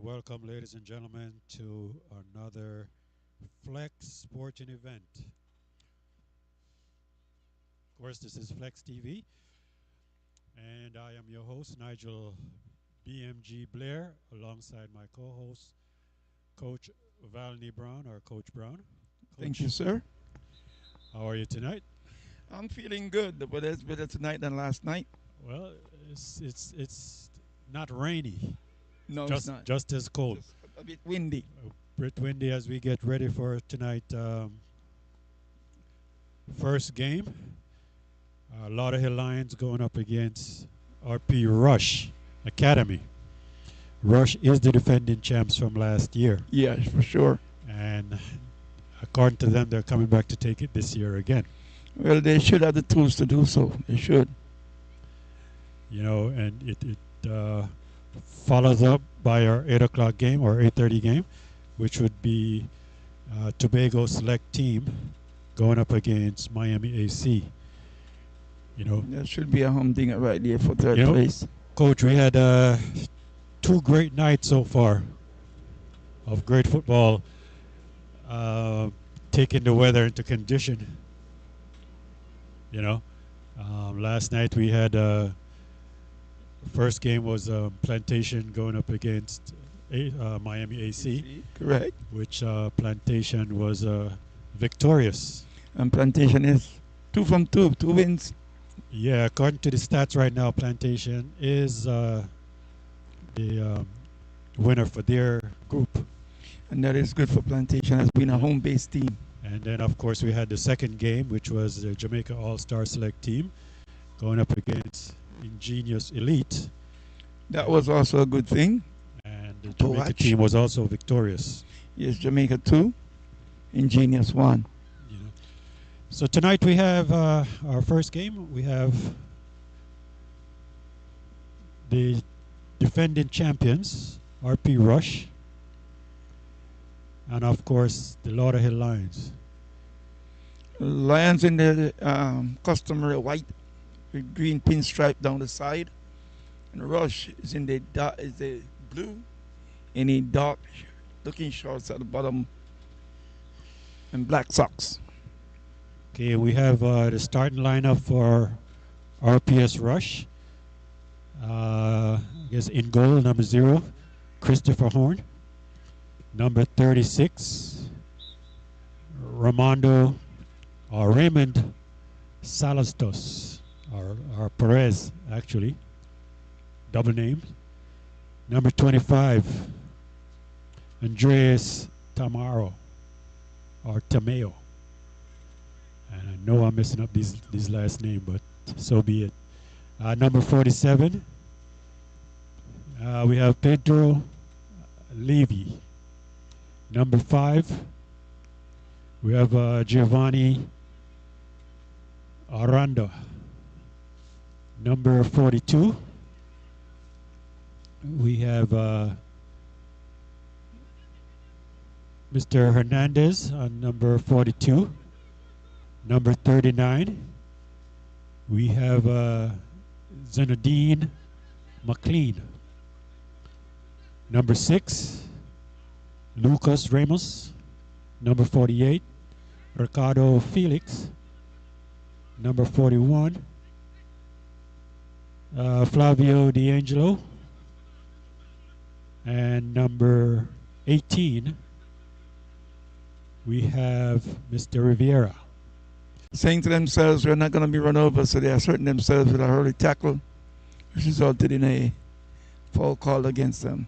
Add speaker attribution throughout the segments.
Speaker 1: Welcome, ladies and gentlemen, to another Flex sporting event. Of course, this is Flex TV, and I am your host, Nigel BMG Blair, alongside my co host, Coach Valney Brown, or Coach Brown.
Speaker 2: Thank you,
Speaker 1: Coach,
Speaker 2: sir.
Speaker 1: how are you tonight?
Speaker 2: I'm feeling good. The weather's better tonight than last night.
Speaker 1: Well, it's not rainy,
Speaker 2: No, it's
Speaker 1: just
Speaker 2: not.
Speaker 1: just as cold.
Speaker 2: Just a bit windy.
Speaker 1: Bit windy as we get ready for tonight first game. Lauderhill Lions going up against RP Rush Academy. Rush is the defending champs from last year,
Speaker 2: Yes, for sure.
Speaker 1: and according to them, they're coming back to take it this year again.
Speaker 2: Well, they should have the tools to do so. They should.
Speaker 1: And it follows up by our 8 o'clock game or 8:30 game, which would be Tobago select team going up against Miami AC. You know,
Speaker 2: There should be a humdinger right there for third
Speaker 1: You know-
Speaker 2: place.
Speaker 1: Coach, we had two great nights so far of great football, taking the weather into condition. You know, last night we had first game was Plantation going up against Miami AC,
Speaker 2: Correct.
Speaker 1: which Plantation was victorious.
Speaker 2: And Plantation is 2 from 2, 2 wins.
Speaker 1: Yeah, according to the stats right now, Plantation is the winner for their group.
Speaker 2: And that is good for Plantation as being a home-based team.
Speaker 1: And then, of course, we had the second game, which was the Jamaica All-Star Select team going up against Ingenious Elite.
Speaker 2: That was also a good thing.
Speaker 1: And the
Speaker 2: To
Speaker 1: Jamaica
Speaker 2: watch.
Speaker 1: team was also victorious.
Speaker 2: Yes, Jamaica 2, Ingenious 1.
Speaker 1: You know. So tonight we have our first game. We have the defending champions, RP Rush, and of course the Lauderhill Lions.
Speaker 2: Lions in the customary white with green pinstripe down the side, and Rush is in the blue, in the dark looking shorts at the bottom, and black socks.
Speaker 1: Okay, we have the starting lineup for RPS Rush. I guess in goal, number 0, Christopher Horn. Number 36, Raymond Salastos, or Perez, actually. Double names. Number 25, Andreas Tamaro, or Tameo. And I know I'm messing up these last name, but so be it. Number 47, we have Pedro Levy. Number 5, we have Giovanni Aranda. Number 42, we have Mr. Hernandez on number 42. Number 39, we have Zenodine McLean. Number 6, Lucas Ramos. Number 48, Ricardo Felix. Number 41, Flavio D'Angelo. And number 18, we have Mr. Rivera.
Speaker 2: Saying to themselves, we're not going to be run over, so they asserting themselves with a early tackle, which resulted in a foul call against them.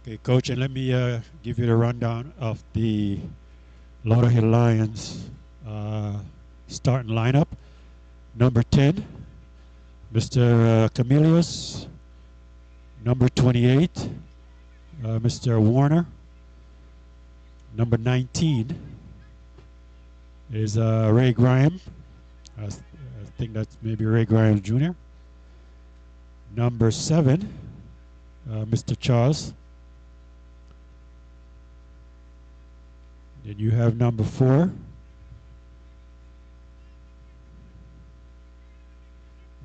Speaker 1: Okay, Coach, and let me give you the rundown of the Lauderhill Lions starting lineup. Number 10, Mr. Camillus. Number 28, Mr. Warner. Number 19 is Ray Graham. I think that's maybe Ray Graham Jr. Number 7, Mr. Charles. Then you have number 4,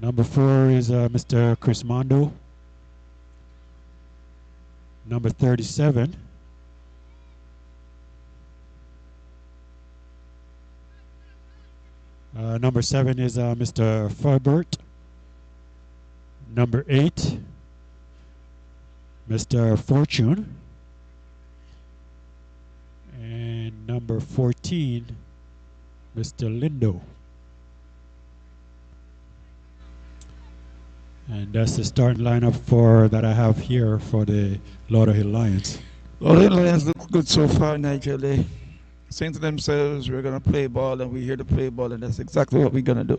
Speaker 1: Number 4 is Mr. Chris Mondo. Number 37, number 7 is Mr. Ferbert. Number 8, Mr. Fortune. And number 14, Mr. Lindo. And that's the starting lineup for that I have here for the Lauderhill Lions.
Speaker 2: Lauderhill Lions look good so far, Nigel. They saying to themselves, we're going to play ball, and we're here to play ball, and that's exactly what we're going to do.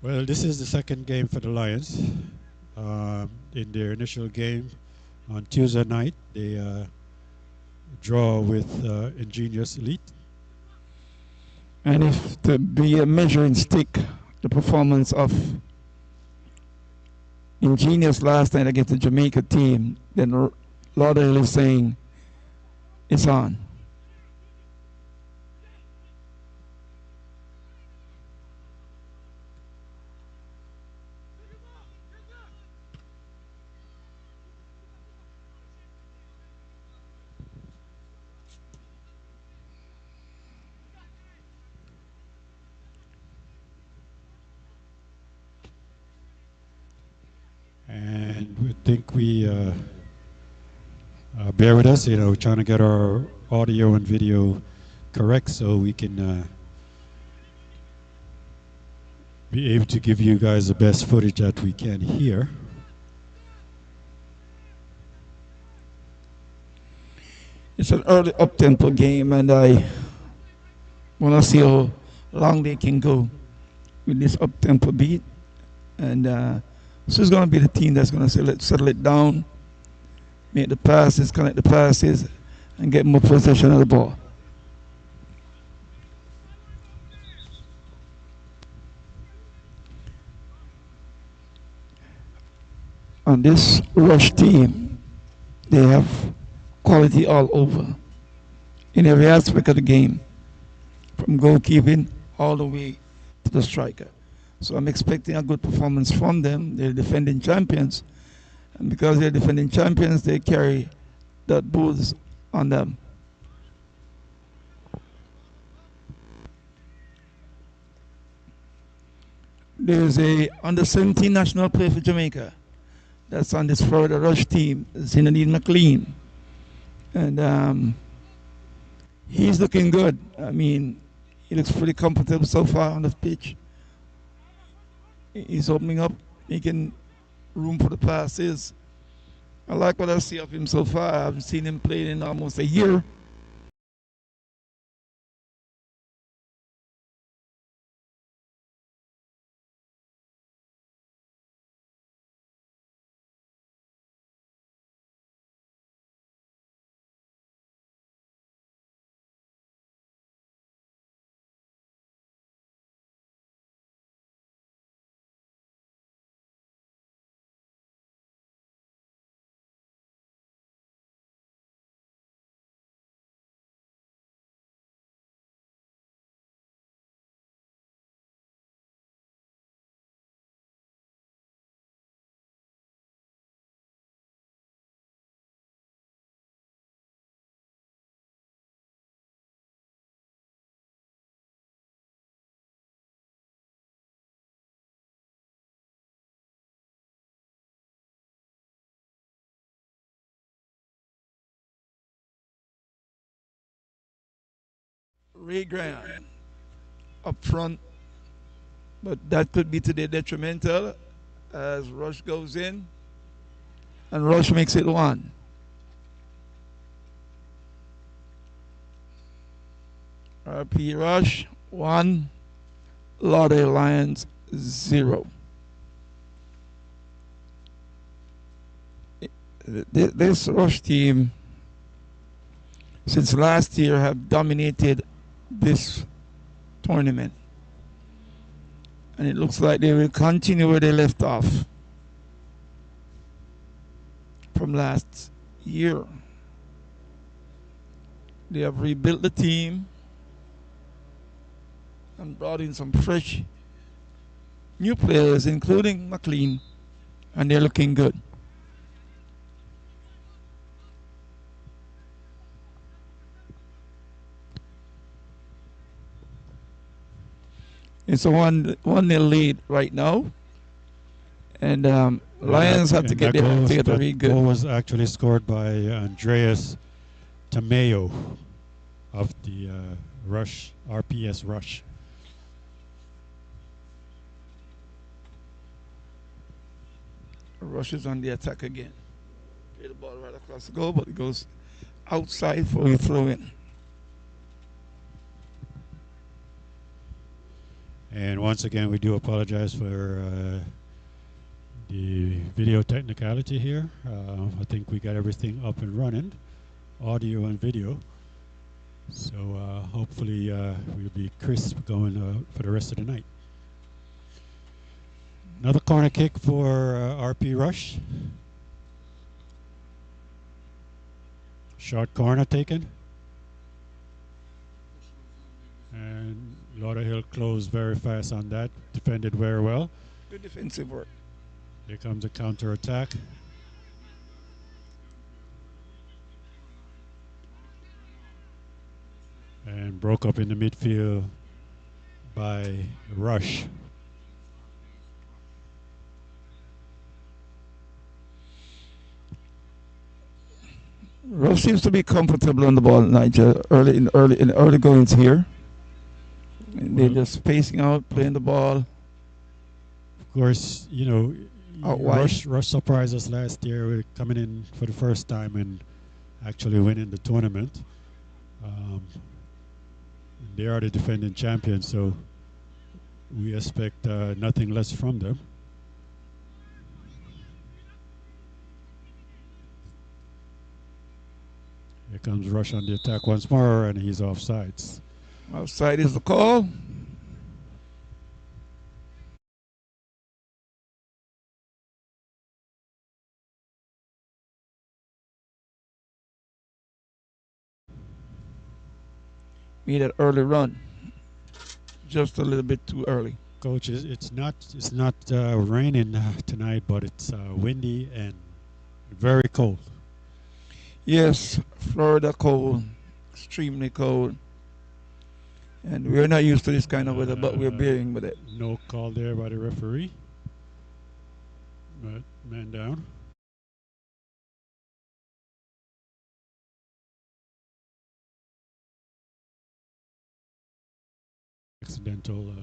Speaker 1: Well, this is the second game for the Lions. In their initial game on Tuesday night, they draw with Ingenious Elite.
Speaker 2: And if to be a measuring stick, the performance of Ingenious last night against the Jamaica team, then Lauderhill is saying it's on.
Speaker 1: And we think we bear with us, we're trying to get our audio and video correct so we can be able to give you guys the best footage that we can hear.
Speaker 2: It's an early up-tempo game, and I want to see how long they can go with this up-tempo beat. And this is going to be the team that's going to settle it down, make the passes, connect the passes, and get more possession of the ball. On this rush team, they have quality all over in every aspect of the game, from goalkeeping all the way to the striker. So I'm expecting a good performance from them. They're defending champions, and because they're defending champions, they carry that boost on them. There's a under 17 national player for Jamaica that's on this Florida Rush team, Zinedine McLean. And he's looking good. I mean, he looks pretty comfortable so far on the pitch. He's opening up, making room for the passes. I like what I see of him so far. I haven't seen him play in almost a year. Ray Graham up front, but that could be to their detrimental as Rush goes in and Rush makes it one. RP Rush 1, Lauderhill Lions 0. This Rush team since last year have dominated this tournament, and it looks like they will continue where they left off from last year. They have rebuilt the team and brought in some fresh new players, including McLean, and they're looking good. It's a 1-0 lead right now, and Lions have to get the read good.
Speaker 1: That goal was actually scored by Andreas Tamayo of the RPS Rush.
Speaker 2: Rush is on the attack again. Play the ball right across the goal, but it goes outside for a throw in.
Speaker 1: And once again, we do apologize for the video technicality here. I think we got everything up and running, audio and video. So hopefully we'll be crisp going for the rest of the night. Another corner kick for RP Rush. Short corner taken. And Lauderhill closed very fast on that. Defended very well.
Speaker 2: Good defensive work.
Speaker 1: Here comes a counter attack. And broke up in the midfield by Rush.
Speaker 2: Rush seems to be comfortable on the ball, Nigel. In early goings here, they're just spacing out, playing the ball.
Speaker 1: Of course, you know, Rush surprised us last year with coming in for the first time and actually winning the tournament. They are the defending champions, so we expect nothing less from them. Here comes Rush on the attack once more, and he's offsides.
Speaker 2: Offside is the call. Made an early run, just a little bit too early.
Speaker 1: Coach, it's not raining tonight, but it's windy and very cold.
Speaker 2: Yes, Florida cold, extremely cold. And we're not used to this kind of weather, but we're bearing with it.
Speaker 1: No call there by the referee. But man down. Accidental,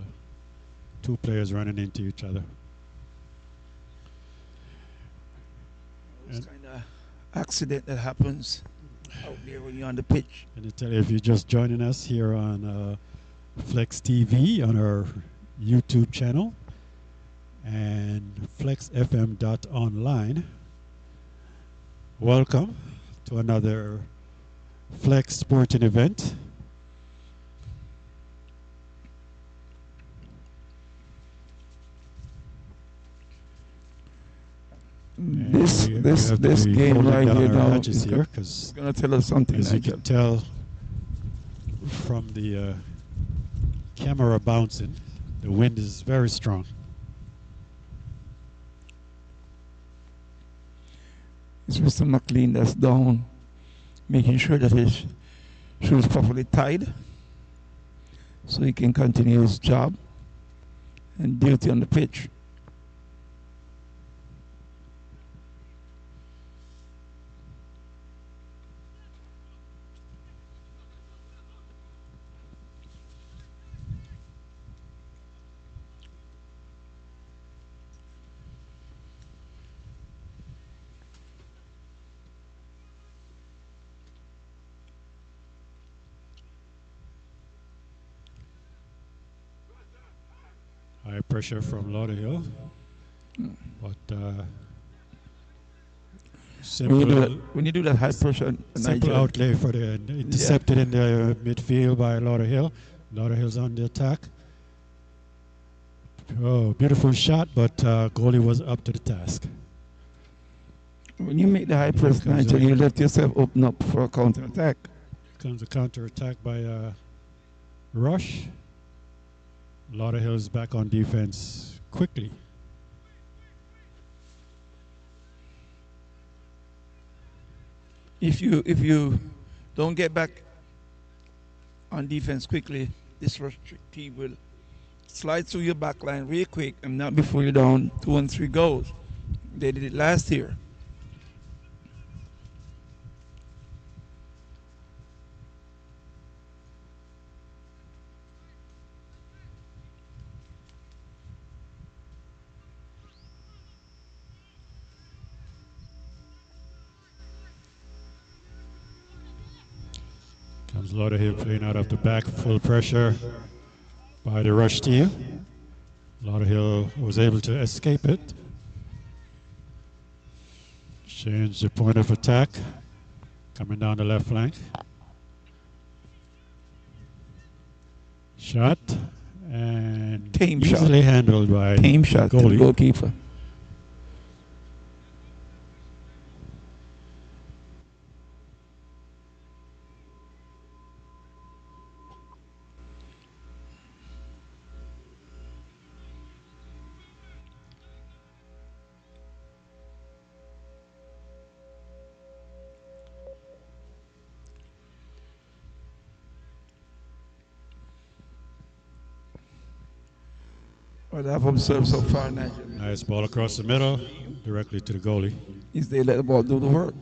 Speaker 1: two players running into each other.
Speaker 2: It's kind of accident that happens out there when you're on the pitch.
Speaker 1: And I tell you, if you're just joining us here on Flexx TV on our YouTube channel and flexfm.online, welcome to another Flexx sporting event.
Speaker 2: This game right here now is
Speaker 1: going
Speaker 2: to tell us something.
Speaker 1: As you can tell from the camera bouncing, the wind is very strong.
Speaker 2: It's Mr. McLean that's down, making sure that his shoes properly tied so he can continue his job and duty on the pitch.
Speaker 1: High pressure from Lauderhill, but
Speaker 2: when you do that high pressure,
Speaker 1: simple outlay for the intercepted in the midfield by Lauderhill. Lauderhill's on the attack. Oh, beautiful shot, but goalie was up to the task.
Speaker 2: When you make the high press, Nigel, you let yourself open up for a counter attack.
Speaker 1: Here comes a counter attack by Rush. Lauderhill is back on defense, quickly.
Speaker 2: If you don't get back on defense quickly, this rush team will slide through your back line real quick and not before you're down 2 and 3 goals. They did it last year.
Speaker 1: Comes Lauderhill playing out of the back, full pressure by the rush team. Lauderhill was able to escape it. Change the point of attack. Coming down the left flank. Shot. And
Speaker 2: Tame
Speaker 1: easily
Speaker 2: shot.
Speaker 1: handled by
Speaker 2: Tame
Speaker 1: the
Speaker 2: shot to the
Speaker 1: goalie.
Speaker 2: goalkeeper. What I've observed so far, Nigel,
Speaker 1: Nice ball across the middle, directly to the goalie.
Speaker 2: is they let the ball do the work.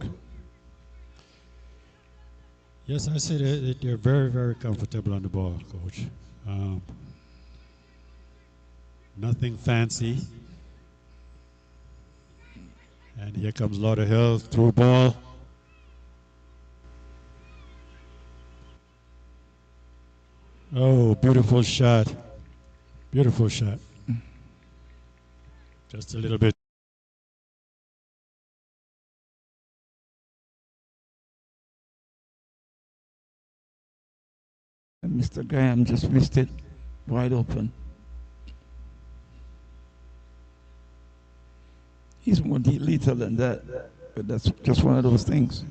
Speaker 1: Yes, I say that they're very, very comfortable on the ball, Coach. Um, nothing fancy. And here comes Lauderhill, through ball. Oh, beautiful shot. Beautiful shot. Just a little bit.
Speaker 2: And Mr. Graham just missed it wide open. He's more lethal than that, but that's just one of those things.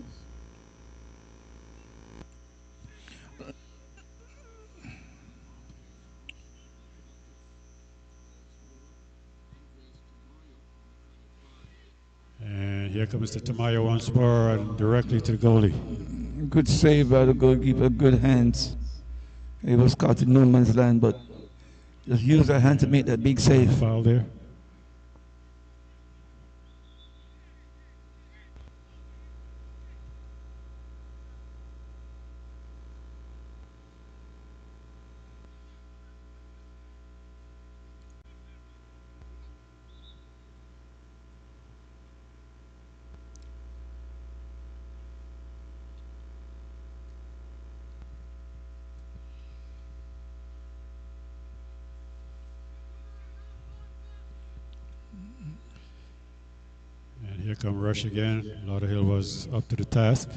Speaker 1: And here comes the Tamayo once more and directly to the goalie.
Speaker 2: Good save by the goalkeeper, good hands. He was caught in no man's land, but just used that hand to make that big save.
Speaker 1: Foul there. And here come Rush again. Lauderhill was up to the task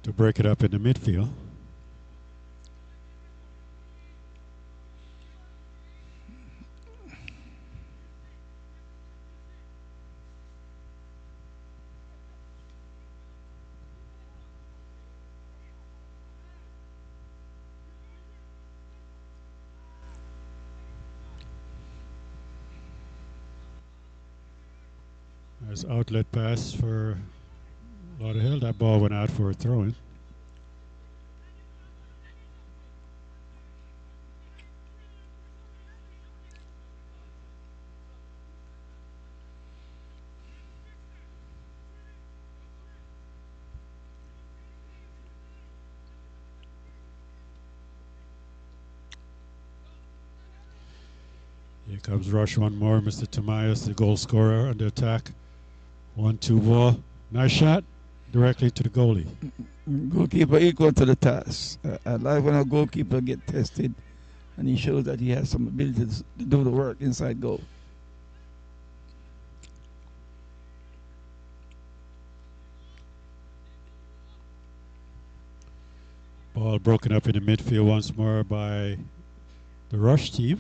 Speaker 1: to break it up in the midfield. Nice outlet pass for Lauderhill. That ball went out for a throw-in. Here comes Rush one more. Mr. Tomayas, the goal scorer, under attack. 1-2 ball. Nice shot. Directly to the goalie.
Speaker 2: Goalkeeper equal to the task. I like when a goalkeeper get tested and he shows that he has some abilities to do the work inside goal.
Speaker 1: Ball broken up in the midfield once more by the Rush team.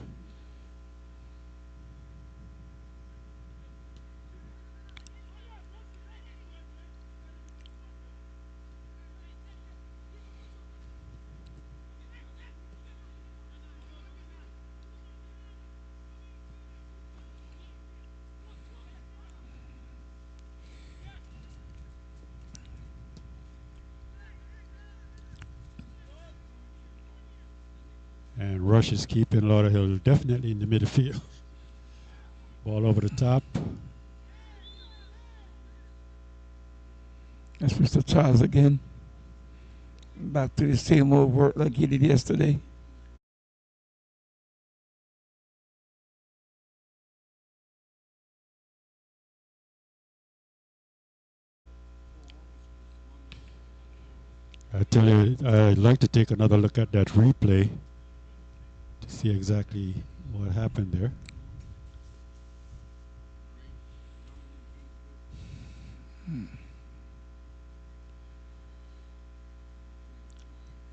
Speaker 1: Rush is keeping Lauderhill definitely in the midfield. Ball over the top.
Speaker 2: That's Mr. Charles again. Back to the same old work like he did yesterday.
Speaker 1: I tell you, I'd like to take another look at that replay to see exactly what happened there.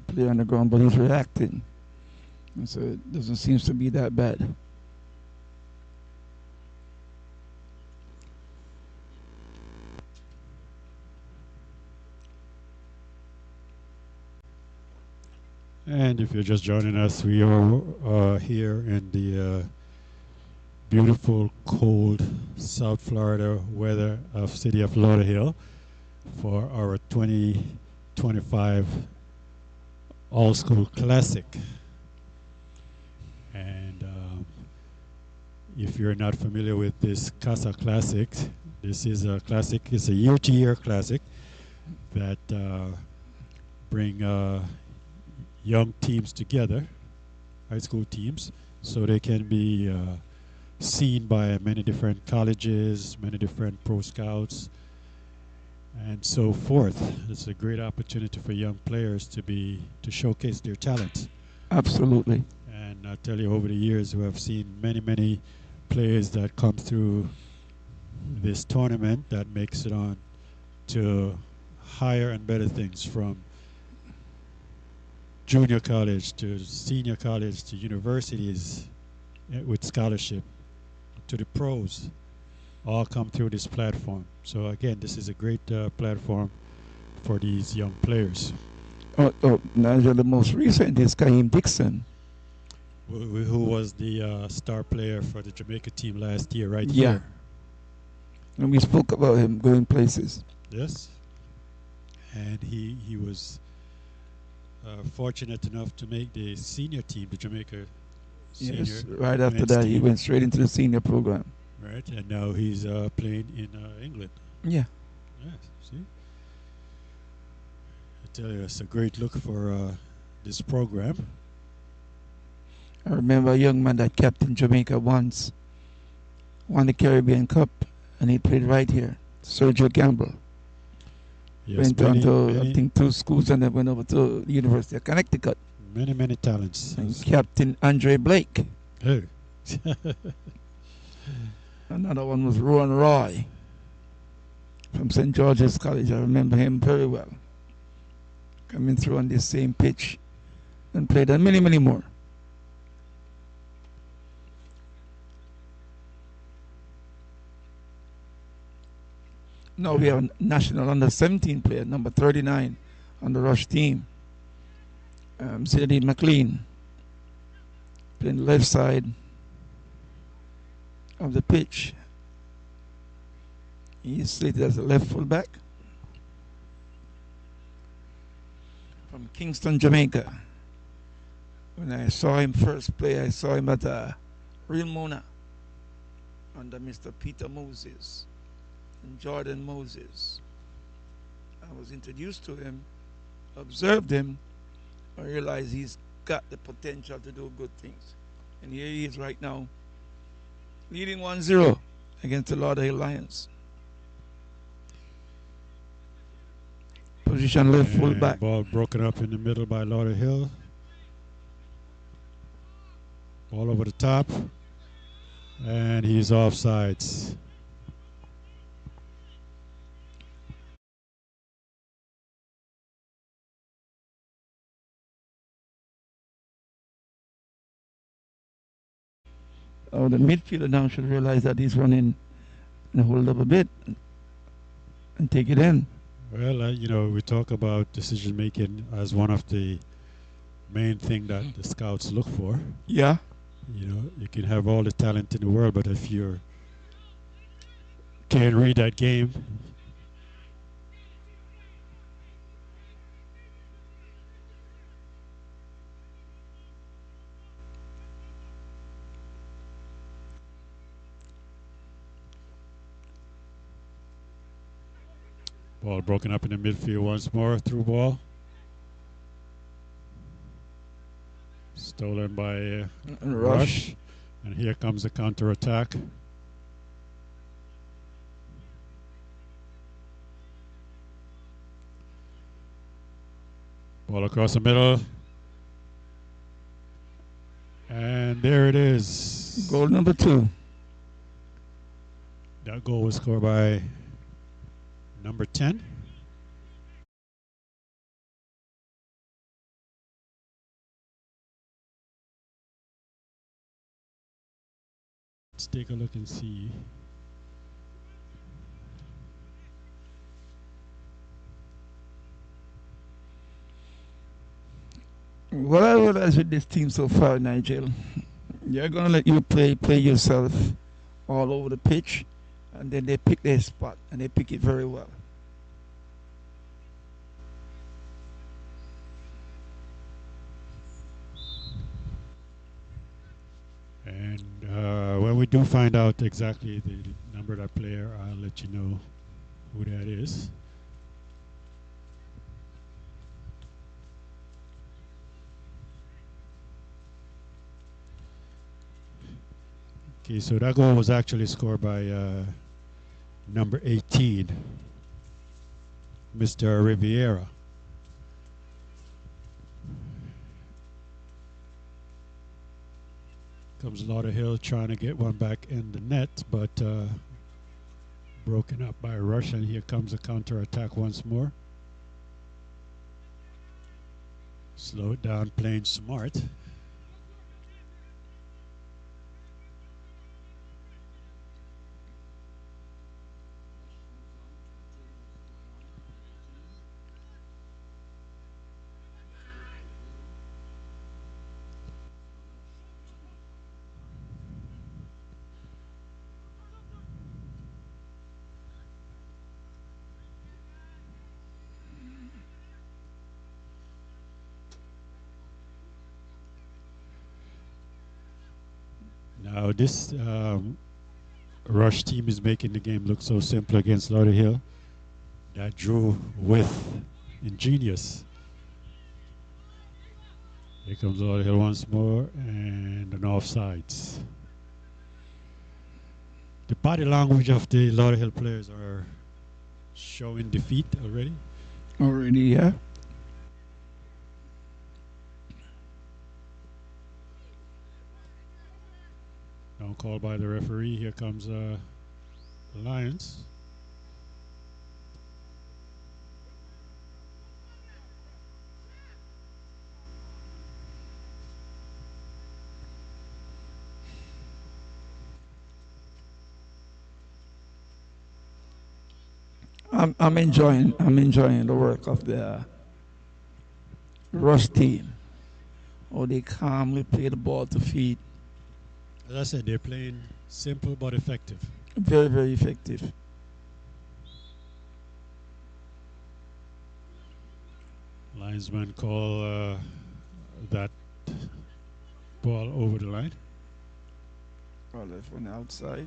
Speaker 2: Player on the ground, but he's reacting. And so it doesn't seem to be that bad.
Speaker 1: And if you're just joining us, we are here in the beautiful, cold South Florida weather of city of Lauderhill for our 2025 All School Classic. And if you're not familiar with this Casa Classic, this is a classic. It's a year-to-year classic that bring young teams together, high school teams, so they can be seen by many different colleges, many different pro scouts, and so forth. It's a great opportunity for young players to showcase their talents.
Speaker 2: Absolutely.
Speaker 1: And I tell you, over the years, we have seen many players that come through this tournament that makes it on to higher and better things, from junior college to senior college to universities with scholarship to the pros, all come through this platform. So again, this is a great platform for these young players.
Speaker 2: Nigel, the most recent is Kaim Dixon.
Speaker 1: Who was the star player for the Jamaica team last year, right
Speaker 2: Yeah.
Speaker 1: here.
Speaker 2: And we spoke about him going places.
Speaker 1: Yes. And he was fortunate enough to make the senior team, the Jamaica senior.
Speaker 2: Yes, right after that, he
Speaker 1: team.
Speaker 2: went straight into the senior program.
Speaker 1: Right, and now he's playing in England.
Speaker 2: Yeah.
Speaker 1: Yes, see? I tell you, it's a great look for this program.
Speaker 2: I remember a young man that captained Jamaica once, won the Caribbean Cup, and he played right here, Sergio Gamble.
Speaker 1: Yes,
Speaker 2: Went on to, I think, 2 schools and then went over to the University of Connecticut.
Speaker 1: Many talents.
Speaker 2: And Captain Andre Blake.
Speaker 1: Hey.
Speaker 2: Another one was Rowan Roy from St. George's College. I remember him very well. Coming through on this same pitch and played on many more. Now we have a national under 17 player, number 39 on the Rush team. Zinedine McLean playing the left side of the pitch. He is slated as a left fullback from Kingston, Jamaica. When I saw him first play, I saw him at Real Mona under Mr. Peter Moses and Jordan Moses. I was introduced to him, observed him, I realized he's got the potential to do good things. And here he is right now, leading 1-0 against the Lauderhill Lions. Position left fullback.
Speaker 1: Ball broken up in the middle by Lauderhill. Ball over the top. And he's offsides.
Speaker 2: The midfielder now should realize that he's running and hold up a bit and take it in.
Speaker 1: Well, we talk about decision making as one of the main thing that the scouts look for.
Speaker 2: Yeah.
Speaker 1: You can have all the talent in the world, but if you can't read that game, Ball broken up in the midfield once more. Through ball. Stolen by Rush. And here comes the counter attack. Ball across the middle. And there it is.
Speaker 2: Goal number 2.
Speaker 1: That goal was scored by number 10. Let's take a look and see.
Speaker 2: What I realize with this team so far, Nigel, they're gonna let you play yourself all over the pitch, and then they pick their spot and they pick it very well.
Speaker 1: And when we do find out exactly the number of that player, I'll let you know who that is. Okay, so that goal was actually scored by number 18, Mr. Riviera. Comes Lauderhill trying to get one back in the net, but broken up by Rush, and here comes a counter attack once more. Slow it down, playing smart. Now this Rush team is making the game look so simple against Lauderhill. That drew with ingenious. Here comes Lauderhill once more, and an offsides. The body language of the Lauderhill players are showing defeat already.
Speaker 2: Already, yeah.
Speaker 1: Now called by the referee. Here comes Lions.
Speaker 2: I'm enjoying the work of the Rush team. Oh, they calmly play the ball to feet.
Speaker 1: As I said, they're playing simple but effective.
Speaker 2: Very, very effective.
Speaker 1: Linesman call that ball over the line.
Speaker 2: Ball left on the outside.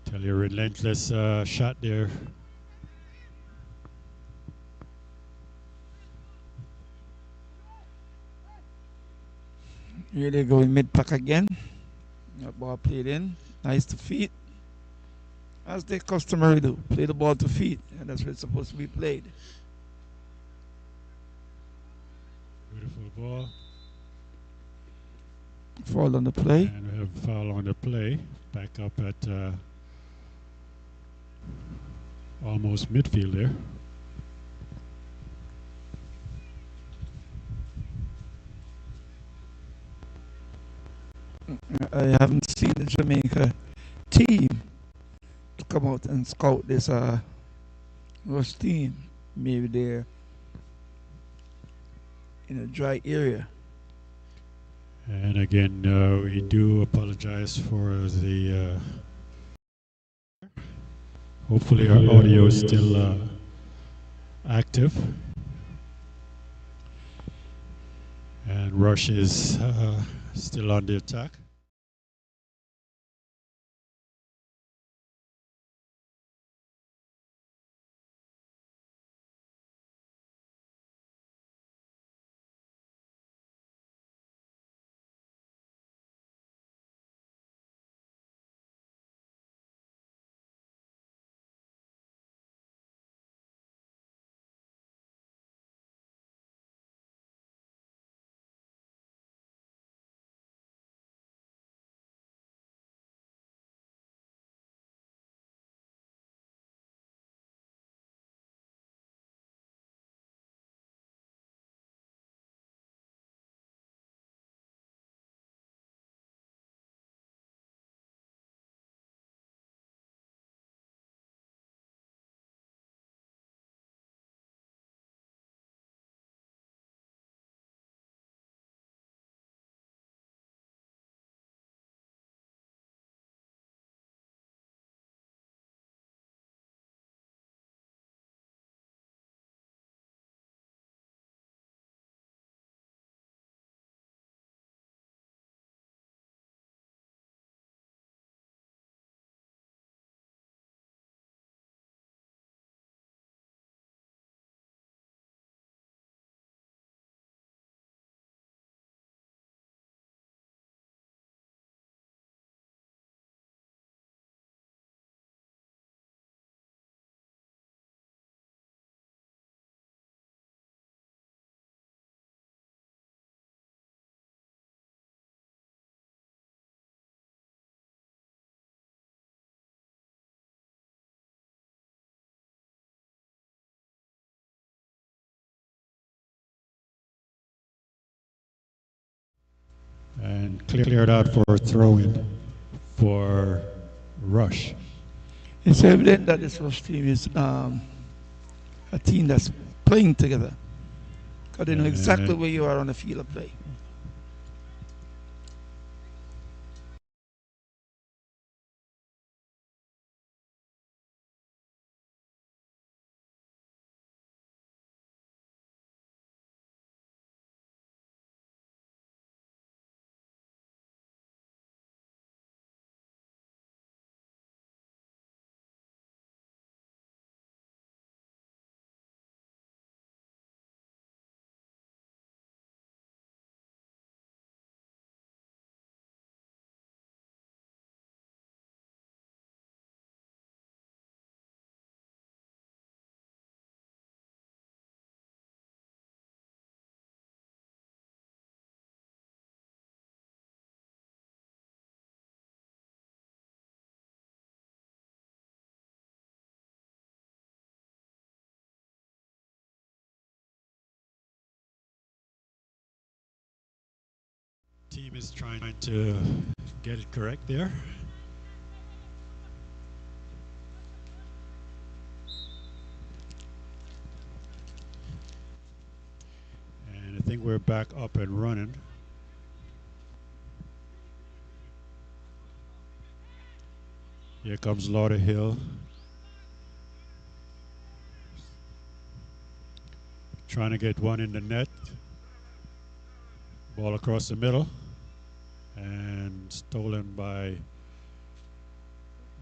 Speaker 1: Tell you, relentless shot there.
Speaker 2: Here they go in mid-pack again. That ball played in. Nice to feet. As they customary do. Play the ball to feet. And that's where it's supposed to be played.
Speaker 1: Beautiful ball.
Speaker 2: Foul on the play.
Speaker 1: And we have a foul on the play. Back up at almost midfield there.
Speaker 2: I haven't seen the Jamaica team to come out and scout this Rush team. Maybe they're in a dry area.
Speaker 1: And again, we do apologize for the. Hopefully, our audio is still active. And Rush is still on the attack. And cleared out for a throw-in for Rush.
Speaker 2: It's evident that this Rush team is a team that's playing together. Because they know exactly where you are on the field of play.
Speaker 1: Team is trying to get it correct there. And I think we're back up and running. Here comes Lauderhill. Trying to get one in the net. Ball across the middle. And stolen by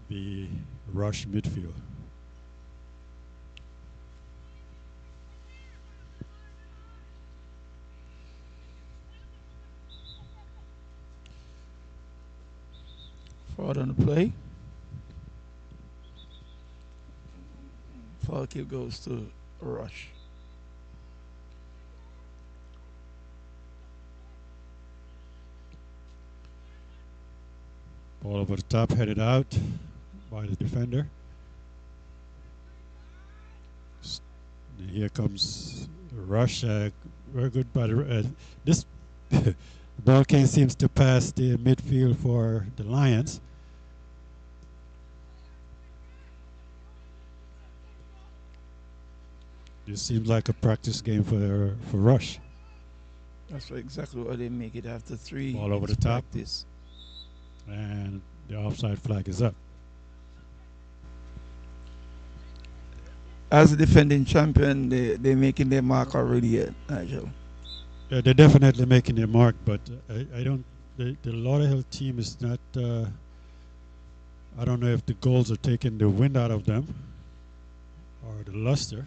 Speaker 1: the Rush midfield.
Speaker 2: Forward on the play. Foul kick goes to Rush.
Speaker 1: Ball over the top, headed out by the defender. And here comes Rush. Very good by the this ball cane seems to pass the midfield for the Lions. This seems like a practice game for Rush.
Speaker 2: That's exactly what they make it after 3.
Speaker 1: Ball over the top.
Speaker 2: Practice.
Speaker 1: And the offside flag is up.
Speaker 2: As a defending champion, they're making their mark already, Nigel.
Speaker 1: they're definitely making their mark, but I don't. The Lauderhill team is not. I don't know if the goals are taking the wind out of them or the luster.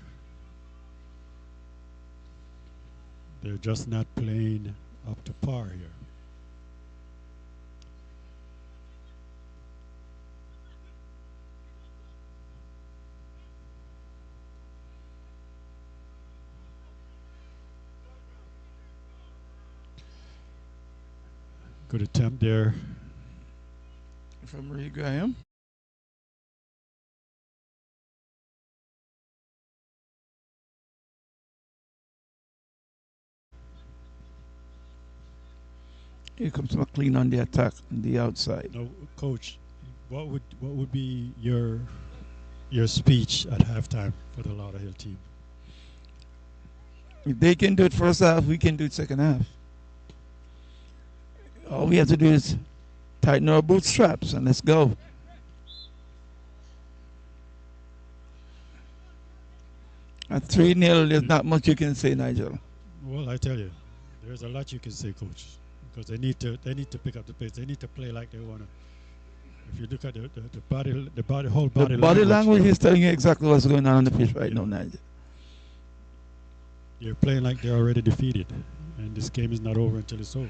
Speaker 1: They're just not playing up to par here. Good attempt there.
Speaker 2: From Ray Graham. Here comes McLean on the attack on the outside.
Speaker 1: No, coach, what would be your speech at halftime for the Lauderhill team?
Speaker 2: If they can do it first half, we can do it second half. All we have to do is tighten our bootstraps and let's go. At 3-0, there's not much you can say, Nigel.
Speaker 1: Well, I tell you, there's a lot you can say, coach, because they need to pick up the pace. They need to play like they want to. If you look at the whole
Speaker 2: The
Speaker 1: body
Speaker 2: body language
Speaker 1: language,
Speaker 2: is telling you exactly what's going on the pitch right now, Nigel.
Speaker 1: they're playing like they're already defeated, and this game is not over until it's over.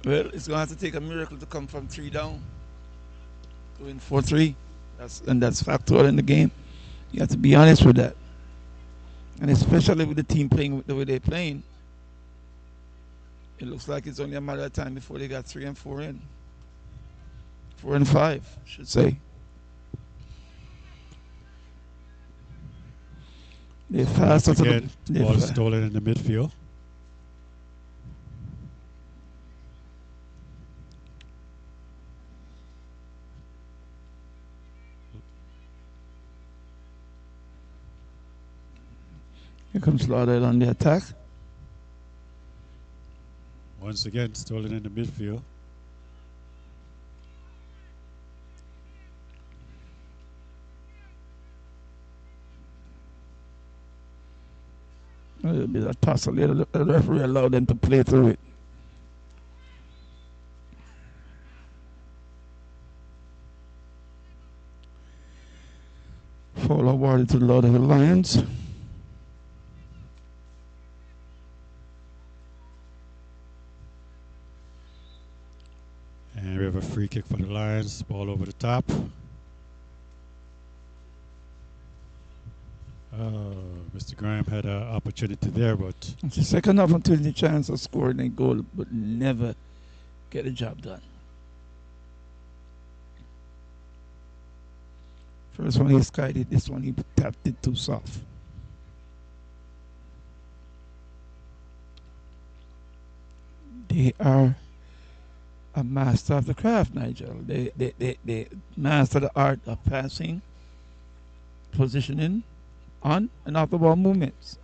Speaker 2: Well, it's going to have to take a miracle to come from 3 down, going 4-3. That's factual in the game. You have to be honest with that. And especially with the team playing the way they're playing, it looks like it's only a matter of time before they got 3 and 4 in. 4 and 5, I should say. They're fast.
Speaker 1: Again, ball stolen in the midfield.
Speaker 2: Here comes Lauderhill on the attack.
Speaker 1: Once again, stolen in the midfield.
Speaker 2: A little bit of tussle. The referee allowed them to play through it. Foul awarded to the Lauderhill Lions.
Speaker 1: And we have a free kick for the Lions. Ball over the top. Mr. Graham had an opportunity there, but
Speaker 2: It's the second opportunity chance of scoring a goal, but never get the job done. First one he skied it, this one he tapped it too soft. They are a master of the craft, Nigel. They master the art of passing, positioning, on and off the ball movements.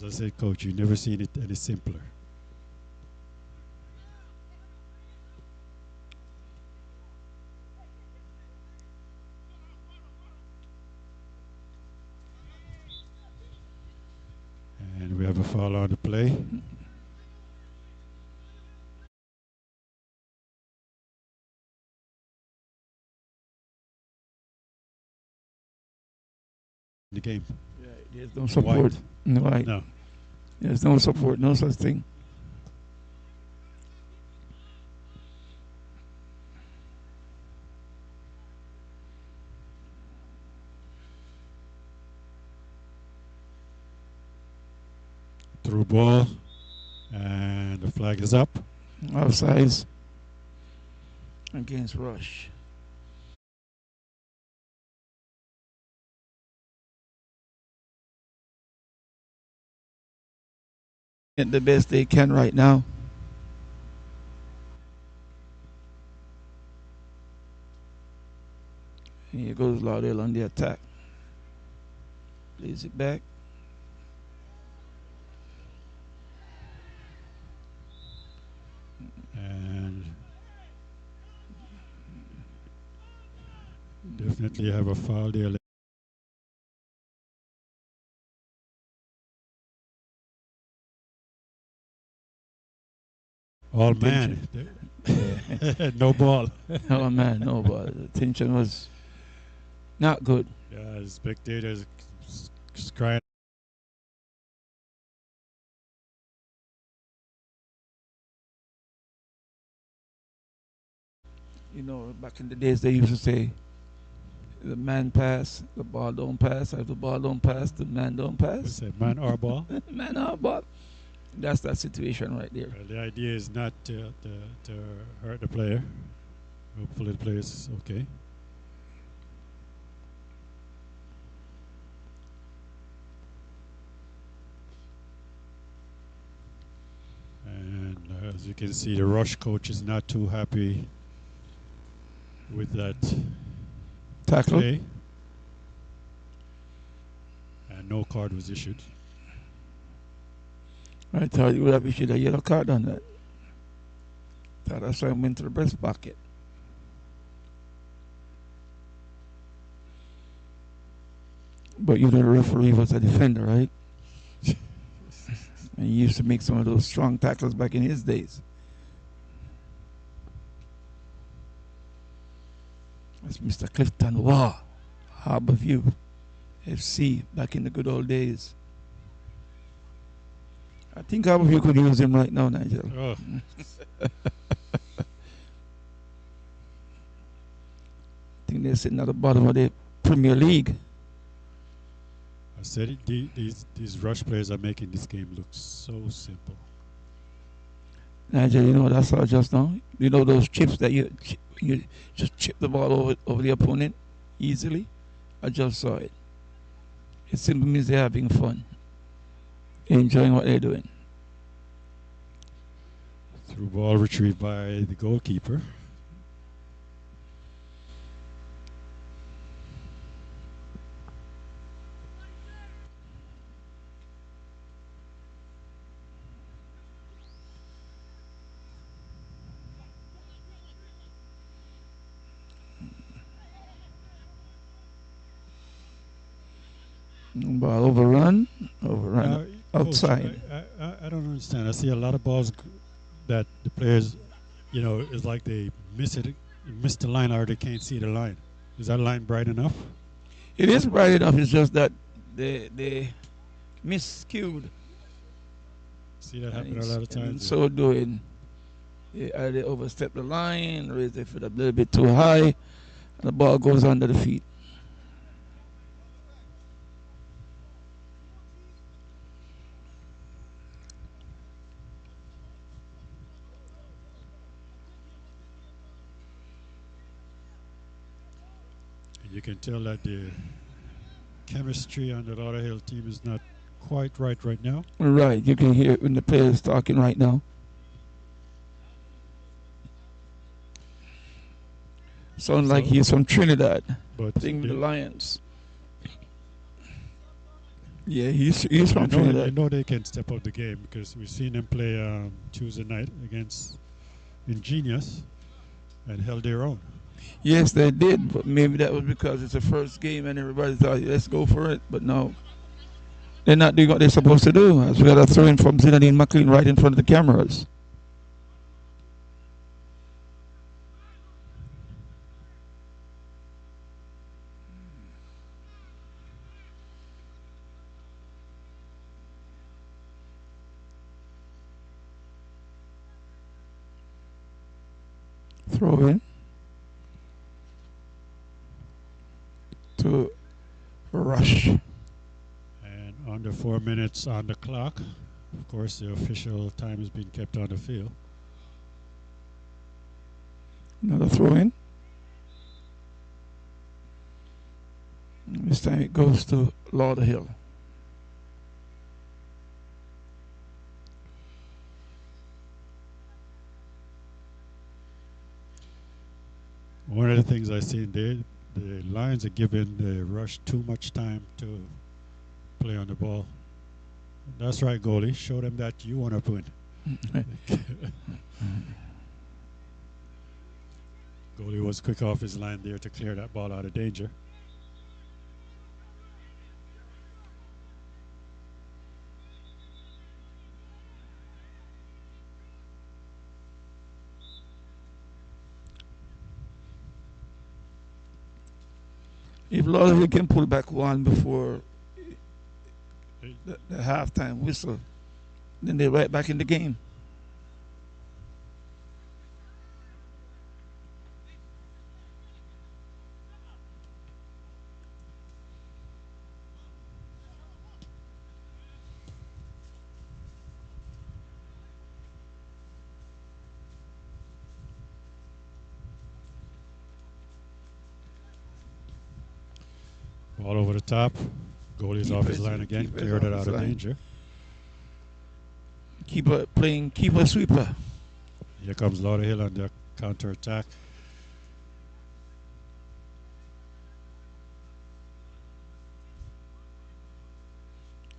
Speaker 1: as I said, coach, you've never seen it any simpler. And we have a foul on the play. The game.
Speaker 2: Yeah, there's no support. No, right.
Speaker 1: No.
Speaker 2: There's no support, no such thing.
Speaker 1: Through ball. And the flag is up.
Speaker 2: Offsides against Rush. Get the best they can right now. Here goes Lauderhill on the attack. Plays it back.
Speaker 1: And definitely have a foul there. All
Speaker 2: Tension.
Speaker 1: man.
Speaker 2: Yeah.
Speaker 1: No ball.
Speaker 2: Oh man, no, but the tension was not good.
Speaker 1: Yeah, spectators crying.
Speaker 2: You know, back in the days they used to say the man pass, the ball don't pass. If the ball don't pass, the man don't
Speaker 1: What's
Speaker 2: pass.
Speaker 1: that? Man or ball?
Speaker 2: Man or ball. That's that situation right there.
Speaker 1: The idea is not to hurt the player. Hopefully the player is okay. And as you can see, the rush coach is not too happy with that
Speaker 2: Tackle.
Speaker 1: play. And no card was issued.
Speaker 2: I thought you would have issued a yellow card on that. Thought that's why I went to the breast pocket. But you know the referee was a defender, right? And he used to make some of those strong tackles back in his days. That's Mr. Clifton Waugh, Harborview FC, back in the good old days. I think Harborview could use him right now, Nigel.
Speaker 1: Oh.
Speaker 2: I think they're sitting at the bottom of the Premier League.
Speaker 1: I said it, these rush players are making this game look so simple.
Speaker 2: Nigel, you know what I saw just now? You know those chips that you just chip the ball over the opponent easily? I just saw it. It simply means they're having fun, enjoying what they're doing.
Speaker 1: Through ball retrieved by the goalkeeper.
Speaker 2: Ball overrun outside.
Speaker 1: I don't understand. I see a lot of balls that the players, it's like they miss the line or they can't see the line. Is that line bright enough?
Speaker 2: It is bright enough. It's just that they miscued.
Speaker 1: See that happen a lot of times.
Speaker 2: And so doing, either they overstep the line, raise their foot up a little bit too high, and the ball goes under the feet.
Speaker 1: You can tell that the chemistry on the Lauderhill team is not quite right now.
Speaker 2: Right, you can hear when the players talking right now. Sound like he's from Trinidad,
Speaker 1: but
Speaker 2: playing with the Lions. Yeah, he's from Trinidad.
Speaker 1: I know they can step up the game because we've seen them play Tuesday night against Ingenious and held their own.
Speaker 2: Yes, they did, but maybe that was because it's the first game and everybody thought, let's go for it. But no, they're not doing what they're supposed to do. As we got a throw in from Zinedine McLean right in front of the cameras. Throw in to Rush.
Speaker 1: And under 4 minutes on the clock. Of course, the official time has been kept on the field.
Speaker 2: Another throw in. This time it goes to Lauderhill.
Speaker 1: One of the things I seen there, the Lions are giving the Rush too much time to play on the ball. That's right, goalie. Show them that you want to win. Goalie was quick off his line there to clear that ball out of danger.
Speaker 2: If Lauderhill can pull back one before the halftime whistle, then they're right back in the game.
Speaker 1: Ball over the top. Goalie's off his line again. Cleared it out of danger.
Speaker 2: Keeper playing keeper sweeper.
Speaker 1: Here comes Lauderhill on the counter attack.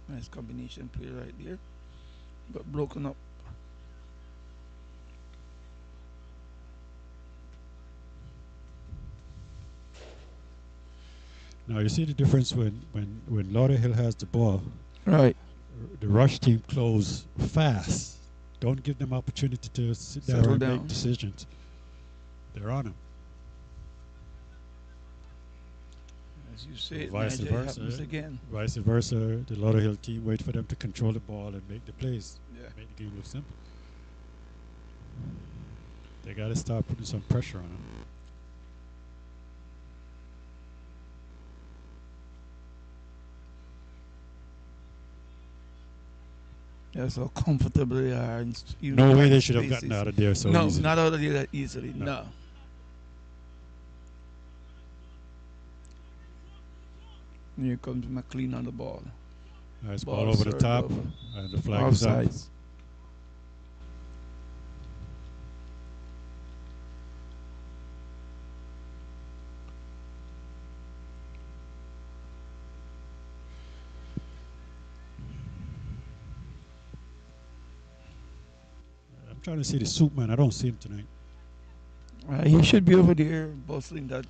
Speaker 2: Nice combination play right there, but broken up.
Speaker 1: Now you see the difference when Lauderhill has the ball.
Speaker 2: Right.
Speaker 1: The rush team close fast. Don't give them opportunity to sit down and make decisions. They're on them.
Speaker 2: As you say,
Speaker 1: vice versa.
Speaker 2: Again.
Speaker 1: Vice versa. The Lauderhill team wait for them to control the ball and make the plays.
Speaker 2: Yeah.
Speaker 1: Make the game look simple. They got to start putting some pressure on them.
Speaker 2: That's how comfortable they are.
Speaker 1: No way they should have gotten out of there so
Speaker 2: no,
Speaker 1: easily.
Speaker 2: No, not out of there that easily. No. Here comes McLean on the ball.
Speaker 1: Nice ball over the top, and the flag is out. I'm trying to see the soup man. I don't see him tonight.
Speaker 2: He should be over there bustling that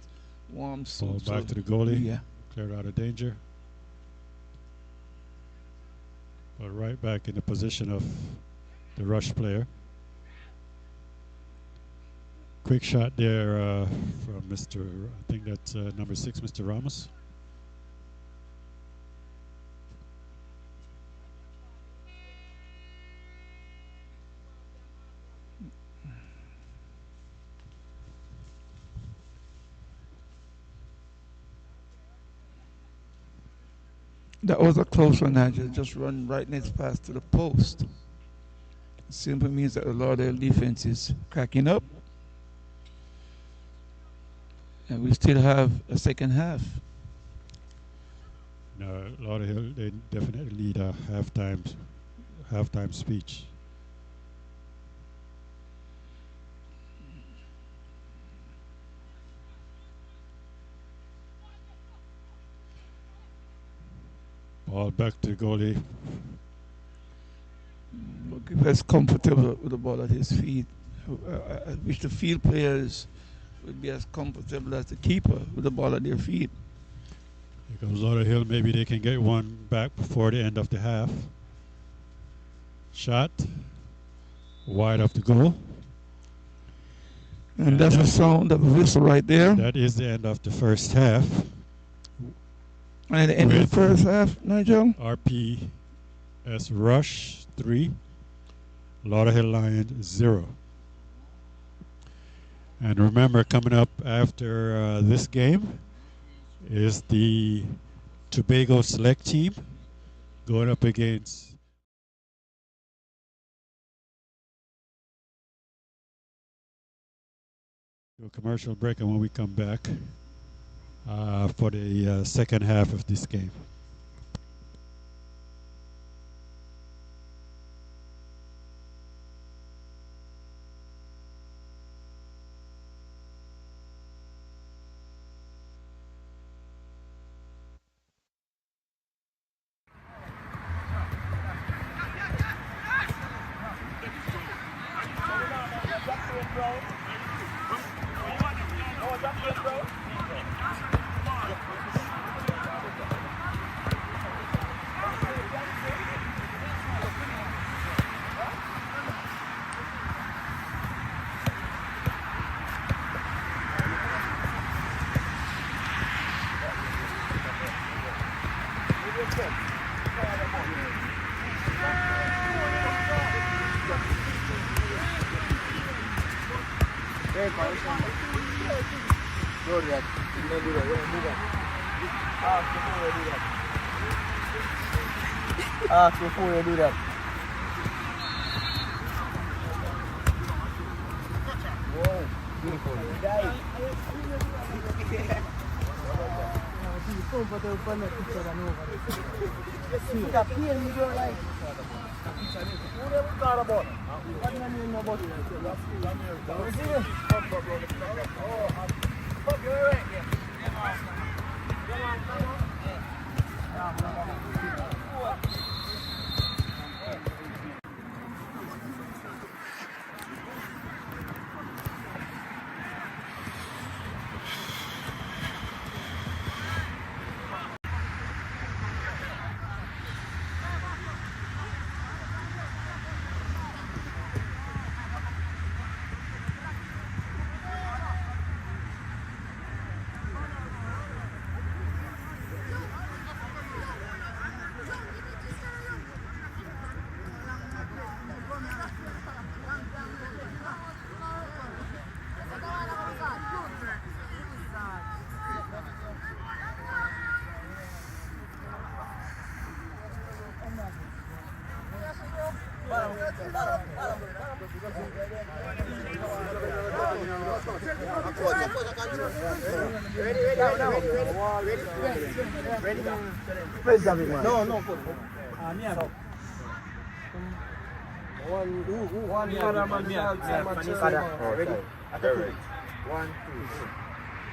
Speaker 2: warm soup.
Speaker 1: Ball back to the goalie.
Speaker 2: Yeah.
Speaker 1: Cleared out of danger. But right back in the position of the rush player. Quick shot there from Mr. I think that's number 6, Mr. Ramos.
Speaker 2: That was a close one, Nigel. Just run right next pass to the post. Simply means that a lot of defense is cracking up. And we still have a second half.
Speaker 1: No, Lauderhill, they definitely need a halftime speech. Ball back to the goalie.
Speaker 2: Goalkeeper comfortable with the ball at his feet. I wish the field players would be as comfortable as the keeper with the ball at their feet.
Speaker 1: Here comes Lauderhill. Maybe they can get one back before the end of the half. Shot. Wide of the goal.
Speaker 2: And that's the sound of a whistle right there.
Speaker 1: That is the end of the first half.
Speaker 2: And at the end of the first half, Nigel?
Speaker 1: RPS Rush 3. Lauderhill Lions 0. And remember, coming up after this game is the Tobago Select team going up against a commercial break, and when we come back for the second half of this game.
Speaker 3: Before you do that. Whoa, beautiful.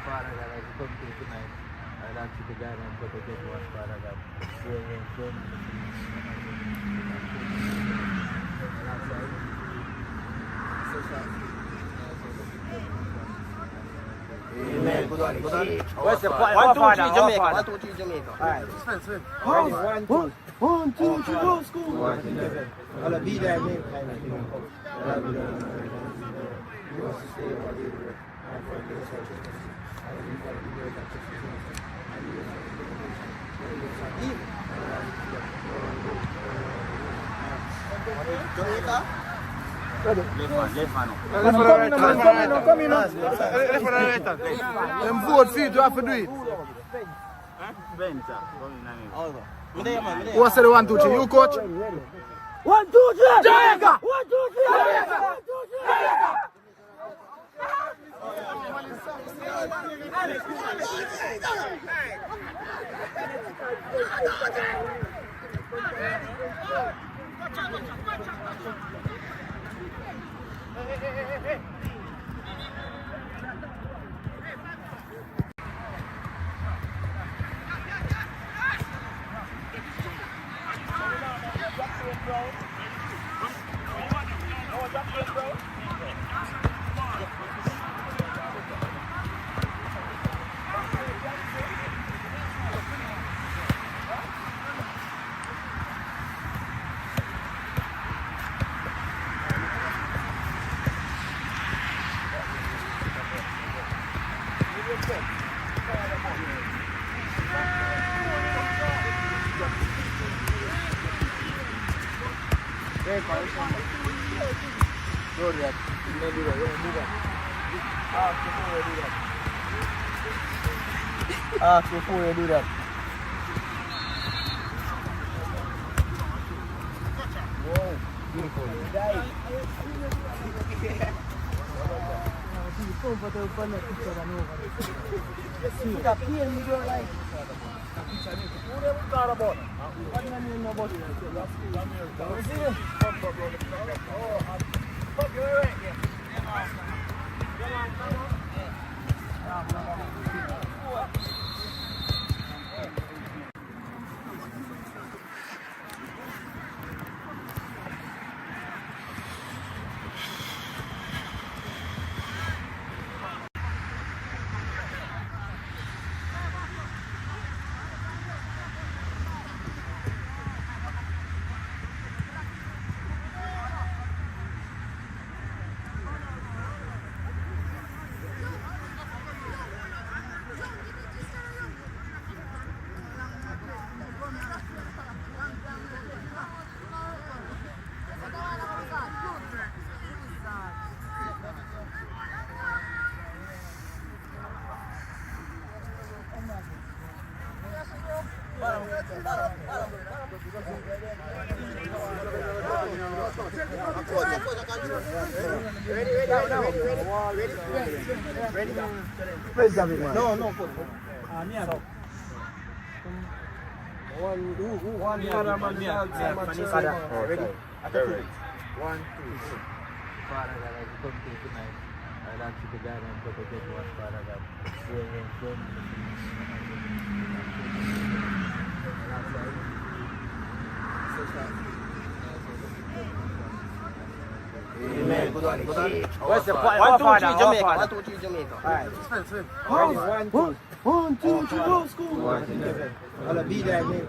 Speaker 3: Father God, as we come to you tonight, I'd ask you to guide and protect us, Father God. Amen. Where's the point? 1, 2, 3, Jamaica. 1, 2, 3, Jamaica. Alright. Ready? 1, 2, 3, go, school. I'll be there, man. Jamaica? Ready? Left hand. I'm coming. Left hand. Them both feet, you have to do it. Ben, sir. Who said 1, 2, 3? You, coach? 1, 2, 3! Jamaica! 1, 2, 3! Jamaica! 1, 2, 3! Jamaica! Before you do that. Whoa, beautiful. No, no. Ready? 1, 2. Father God, as we come to you tonight, I'd ask you to guide and protect us, Father God. Amen. Good one. What's the point? 1, 2, 3, Jamaica. 1, 2, 3, Jamaica. All right. 1, 2. 1, 2, 3, go school. I'll be there again.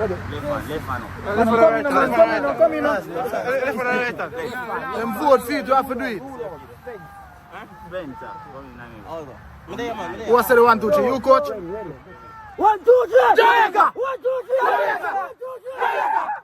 Speaker 3: Left hand. Come in. Left and right hand. Them both feet, you have to do it. Who said the 1, 2, 3? You, coach? 1, 2, 3. Jamaica! 1, 2, 3. Jamaica! 1, 2, 3. Jamaica!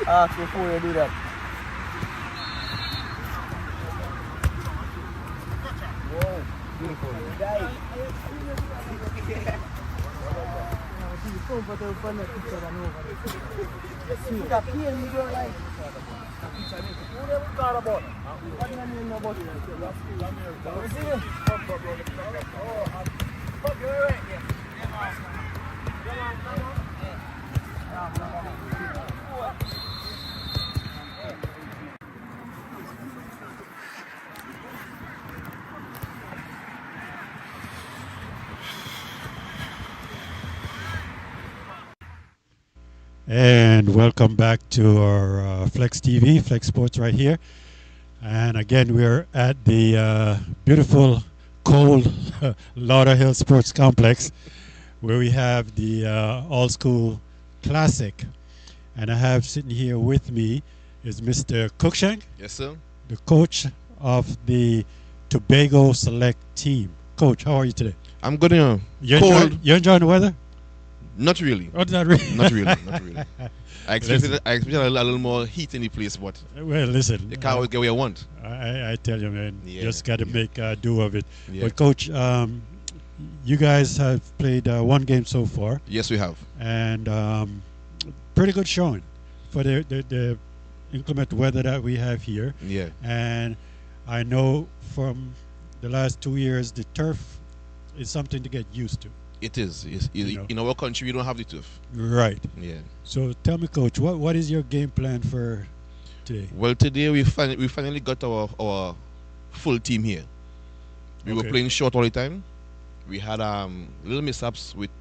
Speaker 3: Ask before you do that. Whoa, beautiful.
Speaker 1: And welcome back to our Flexx TV, Flexx Sports right here. And again, we're at the beautiful, cold Lauderhill Sports Complex, where we have the all-school classic. And I have sitting here with me is Mr. Cookshank.
Speaker 4: Yes, sir.
Speaker 1: The coach of the Tobago select team. Coach, how are you today?
Speaker 4: I'm good, cold.
Speaker 1: You're enjoying the weather?
Speaker 4: Not really.
Speaker 1: Oh, not really.
Speaker 4: Not really. I expected a little more heat in the place, but
Speaker 1: well, listen,
Speaker 4: you can't always get what you want.
Speaker 1: I tell you, man,
Speaker 4: Yeah,
Speaker 1: just got to make do of it.
Speaker 4: Yeah.
Speaker 1: But coach, you guys have played one game so far.
Speaker 4: Yes, we have.
Speaker 1: And pretty good showing for the inclement weather that we have here.
Speaker 4: Yeah.
Speaker 1: And I know from the last 2 years, the turf is something to get used to.
Speaker 4: It is. In our country, we don't have the turf.
Speaker 1: Right.
Speaker 4: Yeah.
Speaker 1: So tell me, coach, what is your game plan for today?
Speaker 4: Well, today we finally got our full team here. We were playing short all the time. We had little mishaps with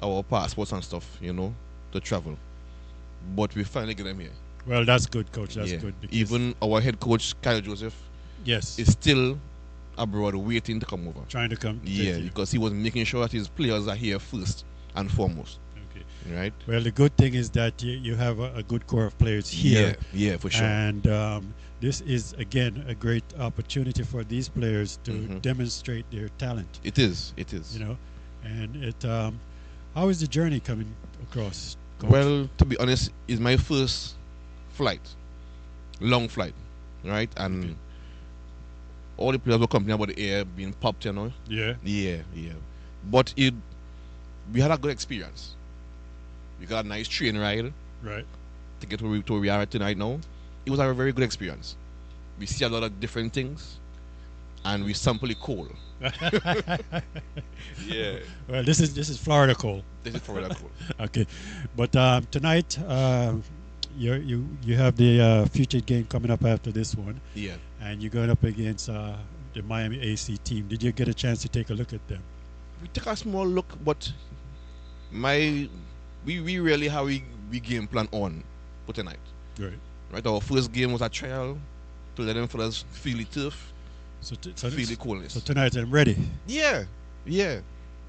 Speaker 4: our passports and stuff, to travel. But we finally get them here.
Speaker 1: Well, that's good, coach. That's good.
Speaker 4: Even our head coach, Kyle Joseph,
Speaker 1: yes,
Speaker 4: is still abroad waiting to come over.
Speaker 1: Trying to come.
Speaker 4: Yeah, because he was making sure that his players are here first and foremost.
Speaker 1: Okay.
Speaker 4: Right?
Speaker 1: Well, the good thing is that you have a good core of players here.
Speaker 4: Yeah, for sure.
Speaker 1: And this is, again, a great opportunity for these players to demonstrate their talent.
Speaker 4: It is.
Speaker 1: And how is the journey coming across, coach?
Speaker 4: Well, to be honest, it's my first flight. Long flight. Right? And all the players were complaining about the air being popped, you know.
Speaker 1: Yeah.
Speaker 4: Yeah. But we had a good experience. We got a nice train ride
Speaker 1: Right.
Speaker 4: to get to where we are tonight now. It was a very good experience. We see a lot of different things, and we sample the coal. Yeah.
Speaker 1: Well, this is Florida coal.
Speaker 4: This is Florida coal.
Speaker 1: Okay, but tonight you have the featured game coming up after this one,
Speaker 4: Yeah.
Speaker 1: and you're going up against the Miami AC team. Did you get a chance to take a look at them?
Speaker 4: We took a small look, but we really have we game plan on for tonight.
Speaker 1: Right.
Speaker 4: Right. Our first game was a trial to let them fellas feel the turf, feel the coolness.
Speaker 1: So tonight I'm ready.
Speaker 4: Yeah. We're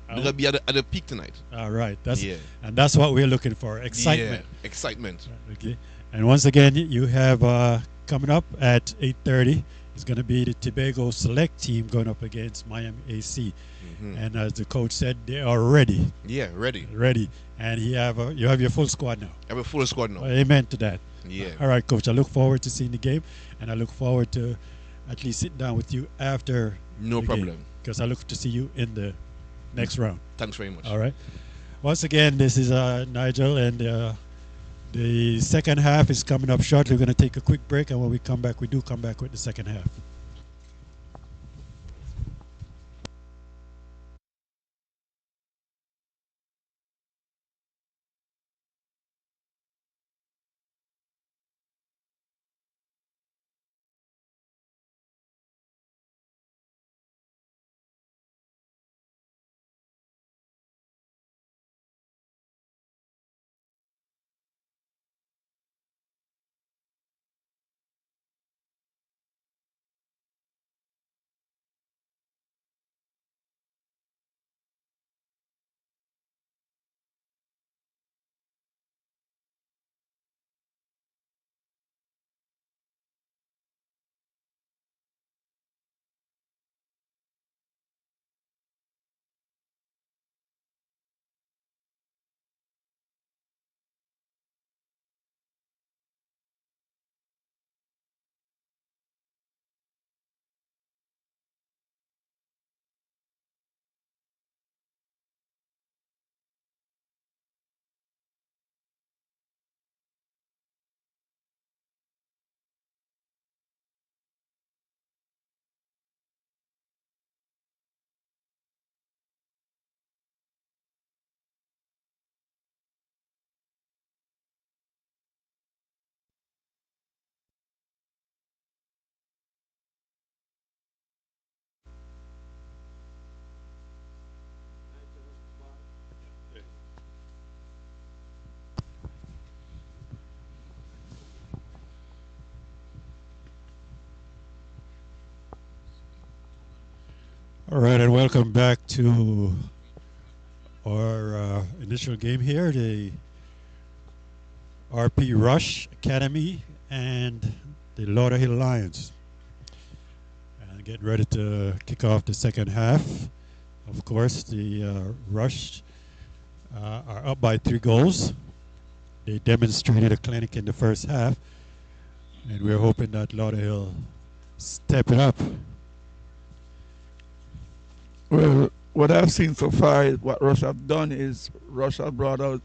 Speaker 4: gonna be at the peak tonight.
Speaker 1: All right. That's
Speaker 4: Yeah.
Speaker 1: and that's what we're looking for. Excitement.
Speaker 4: Yeah. Excitement.
Speaker 1: Okay. And once again, you have coming up at 8:30. It's going to be the Tobago select team going up against Miami AC. And as the coach said, they are ready.
Speaker 4: Yeah, ready.
Speaker 1: Ready. And you have your full squad now.
Speaker 4: I have a full squad now.
Speaker 1: Amen to that.
Speaker 4: Yeah.
Speaker 1: All right, coach. I look forward to seeing the game, and I look forward to at least sitting down with you after.
Speaker 4: No problem.
Speaker 1: Because I look to see you in the next round.
Speaker 4: Thanks very much.
Speaker 1: All right. Once again, this is Nigel, and the second half is coming up shortly. We're going to take a quick break, and when we come back, we do come back with the second half. All right, and welcome back to our initial game here, the RP Rush Academy and the Lauderhill Lions. And getting ready to kick off the second half. Of course, the Rush are up by 3 goals. They demonstrated a clinic in the first half, and we're hoping that Lauderhill step it up.
Speaker 2: Well, what I've seen so far is what Rush have done is Rush have brought out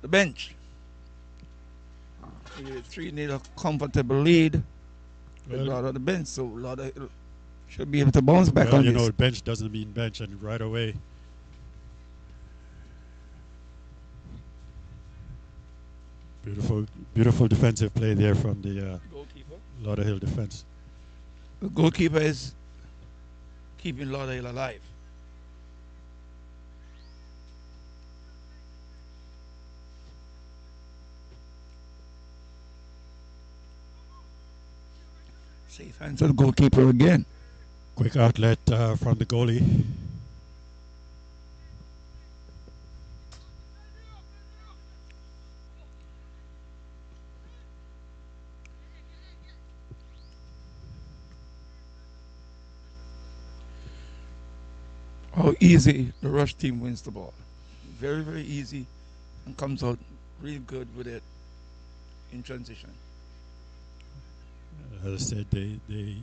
Speaker 2: the bench. 3-0 a comfortable lead. They brought out the bench, so Lauderhill should be able to bounce back on
Speaker 1: you
Speaker 2: this.
Speaker 1: know, bench doesn't mean bench, and right away. Beautiful defensive play there from the
Speaker 2: Goalkeeper.
Speaker 1: Lauderhill defense.
Speaker 2: The goalkeeper is keeping Lauderhill alive. Safe hands to the goalkeeper again.
Speaker 1: Quick outlet from the goalie.
Speaker 2: How easy the Rush team wins the ball. Very, very easy, and comes out real good with it in transition.
Speaker 1: As I said, they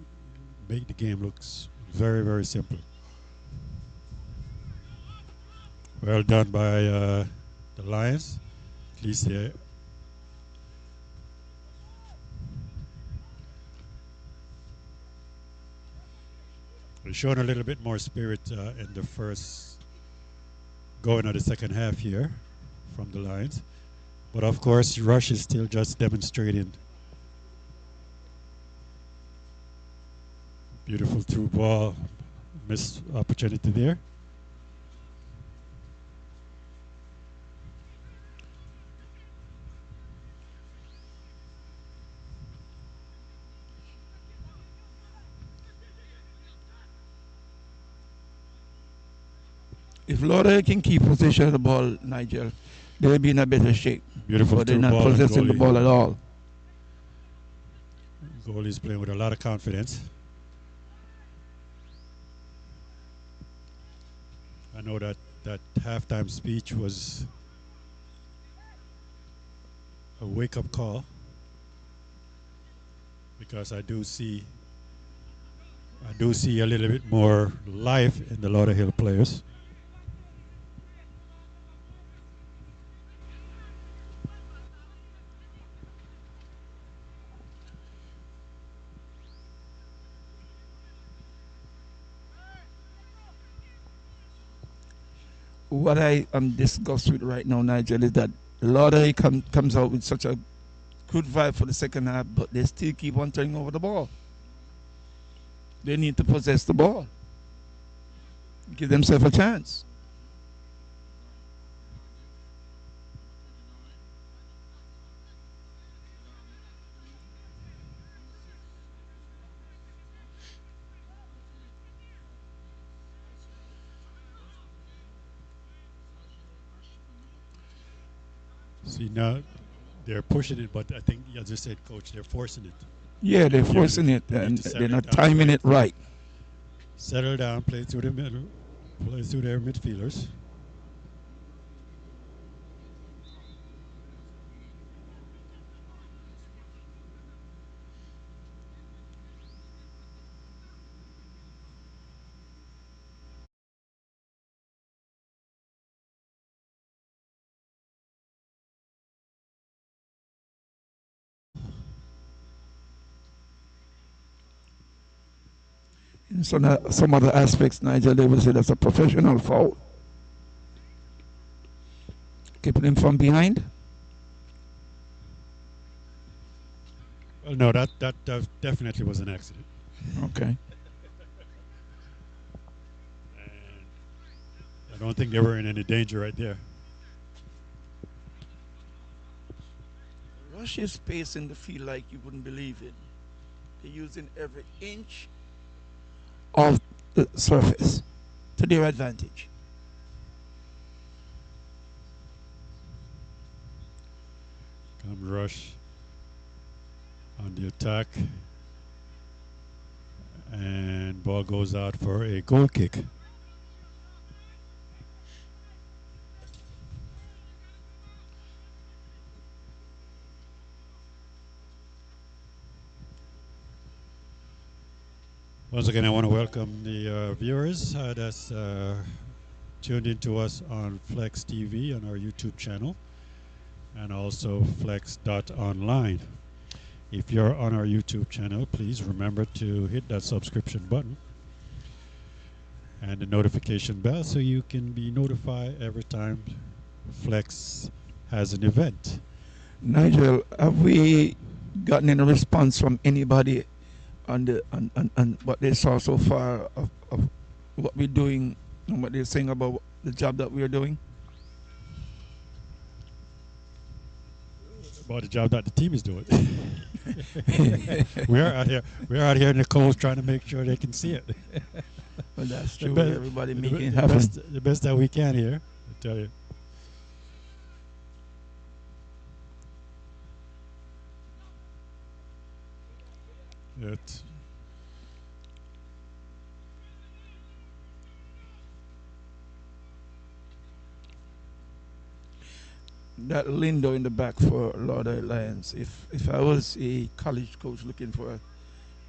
Speaker 1: make the game look very, very simple. Well done by the Lions. At least they're showing a little bit more spirit in the first going of the second half here from the Lions. But of course, Rush is still just demonstrating. Beautiful through ball, missed opportunity there.
Speaker 2: If Lauderhill can keep possession of the ball, Nigel, they'll be in a better shape.
Speaker 1: Beautiful
Speaker 2: But they're
Speaker 1: through
Speaker 2: not
Speaker 1: ball.
Speaker 2: possessing the ball at all.
Speaker 1: Goalie's playing with a lot of confidence. I know that halftime speech was a wake-up call because I do see a little bit more life in the Lauderhill players.
Speaker 2: What I am disgusted with right now, Nigel, is that Lauderhill comes out with such a good vibe for the second half, but they still keep on turning over the ball. They need to possess the ball. Give themselves a chance.
Speaker 1: See, now they're pushing it, but I think, as you said, Coach, they're forcing it.
Speaker 2: Yeah, they're forcing it, and they're not timing it right.
Speaker 1: Settle down, play through the middle, play through their midfielders.
Speaker 2: In some other aspects, Nigel, they will say that's a professional foul. Keeping him from behind.
Speaker 1: Well, no, that definitely was an accident.
Speaker 2: Okay.
Speaker 1: And I don't think they were in any danger right there.
Speaker 2: Rush is spacing the field like you wouldn't believe it. They're using every inch of the surface to their advantage.
Speaker 1: Come Rush on the attack. And ball goes out for a goal kick. Once again, I want to welcome the viewers that's tuned into us on Flexx TV on our YouTube channel and also Flexx.online. If you're on our YouTube channel, please remember to hit that subscription button and the notification bell so you can be notified every time Flexx has an event.
Speaker 2: Nigel, have we gotten any response from anybody on what they saw so far of what we're doing and what they're saying about the job that we're doing?
Speaker 1: About the job that the team is doing. We're out here in the cold trying to make sure they can see it.
Speaker 2: Well, that's true.
Speaker 1: The
Speaker 2: Everybody making it happen.
Speaker 1: The best that we can here, I tell you.
Speaker 2: That Lindo in the back for Lauderhill Lions. If I was a college coach looking for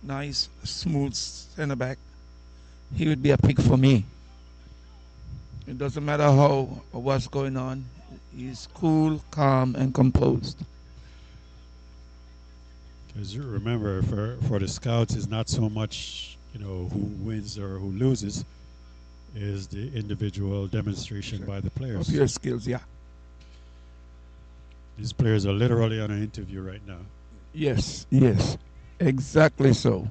Speaker 2: nice, smooth center back, he would be a pick for me. It doesn't matter how or what's going on. He's cool, calm, and composed.
Speaker 1: Because you remember, for the scouts, it's not so much who wins or who loses, is the individual demonstration by the
Speaker 2: Of
Speaker 1: players.
Speaker 2: your skills, yeah.
Speaker 1: These players are literally on an interview right now.
Speaker 2: Yes, yes, exactly so.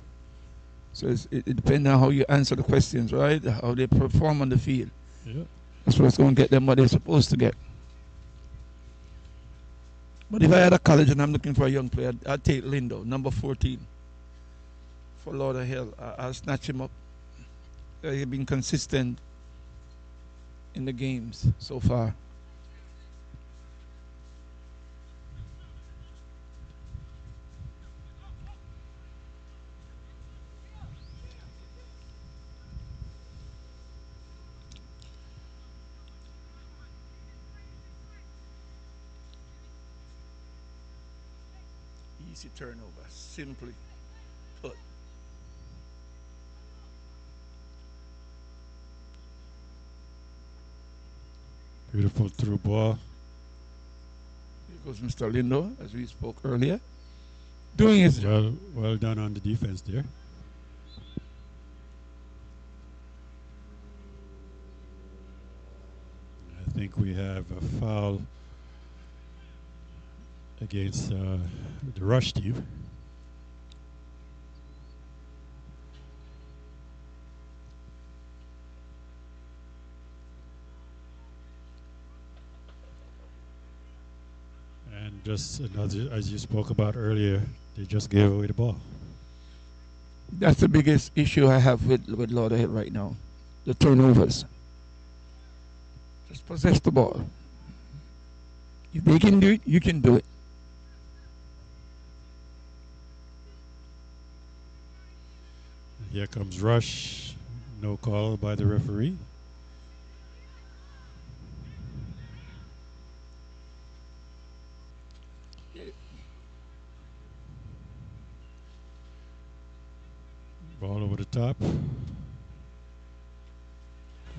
Speaker 2: So it depends on how you answer the questions, right? How they perform on the field.
Speaker 1: Yeah.
Speaker 2: That's what's going to get them what they're supposed to get. But if I had a college and I'm looking for a young player, I'd take Lindo, number 14, for Lauderhill. I'll snatch him up. He's been consistent in the games so far. Easy turnover, simply put.
Speaker 1: Beautiful through ball.
Speaker 2: Here goes Mr. Lindo, as we spoke earlier. Doing his job.
Speaker 1: Well done on the defense there. I think we have a foul against the rush team. And just another, as you spoke about earlier, they just gave away the ball.
Speaker 2: That's the biggest issue I have with Lauderhill right now. The turnovers. Just possess the ball. If they can do it, you can do it.
Speaker 1: Here comes rush. No call by the referee. Ball over the top.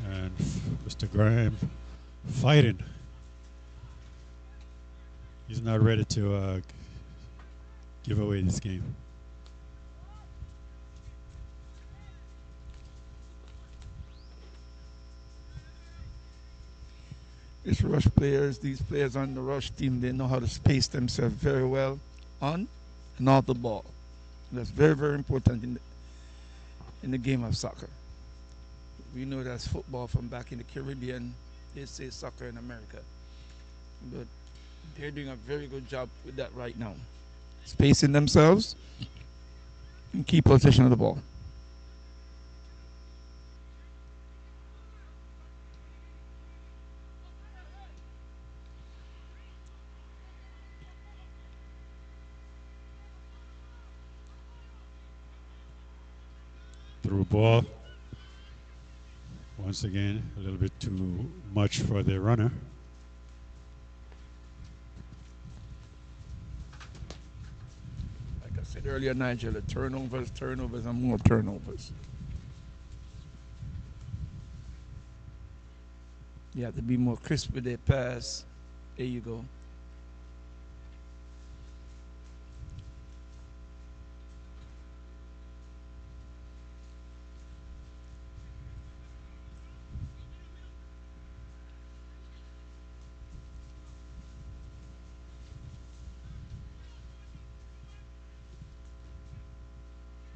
Speaker 1: And Mr. Graham fighting. He's not ready to give away this game.
Speaker 2: These rush players, these players on the rush team, they know how to space themselves very well on and off the ball. That's very, very important in the game of soccer. We know that's football from back in the Caribbean. They say soccer in America. But they're doing a very good job with that right now. Spacing themselves and keep possession of the ball.
Speaker 1: Through ball. Once again, a little bit too much for the runner.
Speaker 2: Like I said earlier, Nigel, the turnovers, and more turnovers. You have to be more crisp with their pass. There you go.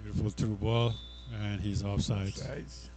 Speaker 1: Beautiful through ball, and he's offside.
Speaker 2: Sides.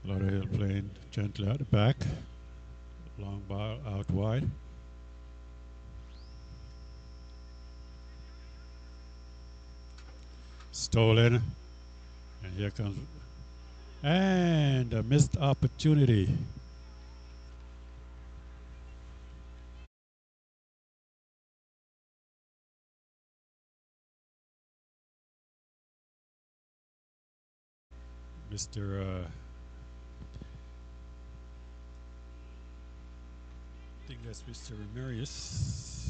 Speaker 1: Lauderhill playing gently at the back. Long ball out wide. Stolen. And here comes. And a missed opportunity. Mr. I think that's Mr. Ramirez.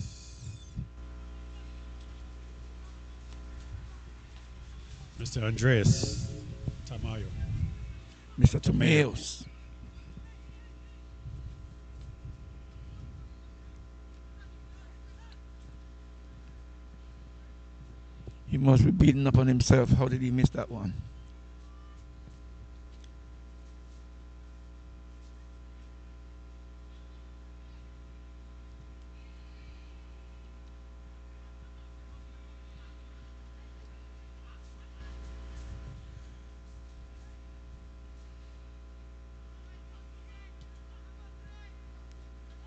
Speaker 1: Mr. Andres Tamayo.
Speaker 2: Mr. Tomatoes. He must be beating up on himself. How did he miss that one?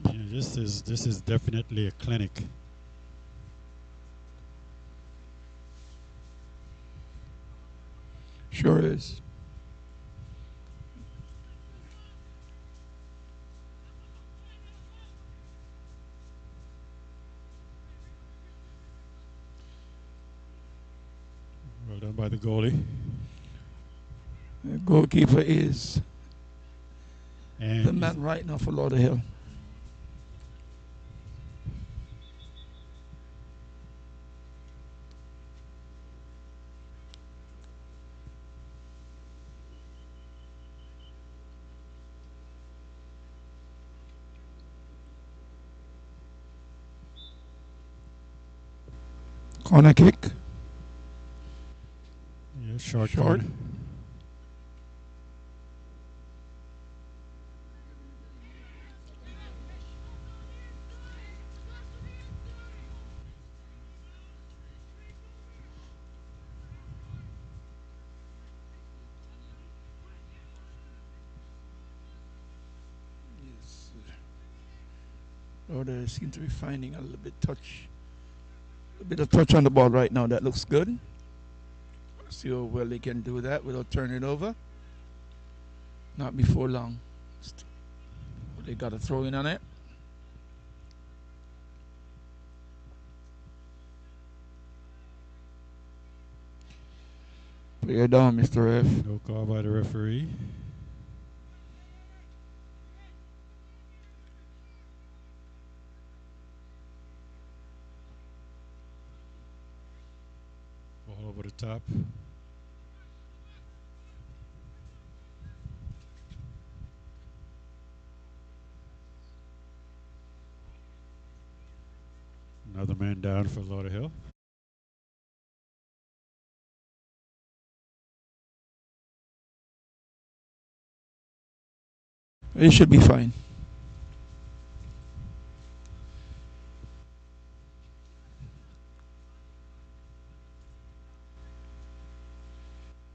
Speaker 1: Yeah, this is definitely a clinic.
Speaker 2: Sure is.
Speaker 1: Well done by the goalie.
Speaker 2: The goalkeeper is
Speaker 1: And
Speaker 2: the man right now for Lauderhill. Corner kick.
Speaker 1: yeah, short.
Speaker 2: Short.
Speaker 1: Corner.
Speaker 2: Yes. Lauder seems to be finding a little bit of touch on the ball right now. That looks good. See how well they can do that without turning it over. Not before long. They got a throw in on it. Player down, Mr. F.
Speaker 1: No call by the referee. Ball over the top. Another man down for Lauderhill.
Speaker 2: It should be fine.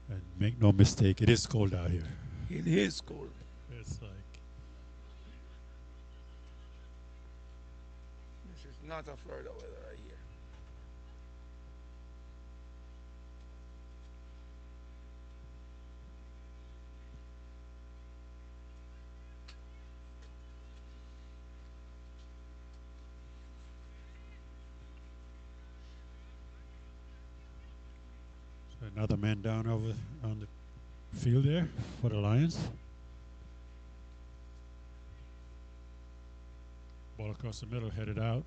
Speaker 1: And make no mistake, it is cold out here.
Speaker 2: It is cold.
Speaker 1: It's like
Speaker 2: This is not a Florida weather right here.
Speaker 1: another man down over on the field there for the Lions. Ball across the middle, headed out.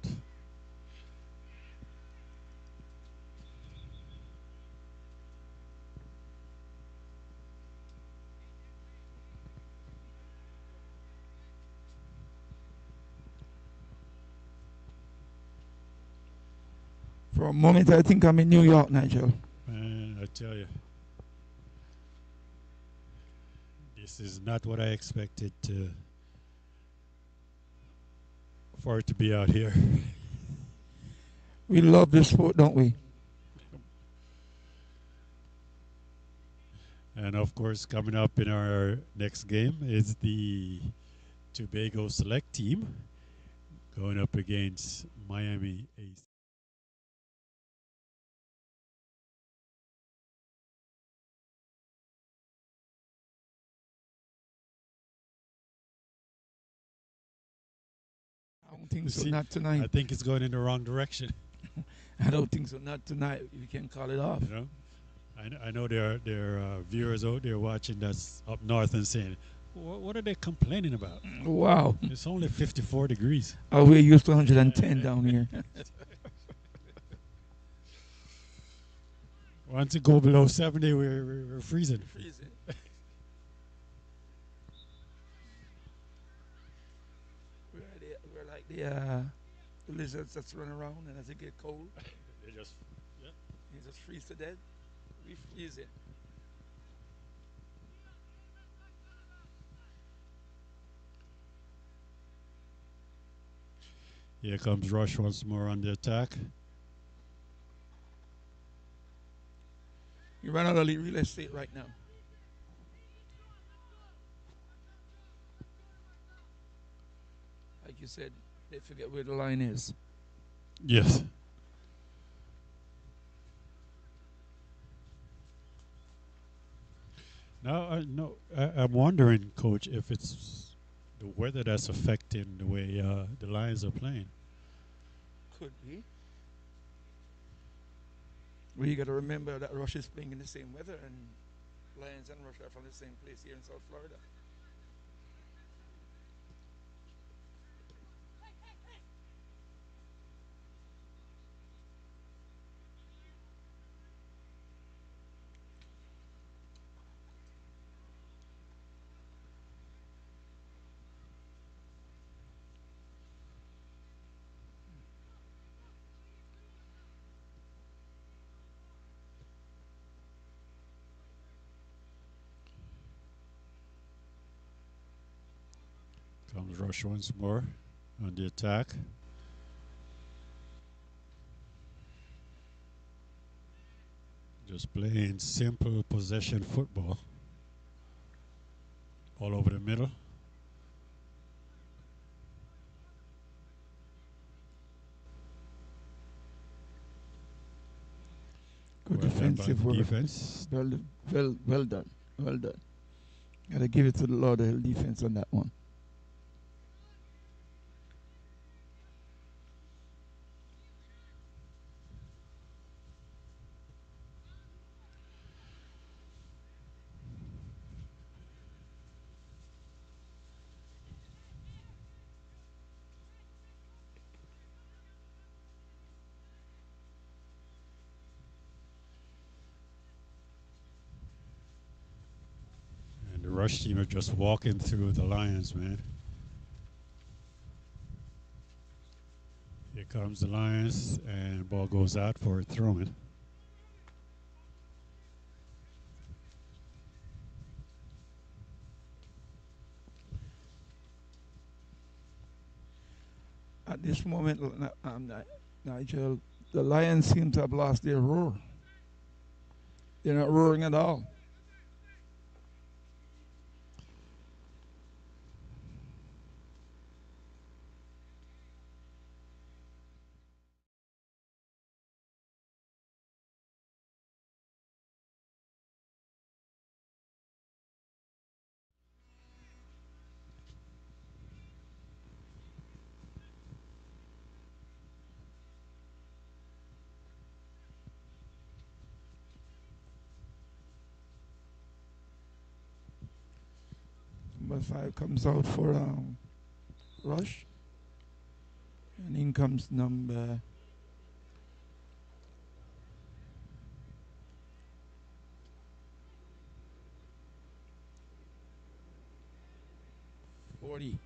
Speaker 2: For a moment, I think I'm in New York, Nigel.
Speaker 1: Man, I tell you, this is not what I expected for it to be out here.
Speaker 2: We love this sport, don't we?
Speaker 1: And of course, coming up in our next game is the Tobago select team going up against Miami AC.
Speaker 2: I don't think so.
Speaker 1: See,
Speaker 2: Not tonight.
Speaker 1: I think it's going in the wrong direction.
Speaker 2: I don't think so. Not tonight. You can call it off.
Speaker 1: You know, I know there are viewers out there watching that's up north and saying, what are they complaining about?
Speaker 2: Wow.
Speaker 1: It's only 54 degrees.
Speaker 2: Oh, we're used to 110 down here.
Speaker 1: Once it go below 70, we're freezing.
Speaker 2: Freezing. We're like the lizards that's run around, and as it get cold,
Speaker 1: They just, yeah.
Speaker 2: they just freeze to death. We freeze it.
Speaker 1: Here comes Rush once more on the attack.
Speaker 2: You run out of real estate right now. Like you said, they forget where the line is.
Speaker 1: Yes. Now, I'm wondering, Coach, if it's the weather that's affecting the way the Lions are playing.
Speaker 2: Could be. Well, you got to remember that Russia is playing in the same weather, and Lions and Russia are from the same place here in South Florida.
Speaker 1: Comes Rush once more on the attack. Just playing simple possession football all over the middle.
Speaker 2: Good
Speaker 1: Well done by
Speaker 2: defensive
Speaker 1: the
Speaker 2: work.
Speaker 1: defense.
Speaker 2: Well done. Well done. Got to give it to the Lauderhill defense on that one.
Speaker 1: And the Rush team are just walking through the Lions, man. Here comes the Lions, and ball goes out for a throw-in.
Speaker 2: At this moment, Nigel, the Lions seem to have lost their roar. They're not roaring at all. Number 5 comes out for Rush. And in comes number 40.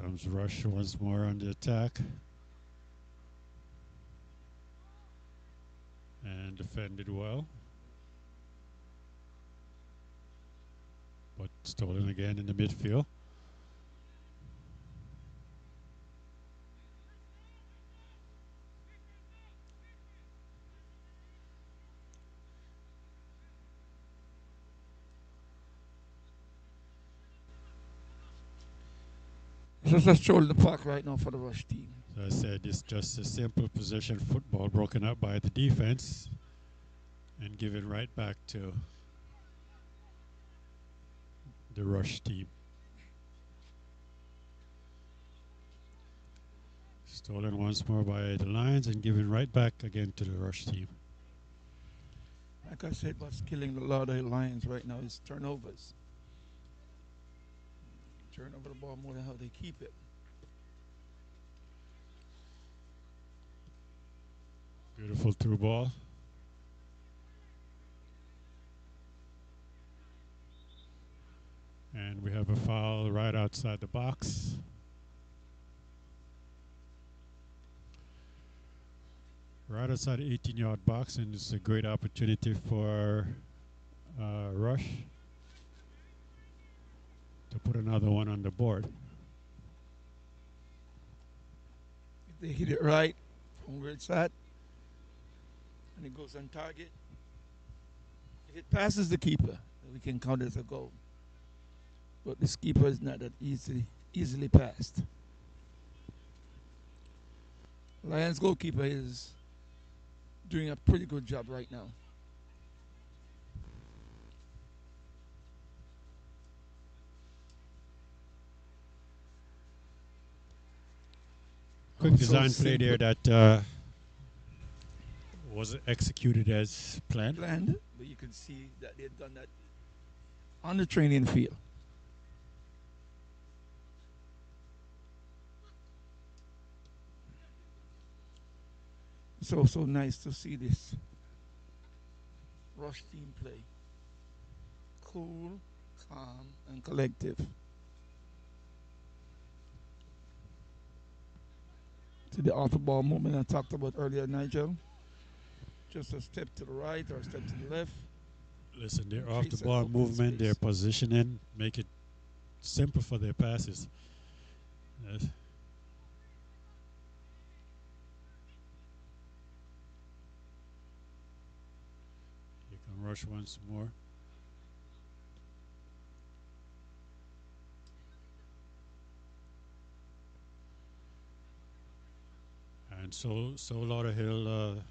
Speaker 1: Comes Rush once more on the attack. And defended well. But stolen again in the midfield.
Speaker 2: Just a stroll in the park right now for the Rush team.
Speaker 1: So I said it's just a simple possession football broken up by the defense and given right back to the Rush team. Stolen once more by the Lions and given right back again to the Rush team.
Speaker 2: Like I said, what's killing the Lauderhill Lions right now is turnovers. Turn over the ball more than how they keep it.
Speaker 1: Beautiful through ball. And we have a foul right outside the box. Right outside the 18-yard box, and it's a great opportunity for Rush to put another one on the board.
Speaker 2: If they hit it right from where it's at, and it goes on target, if it passes the keeper, we can count it as a goal. But this keeper is not that easily passed. Lions goalkeeper is doing a pretty good job right now.
Speaker 1: Quick design play there that was executed as planned.
Speaker 2: But you can see that they've done that on the training field. It's also nice to see this Rush team play. Cool, calm, and collective. To the off the ball movement I talked about earlier, Nigel. Just a step to the right or a step to the left.
Speaker 1: Listen, their off the ball movement, their positioning, make it simple for their passes. Yes. Here come Rush once more. And so Lauderhill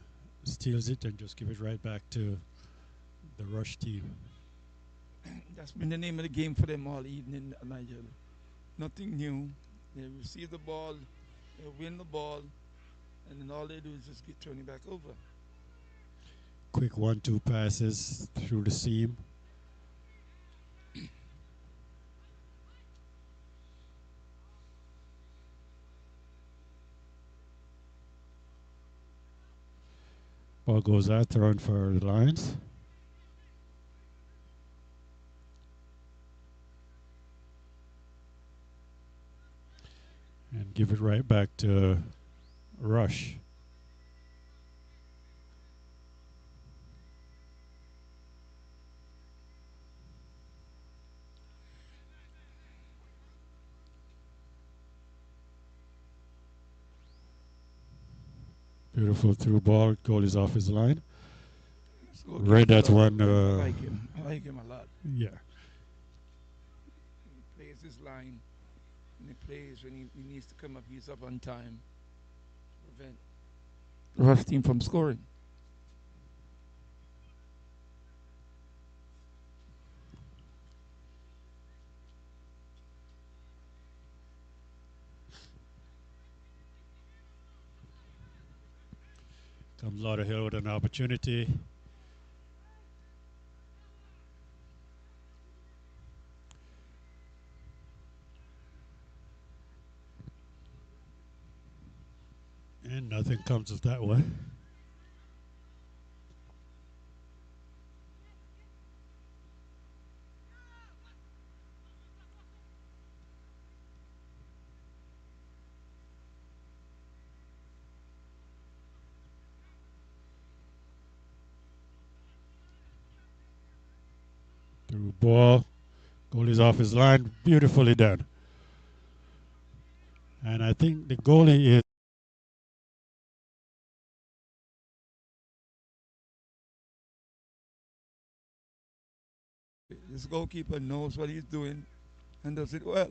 Speaker 1: steals it and just give it right back to the Rush team.
Speaker 2: That's been the name of the game for them all evening, Nigel. Nothing new. They receive the ball, they win the ball, and then all they do is just get turning back over.
Speaker 1: Quick 1-2 passes through the seam. Ball goes out, thrown for the Lions. And give it right back to Rush. Beautiful through ball. Goal is off his line. Read that one.
Speaker 2: I like him. I like him a lot.
Speaker 1: Yeah.
Speaker 2: He plays his line. And he plays when he needs to come up. He's up on time to prevent the Rush team from scoring.
Speaker 1: Comes Lauderhill with an opportunity. And nothing comes of that one. Through ball. Goal is off his line. Beautifully done. And I think the goalie is
Speaker 2: This goalkeeper knows what he's doing and does it well.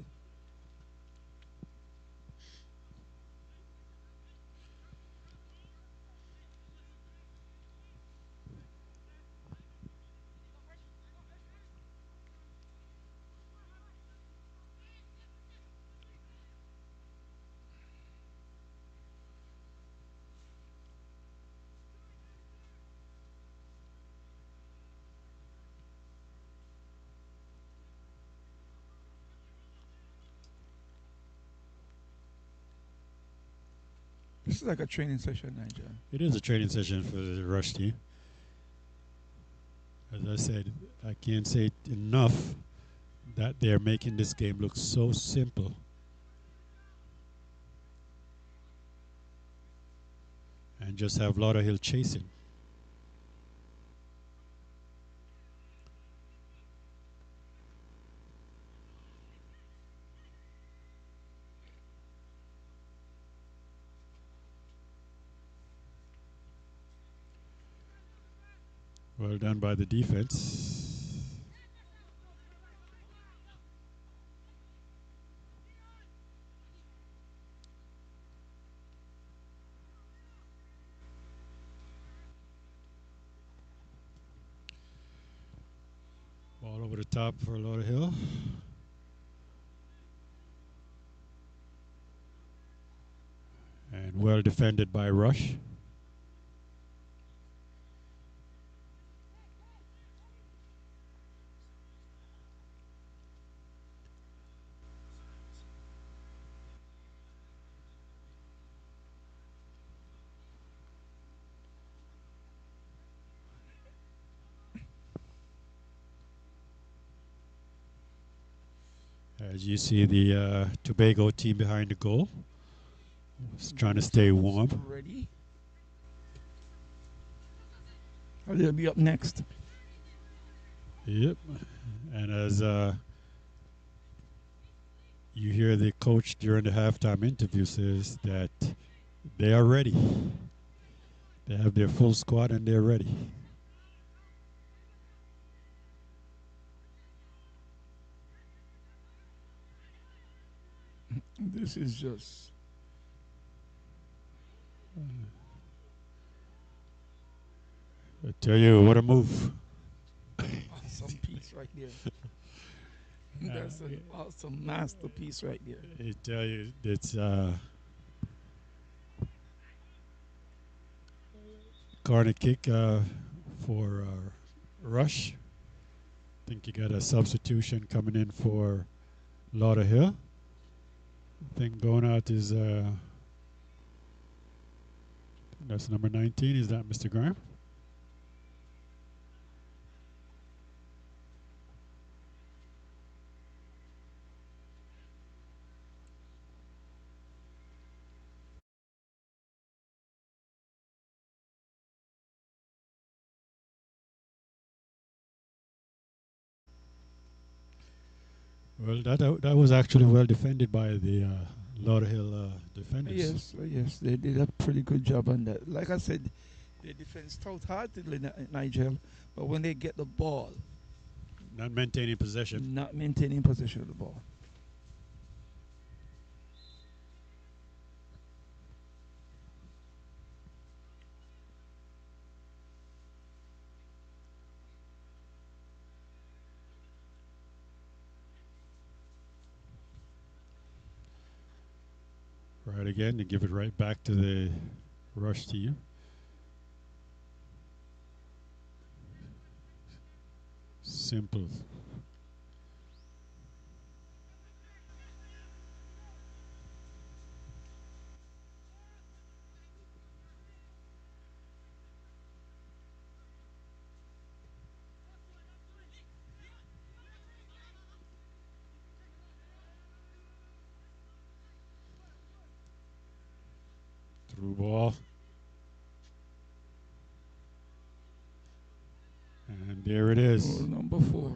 Speaker 2: This is like a training session, Nigel.
Speaker 1: It is a training session for the Rush team. As I said, I can't say it enough that they're making this game look so simple. And just have Lauderhill chasing. Well done by the defense. Ball over the top for Lauderhill. And well defended by Rush. As you see the Tobago team behind the goal. It's trying to stay warm.
Speaker 2: Ready? They'll be up next.
Speaker 1: Yep. And as you hear the coach during the halftime interview says that they are ready. They have their full squad and they're ready.
Speaker 2: This is just
Speaker 1: I tell you, what a move.
Speaker 2: awesome piece right there. That's an awesome masterpiece right there.
Speaker 1: I tell you, it's corner kick for Rush. I think you got a substitution coming in for Lauderhill. I think going out is that's number 19. Is that Mr. Graham? Well, that was actually well defended by the Lauderhill defenders.
Speaker 2: Yes, they did a pretty good job on that. Like I said, they defend stout-heartedly, Nigel, but when they get the ball,
Speaker 1: Not maintaining possession.
Speaker 2: not maintaining possession of the ball.
Speaker 1: Right again, to give it right back to the Rush team. Simple. Through ball. And there it is.
Speaker 2: Goal number 4.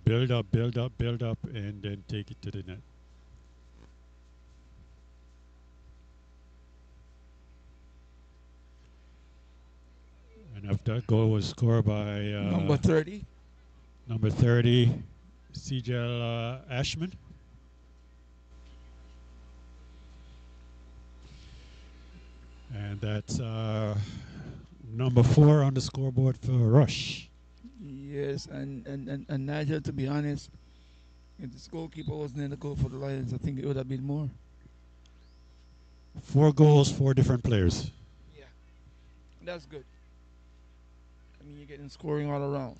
Speaker 1: Build up, build up, build up, and then take it to the net. And after that goal was scored by
Speaker 2: Number 30.
Speaker 1: number 30, Sigel Ashman. And that's number 4 on the scoreboard for Rush.
Speaker 2: Yes, and Nigel, to be honest, if this goalkeeper wasn't in the goal for the Lions, I think it would have been more.
Speaker 1: 4 goals, 4 different players.
Speaker 2: Yeah, that's good. I mean, you're getting scoring all around.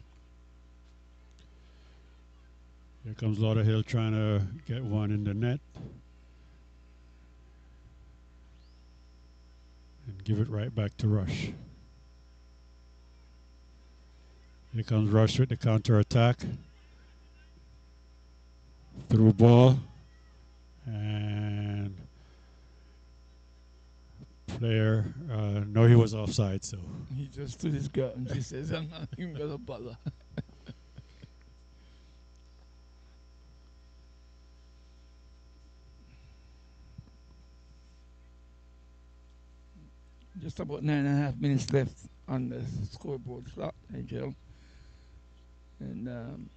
Speaker 1: Here comes Lauderhill trying to get one in the net and give it right back to Rush. Here comes Rush with the counter attack. Through ball. And player, no, he was offside, so.
Speaker 2: He just stood his ground. He says, I'm not even going to bother. Just about 9.5 minutes left on the scoreboard clock, Joe. And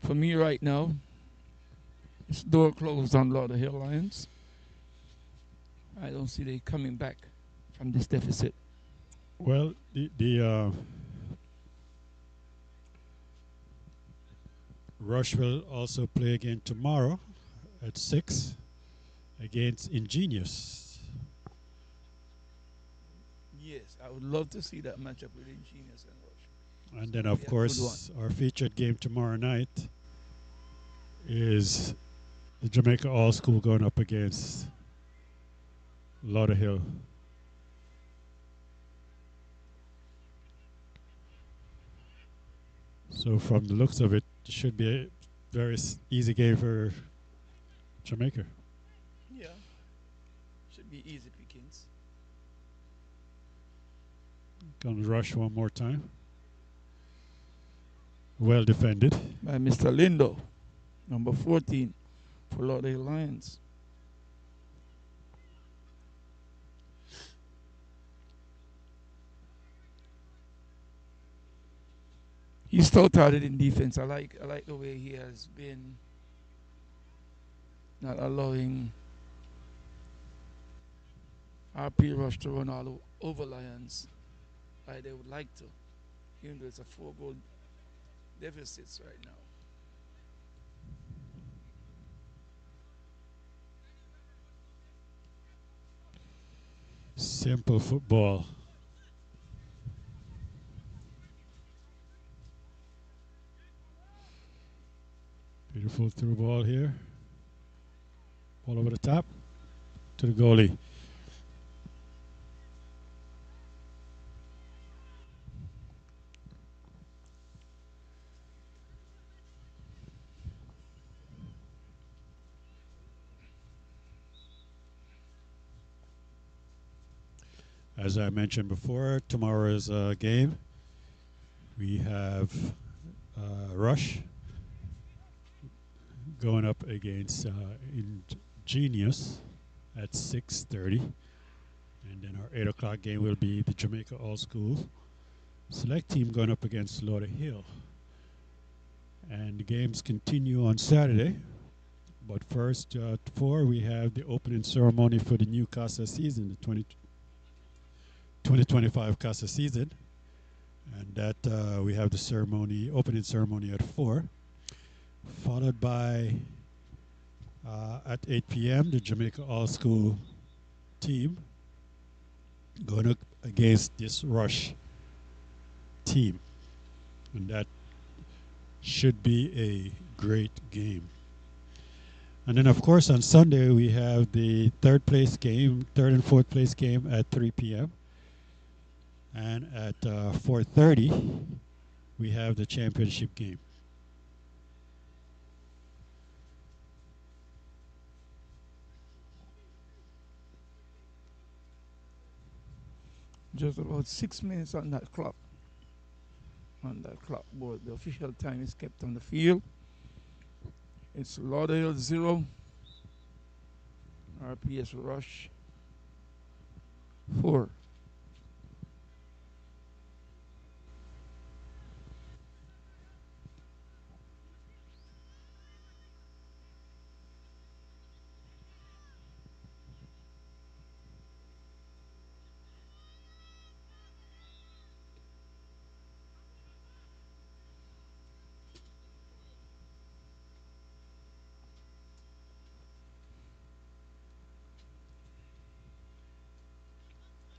Speaker 2: for me right now, it's door closed on Lauderhill Lions. I don't see they coming back from this deficit.
Speaker 1: Well, the Rush will also play again tomorrow at 6 against Ingenious.
Speaker 2: Yes, I would love to see that matchup with Ingenious and Rush.
Speaker 1: And then, of course, our featured game tomorrow night is the Jamaica All School going up against Lauderhill. So from the looks of it, it should be a very easy game for Jamaica.
Speaker 2: Yeah, should be easy pickings.
Speaker 1: Comes Rush one more time. Well defended.
Speaker 2: By Mr. Lindo, number 14 for Lauderhill Lions. He's stout-hearted in defense. I like the way he has been not allowing RP Rush to run all over Lions like they would like to, even though it's a 4-goal deficits right now.
Speaker 1: Simple football. Beautiful through ball here. Ball over the top to the goalie. As I mentioned before, tomorrow's game, we have Rush going up against Ingenious at 6:30. And then our 8 o'clock game will be the Jamaica All School Select Team going up against Lauderhill. And the games continue on Saturday. But first, at 4, we have the opening ceremony for the new Casa season, the 2025 Casa season. And that we have the opening ceremony at 4. Followed by, at 8 p.m., the Jamaica All School team going up against this Rush team. And that should be a great game. And then, of course, on Sunday, we have the third and fourth place game at 3 p.m. And at 4:30, we have the championship game.
Speaker 2: Just about 6 minutes on that clock. On that clock board, the official time is kept on the field. It's Lauderhill 0, RPS Rush 4.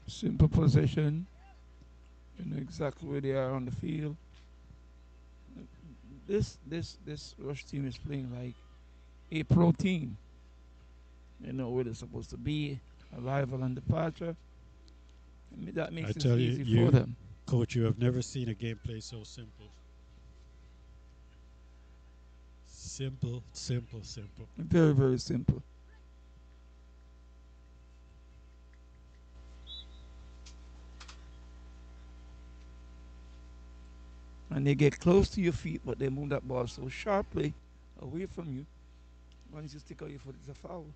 Speaker 2: Simple possession. You know exactly where they are on the field. this Rush team is playing like a pro team. They know where they're supposed to be, arrival and departure. That
Speaker 1: I
Speaker 2: makes it
Speaker 1: tell you,
Speaker 2: easy for them.
Speaker 1: coach, you have never seen a game play so simple. Simple, simple, simple.
Speaker 2: Very, very simple. And they get close to your feet, but they move that ball so sharply away from you. Once you stick out your foot, it's a foul.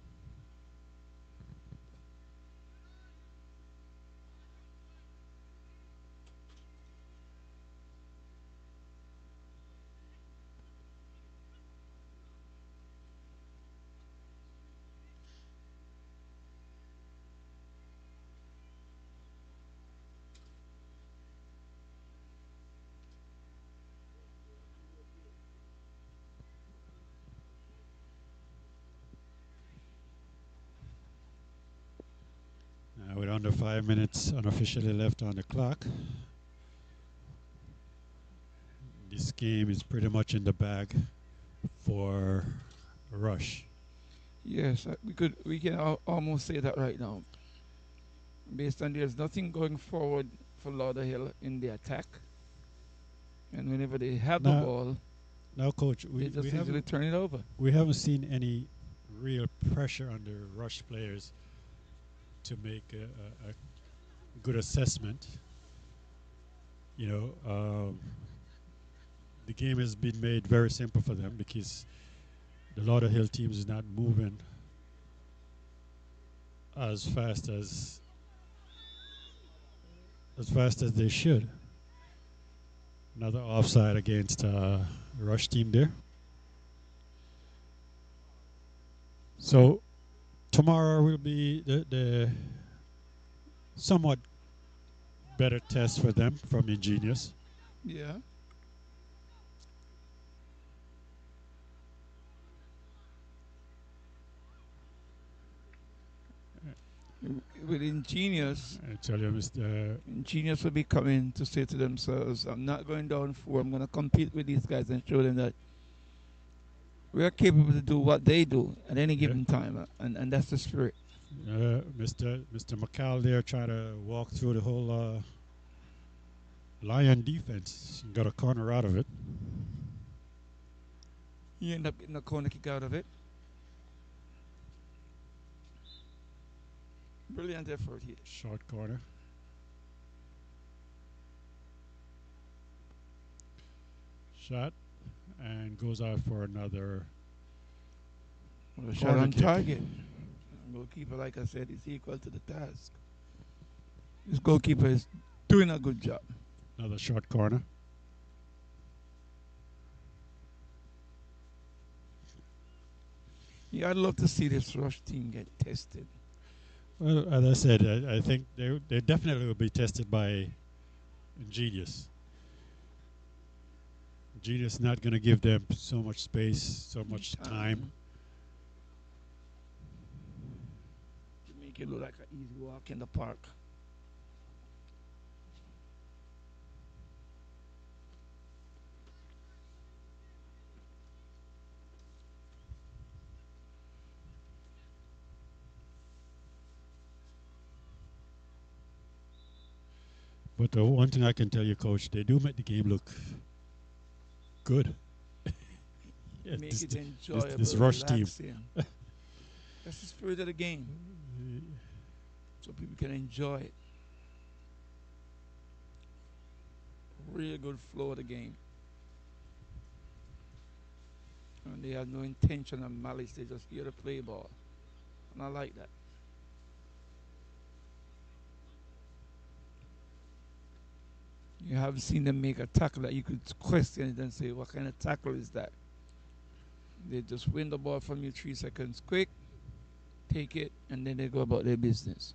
Speaker 1: With under 5 minutes unofficially left on the clock, this game is pretty much in the bag for Rush.
Speaker 2: Yes, we can almost say that right now. Based on there's nothing going forward for Lauderhill in the attack, and whenever they have the
Speaker 1: Now,
Speaker 2: ball,
Speaker 1: now, coach,
Speaker 2: they
Speaker 1: we,
Speaker 2: just
Speaker 1: we
Speaker 2: easily
Speaker 1: haven't
Speaker 2: turn it over.
Speaker 1: we haven't seen any real pressure on the Rush players to make a good assessment. You know, the game has been made very simple for them because the Lauderhill team is not moving as fast as they should. Another offside against Rush team there. So tomorrow will be the somewhat better test for them from Ingenious.
Speaker 2: Yeah. With Ingenious,
Speaker 1: I tell you, Mr.
Speaker 2: Ingenious will be coming to say to themselves, I'm not going down 4. I'm going to compete with these guys and show them that we are capable to do what they do at any given time. And that's the spirit.
Speaker 1: Mr. McCall there trying to walk through the whole Lion defense. Got a corner out of it.
Speaker 2: He ended up getting a corner kick out of it. Brilliant effort here.
Speaker 1: Short corner. Shot and goes out for another
Speaker 2: Well, shot
Speaker 1: corner
Speaker 2: on
Speaker 1: kick.
Speaker 2: target. Goalkeeper, like I said, is equal to the task. This goalkeeper is doing a good job.
Speaker 1: Another short corner.
Speaker 2: Yeah, I'd love to see this Rush team get tested.
Speaker 1: Well, as I said, I think they definitely will be tested by Ingenious. Ingenious not going to give them so much space, so much time.
Speaker 2: To make it look like an easy walk in the park.
Speaker 1: But the one thing I can tell you, Coach, they do make the game look good. Yeah,
Speaker 2: Make
Speaker 1: this,
Speaker 2: it
Speaker 1: this,
Speaker 2: enjoyable,
Speaker 1: this Rush team.
Speaker 2: relaxing. That's the spirit of the game. So people can enjoy it. Real good flow of the game. And they have no intention of malice, they just here to play ball. And I like that. You have seen them make a tackle that you could question it and say, what kind of tackle is that? They just win the ball from you 3 seconds quick, take it, and then they go about their business.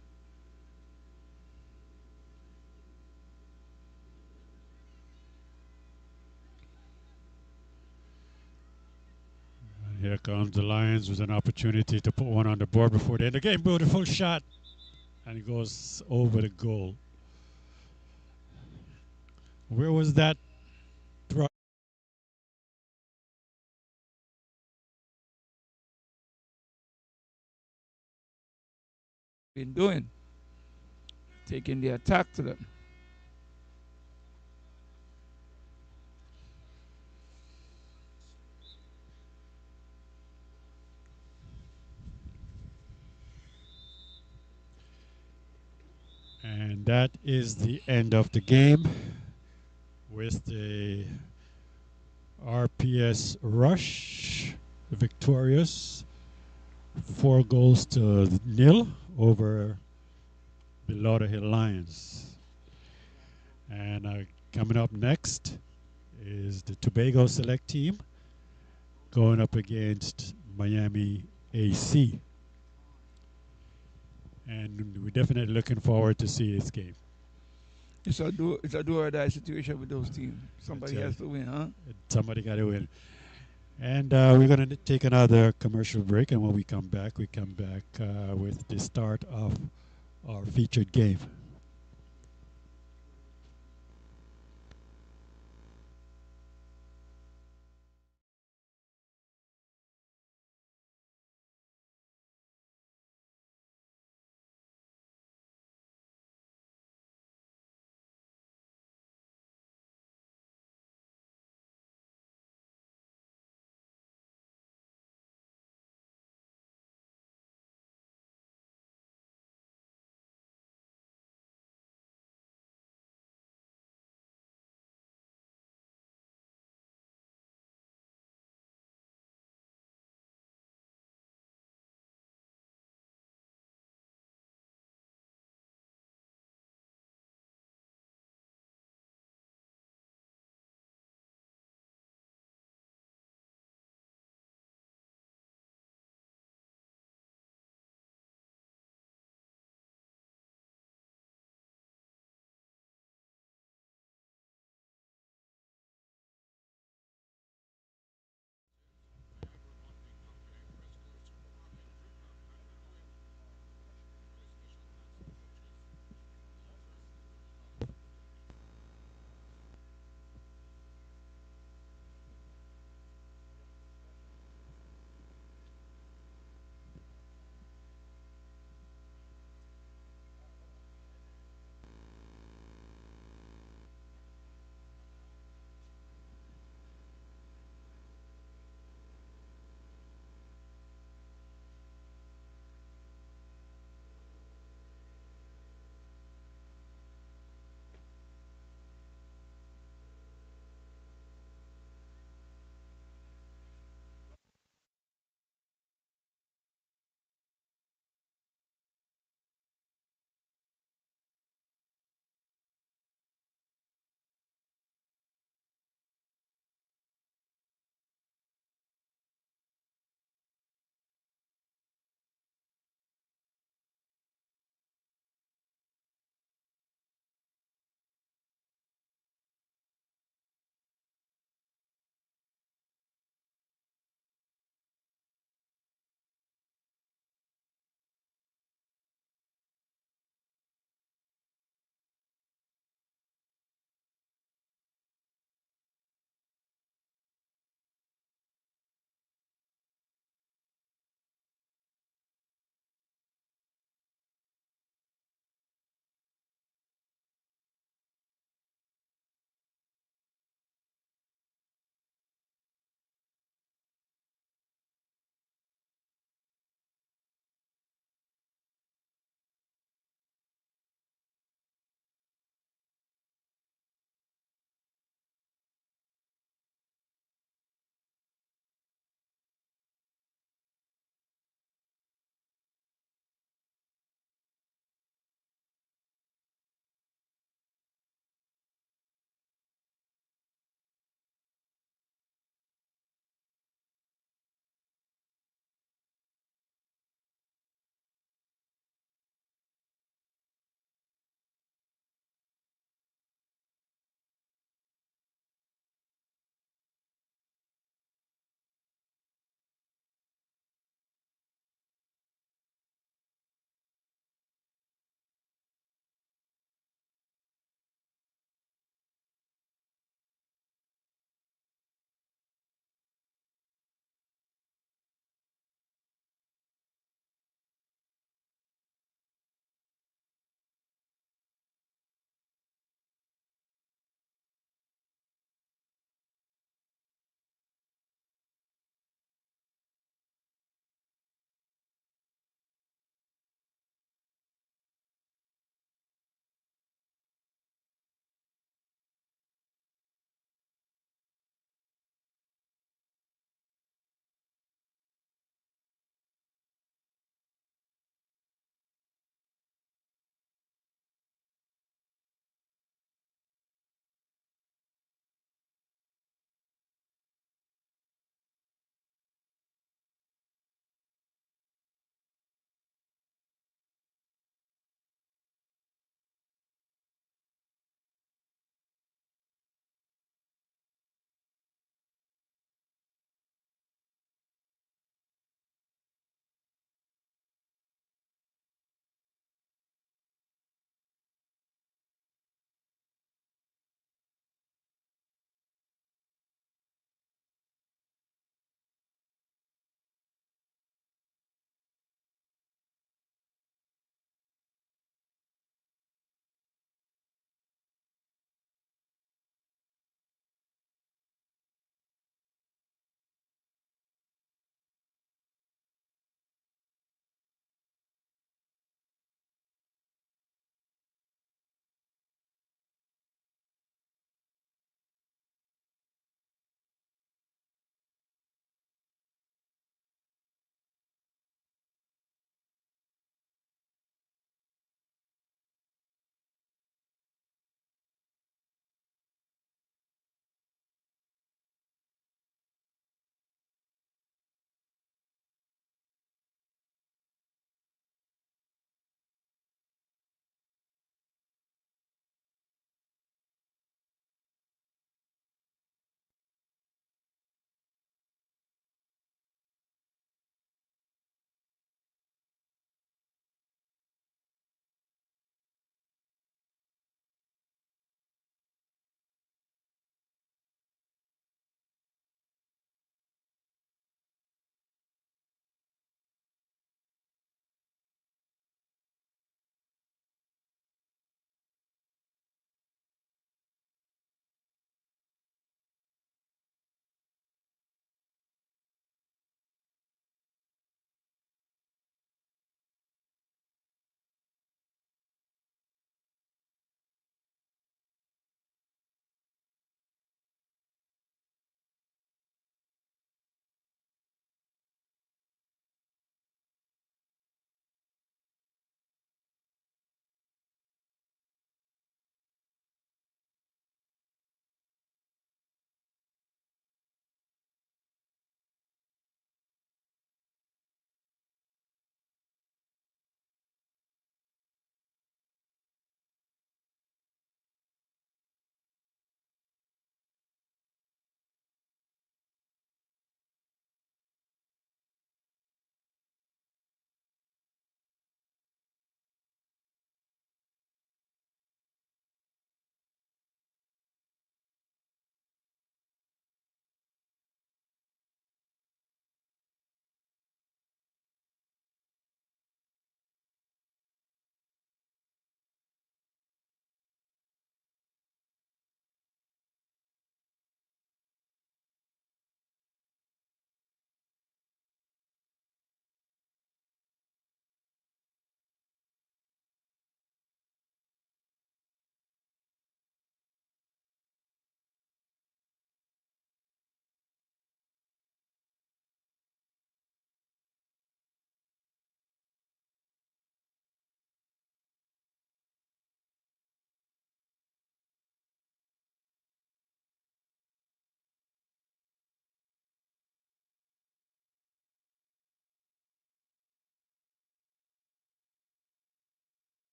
Speaker 1: Here comes the Lions with an opportunity to put one on the board before the end of the game. Beautiful shot. And it goes over the goal. Where was that
Speaker 2: been doing, taking the attack to them.
Speaker 1: And that is the end of the game with the RPS Rush victorious 4 goals to 0 over the Lauderhill Lions. And coming up next is the Tobago Select team going up against Miami AC. And we're definitely looking forward to see this game.
Speaker 2: It's a do or die situation with those teams. Somebody has to win, huh?
Speaker 1: Somebody got to win. And we're going to take another commercial break. And when we come back with the start of our featured game.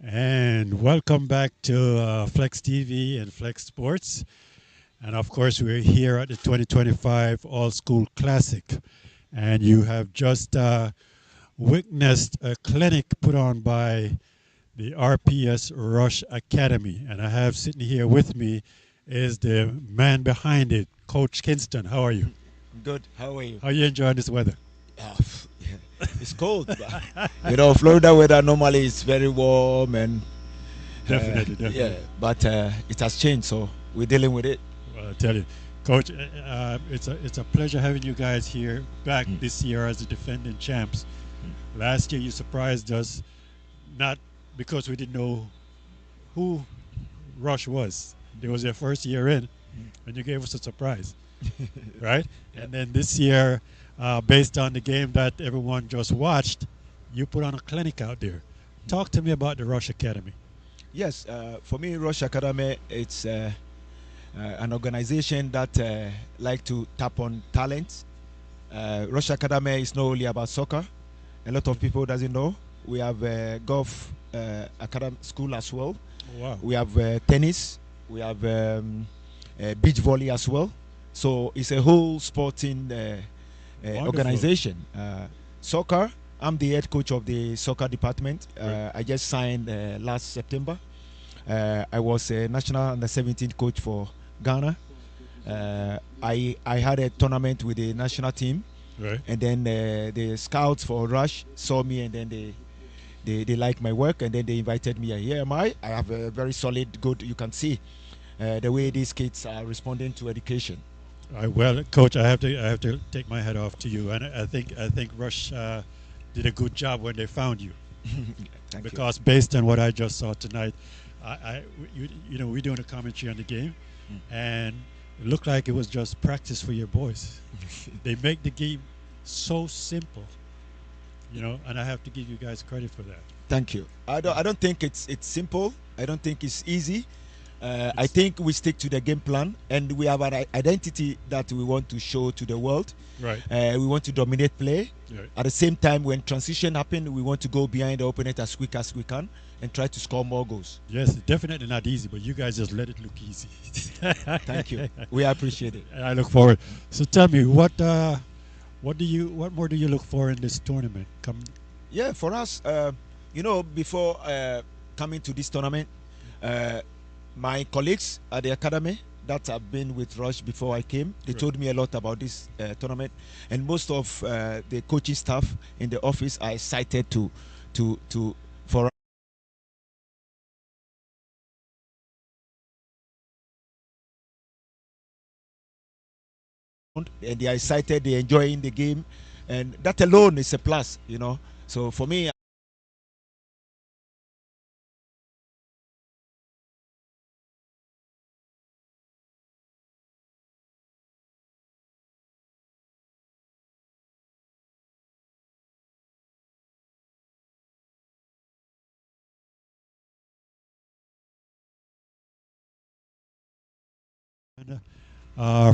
Speaker 1: And welcome back to Flex TV and Flex Sports. And of course, we're here at the 2025 All School Classic. And you have just witnessed a clinic put on by the RPS Rush Academy. And I have sitting here with me is the man behind it, Coach Kinston. How are you?
Speaker 5: Good. How are you?
Speaker 1: How are you enjoying this weather?
Speaker 5: Oh, it's cold. But, Florida weather normally is very warm and
Speaker 1: Definitely.
Speaker 5: yeah. But it has changed, so we're dealing with it.
Speaker 1: Well, I tell you, Coach, it's a pleasure having you guys here back this year as the defending champs. Last year you surprised us, not because we didn't know who Rush was. It was their first year in, and you gave us a surprise, right?
Speaker 5: Yeah.
Speaker 1: And then this year, based on the game that everyone just watched, you put on a clinic out there. Talk to me about the Rush Academy.
Speaker 5: Yes, for me, Rush Academy, it's an organization that like to tap on talents. Rush Academy is not only about soccer. A lot of people doesn't know. We have golf academy school as well.
Speaker 1: Wow.
Speaker 5: We have tennis. We have beach volley as well. So it's a whole sporting organization. Soccer, I'm the head coach of the soccer department.
Speaker 1: Right.
Speaker 5: I just signed last September. I was a national under 17 coach for Ghana. I had a tournament with the national team,
Speaker 1: Right.
Speaker 5: and then the scouts for Rush saw me, and then they liked my work, and then they invited me. Here am I. I have a very solid, good. You can see the way these kids are responding to education.
Speaker 1: Well, Coach, I have to take my hat off to you, and I think Rush did a good job when they found you.
Speaker 5: Thank
Speaker 1: Because based on what I just saw tonight, we're doing a commentary on the game, and it looked like it was just practice for your boys. They make the game so simple, and I have to give you guys credit for that.
Speaker 5: Thank you. I don't think it's simple. I don't think it's easy. I think we stick to the game plan, and we have an identity that we want to show to the world.
Speaker 1: Right.
Speaker 5: We want to dominate play.
Speaker 1: Right.
Speaker 5: At the same time, when transition happen, we want to go behind the opponent as quick as we can and try to score more goals.
Speaker 1: Yes, definitely not easy, but you guys just let it look easy.
Speaker 5: Thank you. We appreciate it.
Speaker 1: And I look forward. So tell me, what more do you look for in this tournament?
Speaker 5: Yeah, for us, before coming to this tournament, my colleagues at the academy that have been with Rush before I came, they told me a lot about this tournament, and most of the coaching staff in the office are excited for. And they are excited, they're enjoying the game, and that alone is a plus, So for me,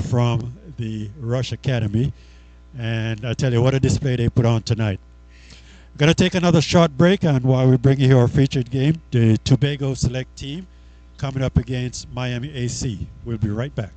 Speaker 1: from the Rush Academy, and I tell you what a display they put on tonight. We're going to take another short break, and while we bring you our featured game, the Tobago select team coming up against Miami AC. We'll be right back.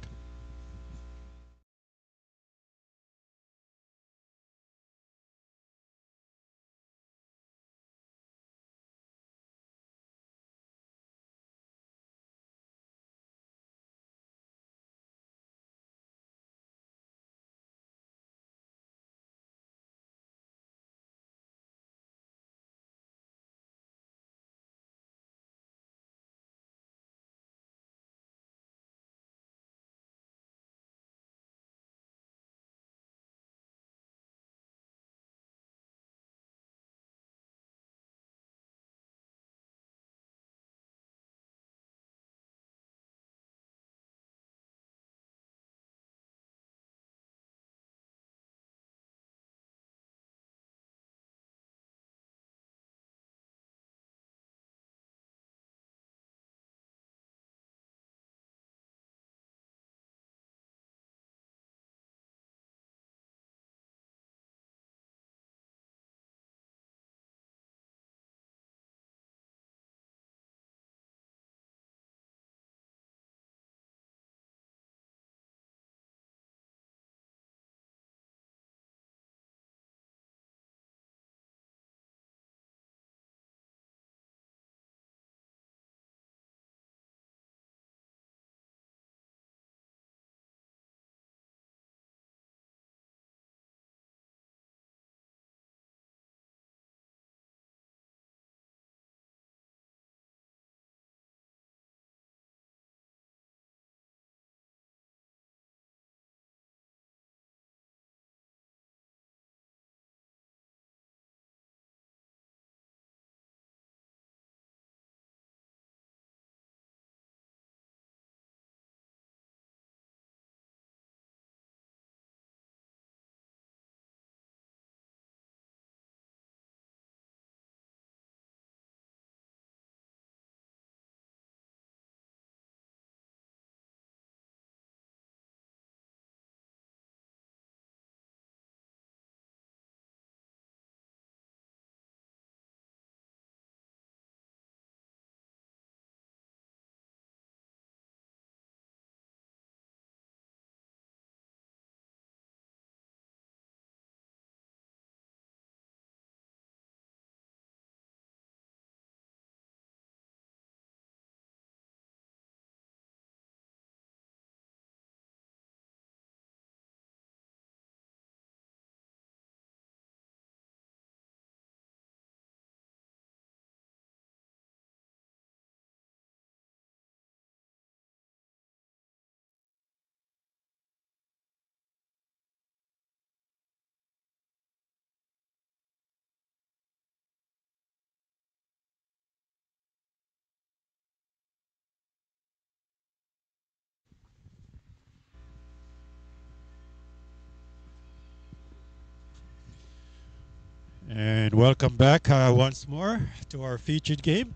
Speaker 1: And welcome back once more to our featured game.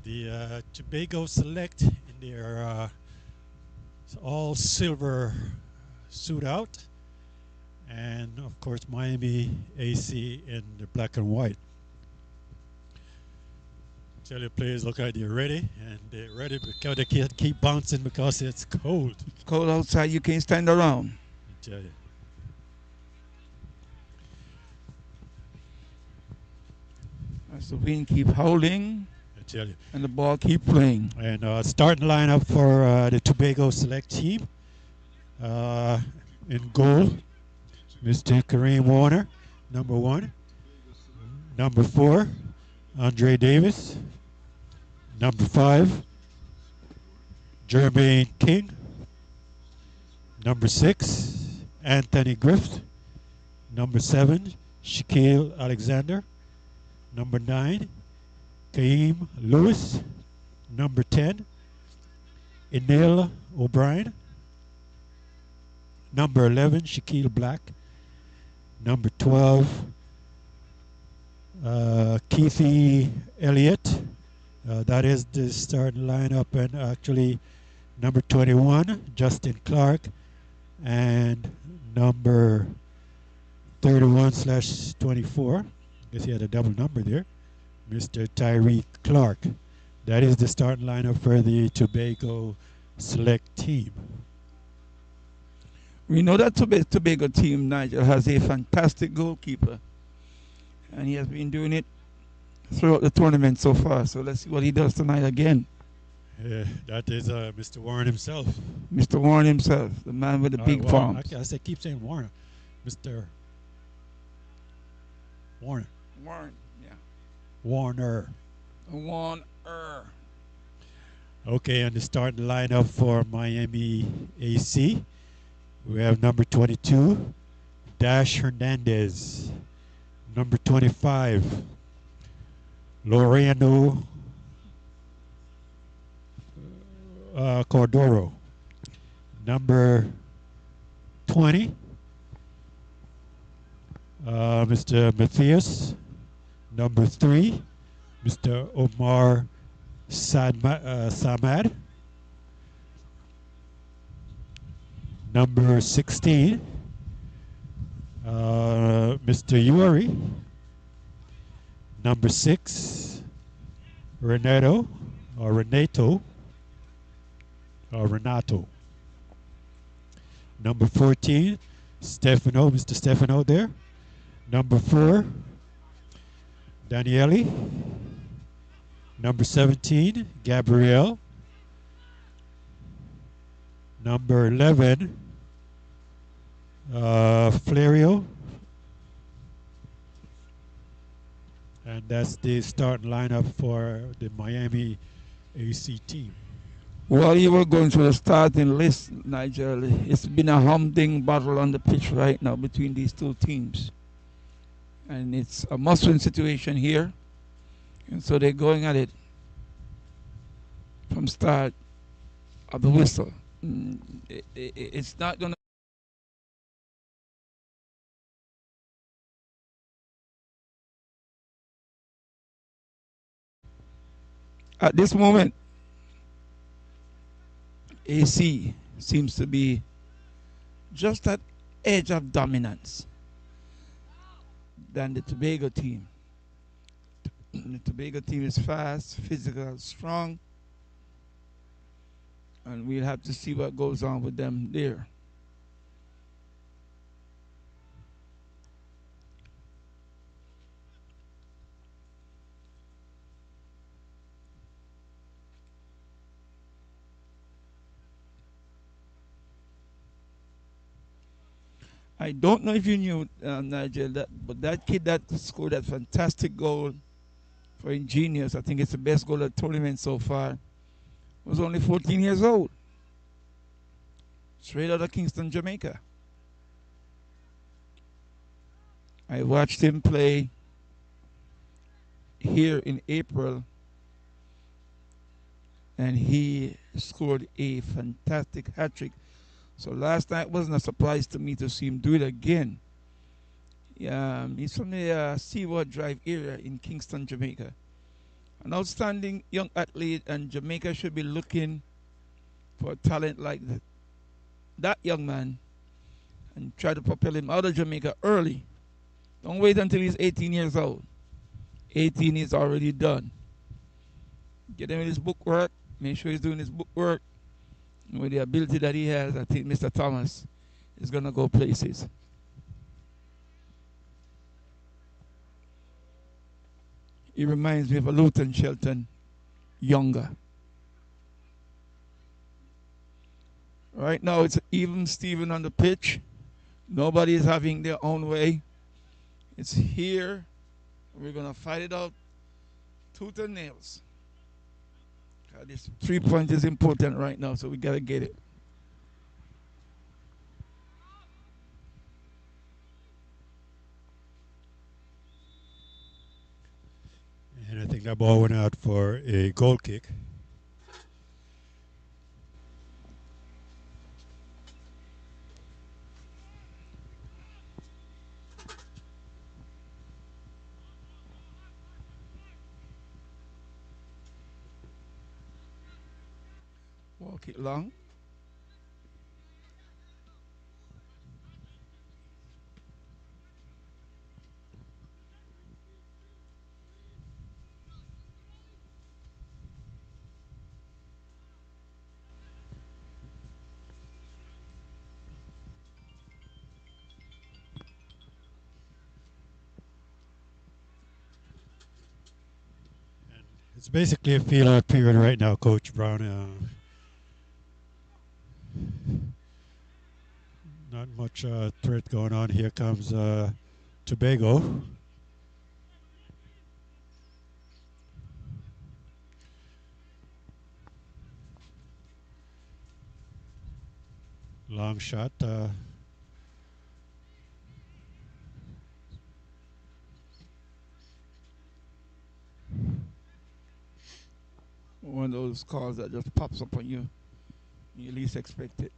Speaker 1: The Tobago Select in their all silver suit out. And of course Miami AC in the black and white. Tell your players, look like they're ready, and they're ready because they can't keep bouncing because it's cold.
Speaker 2: It's cold outside, you can't stand around.
Speaker 1: I tell you.
Speaker 2: As the wind keep howling
Speaker 1: I tell you.
Speaker 2: and the ball keep playing.
Speaker 1: And starting lineup for the Tobago Select team. In goal, Mr. Kareem Warner, number 1. Number 4, Andre Davis. Number 5, Jermaine King. Number 6, Anthony Griffith. Number 7, Shaquille Alexander. Number 9, Kaim Lewis. Number 10, Enel O'Brien. Number 11, Shaquille Black. Number 12, Keithy Elliott. That is the starting lineup. And actually, number 21, Justin Clark. And number 31/24. Guess he had a double number there. Mr. Tyreek Clark. That is the starting lineup for the Tobago Select team.
Speaker 2: We know that Tobago team, Nigel, has a fantastic goalkeeper. And he has been doing it throughout the tournament so far. So let's see what he does tonight again.
Speaker 1: That is Mr. Warren himself.
Speaker 2: Mr. Warren himself, the man with the big palms.
Speaker 1: I keep saying Warren. Mr. Warner.
Speaker 2: Warren, yeah.
Speaker 1: Warner.
Speaker 2: Warner.
Speaker 1: Okay, and the starting lineup for Miami AC. We have number 22, Dash Hernandez. Number 25, Loreno Cordero. Number 20, Mr. Matthias. Number 3, Mr. Omar Samad. Number 16, Mr. Yuri. Number 6, Renato. Number 14, Stefano, Mr. Stefano there. Number 4, Daniele. Number 17, Gabrielle. Number 11, Flario. And that's the starting lineup for the Miami AC team.
Speaker 2: While you were going through the starting list, Nigel, it's been a humding battle on the pitch right now between these two teams. And it's a must-win situation here. And so they're going at it from start of the whistle. It's not going to... At this moment, AC seems to be just that edge of dominance than the Tobago team. The Tobago team is fast, physical, strong, and we'll have to see what goes on with them there. I don't know if you knew, Nigel, but that kid that scored that fantastic goal for Ingenious, I think it's the best goal of the tournament so far, was only 14 years old. Straight out of Kingston, Jamaica. I watched him play here in April, and he scored a fantastic hat-trick. So last night wasn't a surprise to me to see him do it again. Yeah, he's from the Seaward Drive area in Kingston, Jamaica. An outstanding young athlete, and Jamaica should be looking for a talent like that young man and try to propel him out of Jamaica early. Don't wait until he's 18 years old. 18 is already done. Get him his book work. Make sure he's doing his book work. And with the ability that he has, I think Mr. Thomas is going to go places. He reminds me of a Luton Shelton younger. Right now it's even Steven on the pitch. Nobody is having their own way. It's here. We're going to fight it out tooth and nails. This 3 point is important right now, so we got to get it.
Speaker 1: And I think that ball went out for a goal kick.
Speaker 2: Walk it long.
Speaker 1: It's basically a feel-out period right now, Coach Brown. Not much threat going on. Here comes Tobago. Long shot.
Speaker 2: One of those calls that just pops up on you. You least expect it.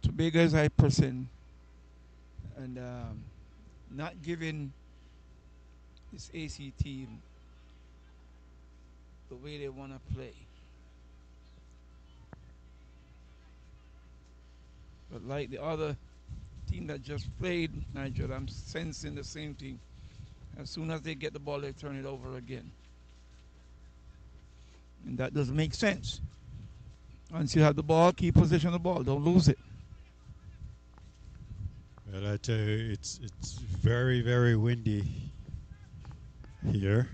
Speaker 2: Tobago is high person and not giving this AC team the way they want to play. But like the other team that just played, Nigel, I'm sensing the same thing. As soon as they get the ball, they turn it over again. And that doesn't make sense. Once you have the ball, keep possession of the ball. Don't lose it.
Speaker 1: Well, I tell you, it's very, very windy here.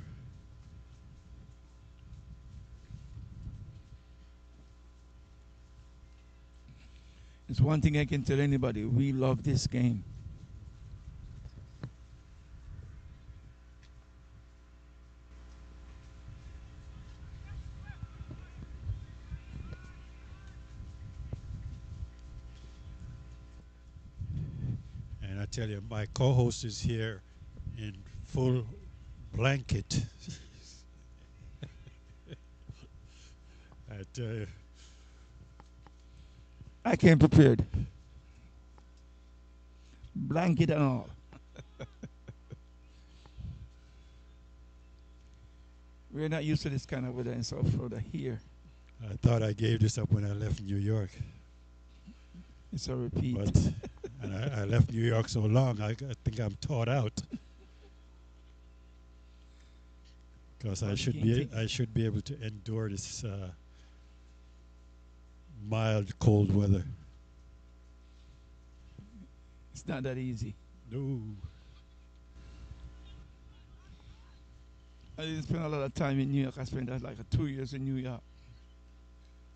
Speaker 2: It's one thing I can tell anybody. We love this game.
Speaker 1: And I tell you, my co-host is here in full blanket. I tell you.
Speaker 2: I came prepared. Blanket and all. We're not used to this kind of weather in South Florida here.
Speaker 1: I thought I gave this up when I left New York.
Speaker 2: It's a repeat.
Speaker 1: But and I left New York so long, I think I'm taught out. Because I should be able to endure this mild cold weather.
Speaker 2: It's not that easy.
Speaker 1: No.
Speaker 2: I didn't spend a lot of time in New York. I spent like 2 years in New York.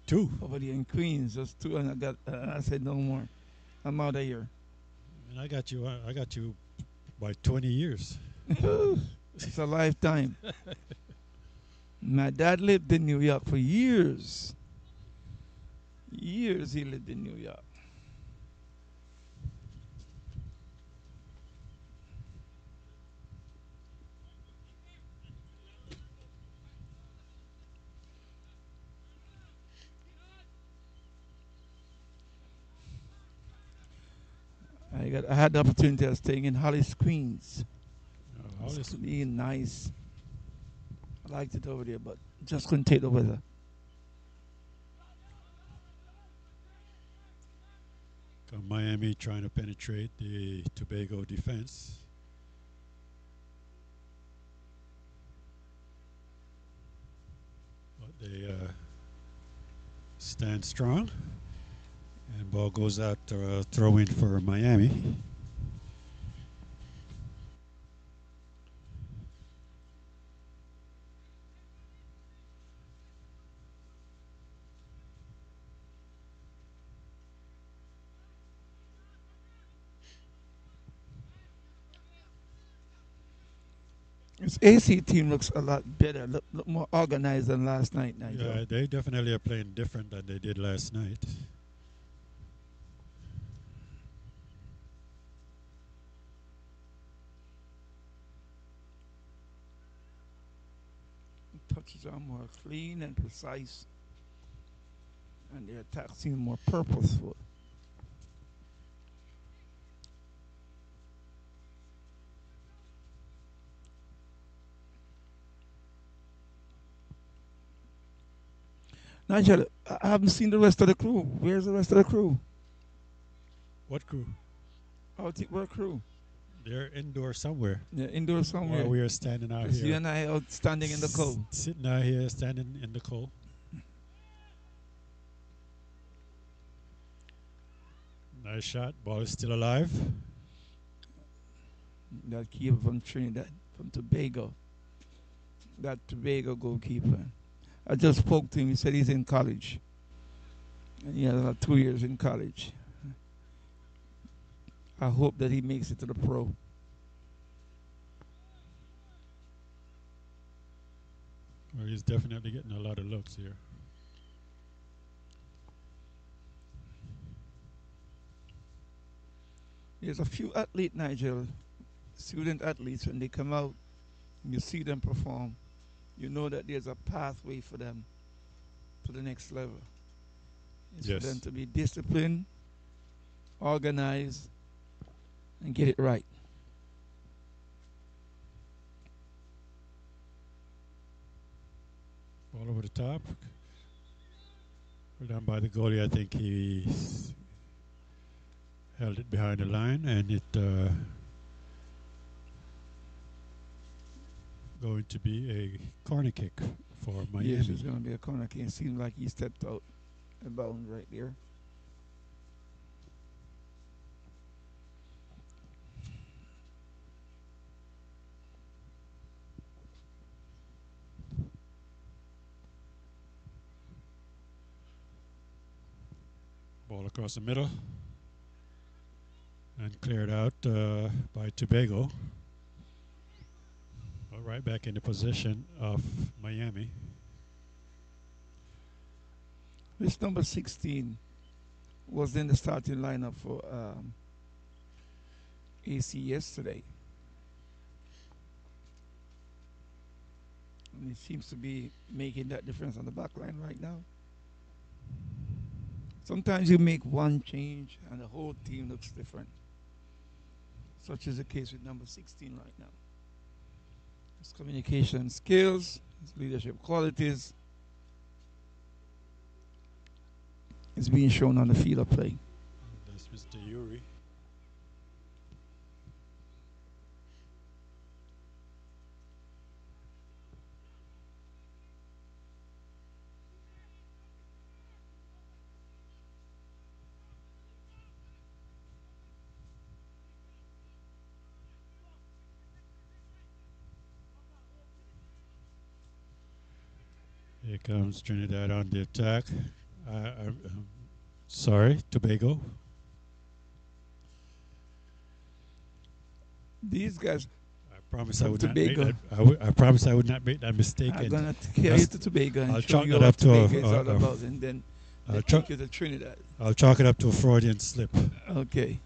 Speaker 1: 2?
Speaker 2: Over there in Queens, just 2, and I said no more. I'm out of here.
Speaker 1: And I got you by 20 years.
Speaker 2: It's a lifetime. My dad lived in New York for years. Years he lived in New York. I had the opportunity of staying in Hollis, Queens.
Speaker 1: All
Speaker 2: It's
Speaker 1: this,
Speaker 2: clean, nice. I liked it over there, but just couldn't take the weather.
Speaker 1: Miami trying to penetrate the Tobago defense. But they stand strong. And ball goes out throw in for Miami.
Speaker 2: This AC team looks a lot better, look more organized than last night, Nigel.
Speaker 1: Yeah, they definitely are playing different than they did last night.
Speaker 2: Touches are more clean and precise, and their attacks seem more purposeful. Nigel, I haven't seen the rest of the crew. Where's the rest of the crew?
Speaker 1: What crew?
Speaker 2: What crew?
Speaker 1: They're indoor somewhere.
Speaker 2: Yeah, indoor somewhere.
Speaker 1: While we are standing out
Speaker 2: It's
Speaker 1: here.
Speaker 2: you and I out standing in the cold.
Speaker 1: Sitting out here, standing in the cold. Nice shot. Ball is still alive.
Speaker 2: That keeper from Trinidad, from Tobago. That Tobago goalkeeper. I just spoke to him. He said he's in college. And he has about 2 years in college. I hope that he makes it to the pro.
Speaker 1: Well, he's definitely getting a lot of looks here.
Speaker 2: There's a few athletes, Nigel, student athletes, when they come out, and you see them perform, you know that there's a pathway for them to the next level. It's
Speaker 1: Yes.
Speaker 2: for them to be disciplined, organized, and get it right.
Speaker 1: Ball over the top. Well done by the goalie. I think he held it behind the line, and it going to be a corner kick for Miami.
Speaker 2: Yes, it's going to be a corner kick. It seems like he stepped out a bound right there.
Speaker 1: Ball across the middle and cleared out by Tobago. Right back in the possession of Miami.
Speaker 2: This number 16 was in the starting lineup for AC yesterday. And he seems to be making that difference on the back line right now. Sometimes you make one change and the whole team looks different. Such is the case with number 16 right now. His communication skills, his leadership qualities is being shown on the field of play.
Speaker 1: That's Mr. Yuri. Here comes Trinidad on the attack. Sorry, Tobago.
Speaker 2: These guys,
Speaker 1: I promise I
Speaker 2: From
Speaker 1: would not make
Speaker 2: Tobago.
Speaker 1: that. I promise I would not make that mistake.
Speaker 2: I'm
Speaker 1: and
Speaker 2: going to carry you to Tobago and
Speaker 1: I'll
Speaker 2: show
Speaker 1: chalk
Speaker 2: you
Speaker 1: that
Speaker 2: what
Speaker 1: up to
Speaker 2: Tobago is all about, and then
Speaker 1: I'll
Speaker 2: take you to Trinidad.
Speaker 1: I'll chalk it up to a Freudian slip.
Speaker 2: Okay.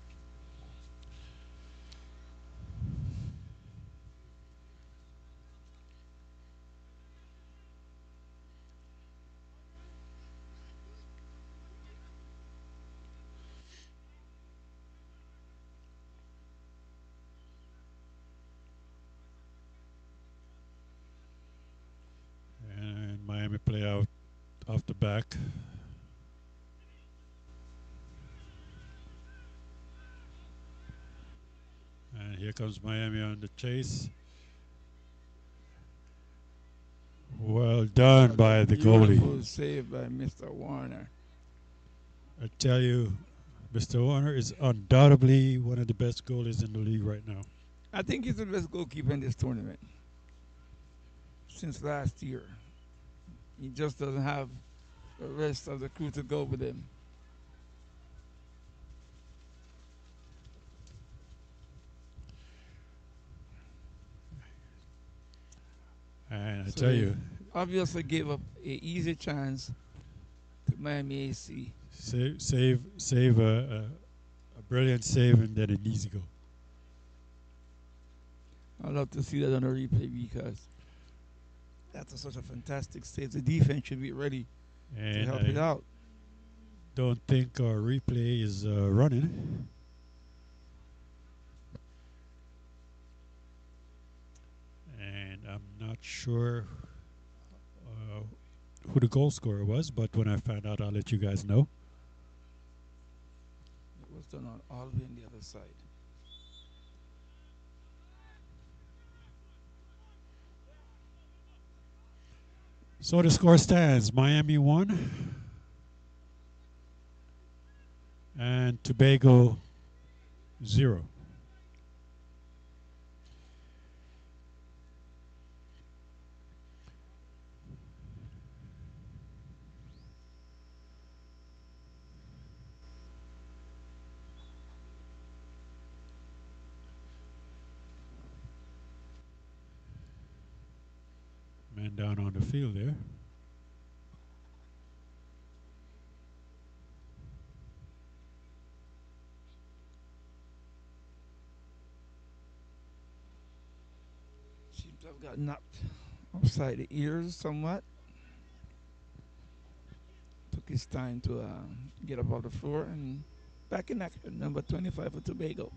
Speaker 1: Miami play out off the back. And here comes Miami on the chase. Well done by the goalie.
Speaker 2: Beautiful save by Mr. Warner.
Speaker 1: I tell you, Mr. Warner is undoubtedly one of the best goalies in the league right now.
Speaker 2: I think he's the best goalkeeper in this tournament since last year. He just doesn't have the rest of the crew to go with him.
Speaker 1: And I
Speaker 2: So
Speaker 1: tell
Speaker 2: they
Speaker 1: you,
Speaker 2: obviously gave up an easy chance to Miami AC.
Speaker 1: save a brilliant save and then an easy goal.
Speaker 2: I'd love to see that on a replay because that's such a fantastic save. The defense should be ready to
Speaker 1: And
Speaker 2: help it
Speaker 1: I
Speaker 2: out.
Speaker 1: don't think our replay is running. And I'm not sure who the goal scorer was, but when I find out, I'll let you guys know.
Speaker 2: It was done on all the way on the other side.
Speaker 1: So the score stands: Miami 1 and Tobago 0. Man down on the field there.
Speaker 2: Seems to have got knocked upside the ears somewhat. Took his time to get up off the floor and back in action. Number 25 for Tobago.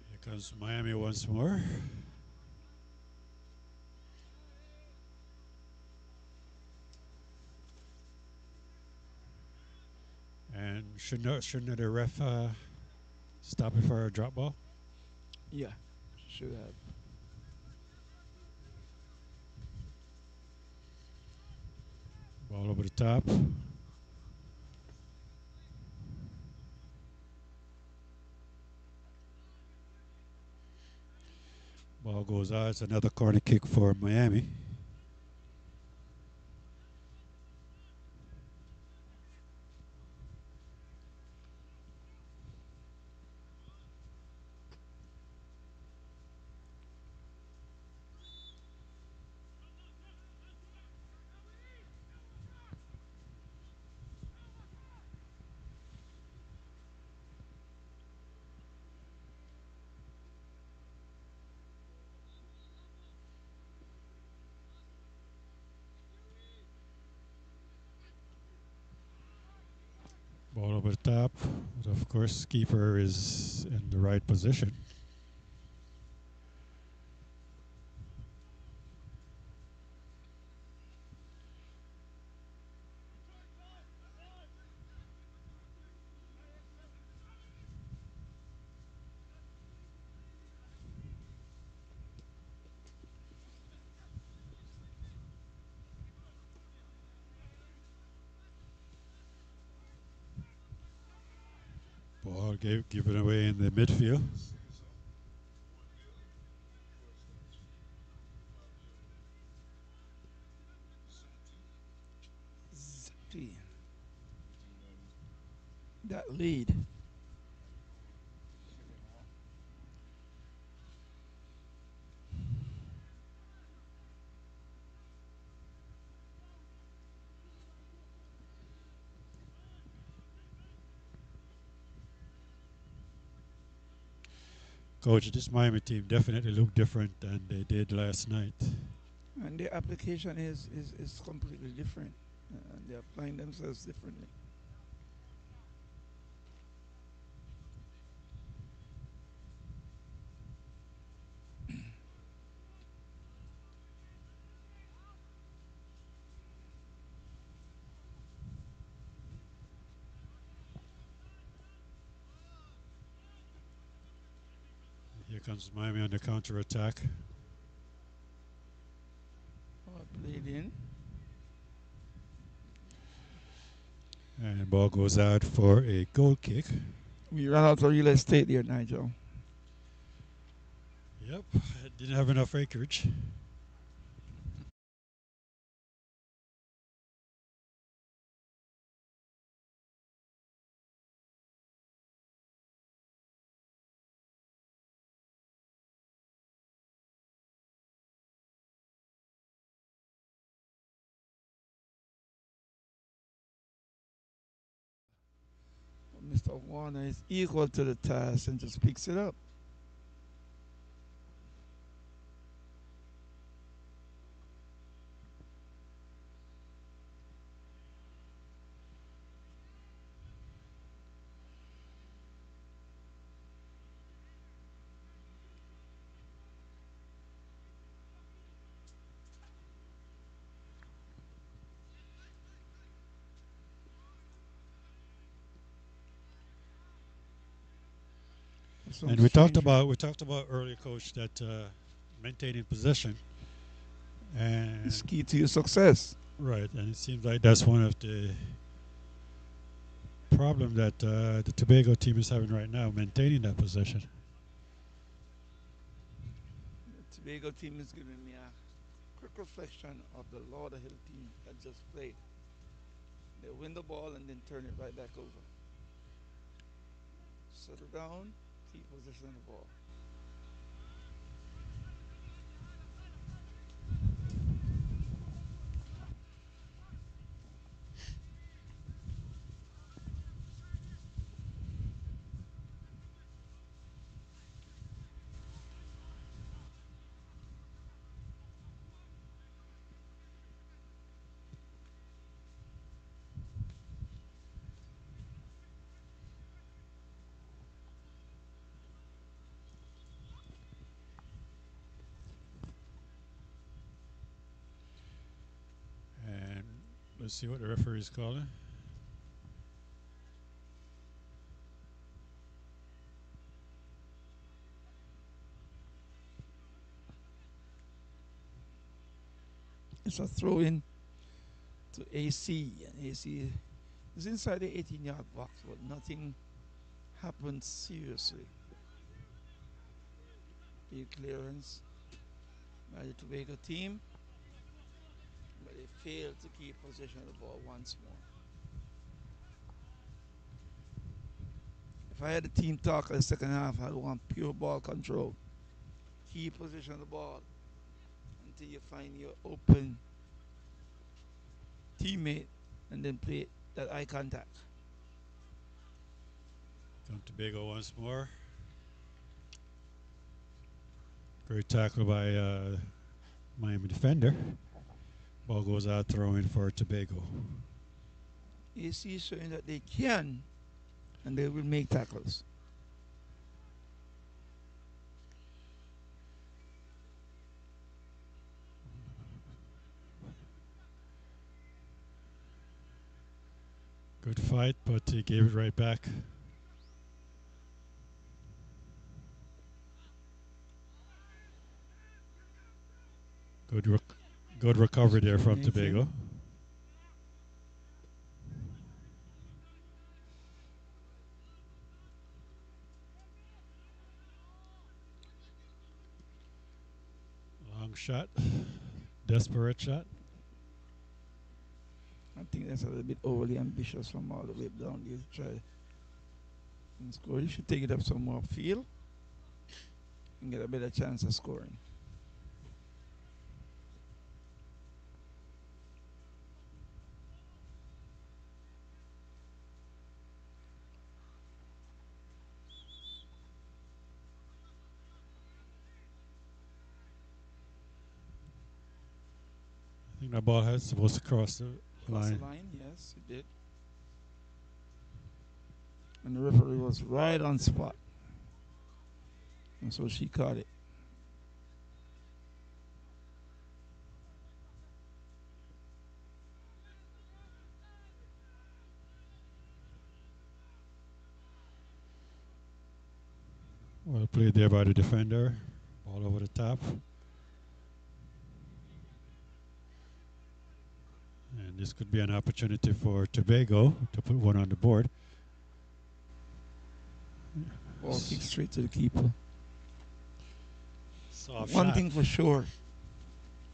Speaker 1: Here comes Miami once more. And shouldn't the ref stop it for a drop ball?
Speaker 2: Yeah, should have.
Speaker 1: Ball over the top. Ball goes out. It's another corner kick for Miami. Ball over the top. But of course, keeper is in the right position. Ball given away in the midfield.
Speaker 2: Zippy. That lead.
Speaker 1: Coach, this Miami team definitely looked different than they did last night.
Speaker 2: And their application is completely different. They're applying themselves differently.
Speaker 1: Here comes Miami on the counter attack.
Speaker 2: Played in.
Speaker 1: And ball goes out for a goal kick.
Speaker 2: We ran out of real estate there, Nigel.
Speaker 1: Yep, didn't have enough acreage.
Speaker 2: Mr. Warner is equal to the task and just picks it up.
Speaker 1: And we talked about earlier, coach, that maintaining possession,
Speaker 2: It's
Speaker 1: and
Speaker 2: key to your success.
Speaker 1: right, and it seems like that's one of the problem that the Tobago team is having right now, maintaining that possession.
Speaker 2: The Tobago team is giving me a quick reflection of the Lauderhill team that just played. They win the ball and then turn it right back over. Settle down, keep possession of the ball.
Speaker 1: And let's see what the referee is calling.
Speaker 2: It's a throw in to AC, and AC is inside the 18-yard box, but nothing happened seriously. Big clearance by the Tobago team, but they failed to keep possession of the ball once more. If I had a team talk in the second half, I'd want pure ball control. Keep possession of the ball until you find your open teammate and then play that eye contact.
Speaker 1: Come Tobago once more. Great tackle by Miami defender. Ball goes out, throwing for Tobago.
Speaker 2: AC is showing that they can and they will make tackles.
Speaker 1: Good fight, but he gave it right back. Good, good recovery there from Tobago. Long shot, desperate shot.
Speaker 2: I think that's a little bit overly ambitious from all the way down there to try and score. You should take it up some more field and get a better chance of scoring.
Speaker 1: think the ball has supposed to cross the
Speaker 2: Cross
Speaker 1: line.
Speaker 2: the line, yes, it did. And the referee was right on spot. And so she caught it.
Speaker 1: Well played there by the defender. Ball over the top. And this could be an opportunity for Tobago to put one on the board.
Speaker 2: Ball kicked straight to the keeper.
Speaker 1: Soft
Speaker 2: One
Speaker 1: shot.
Speaker 2: thing for sure,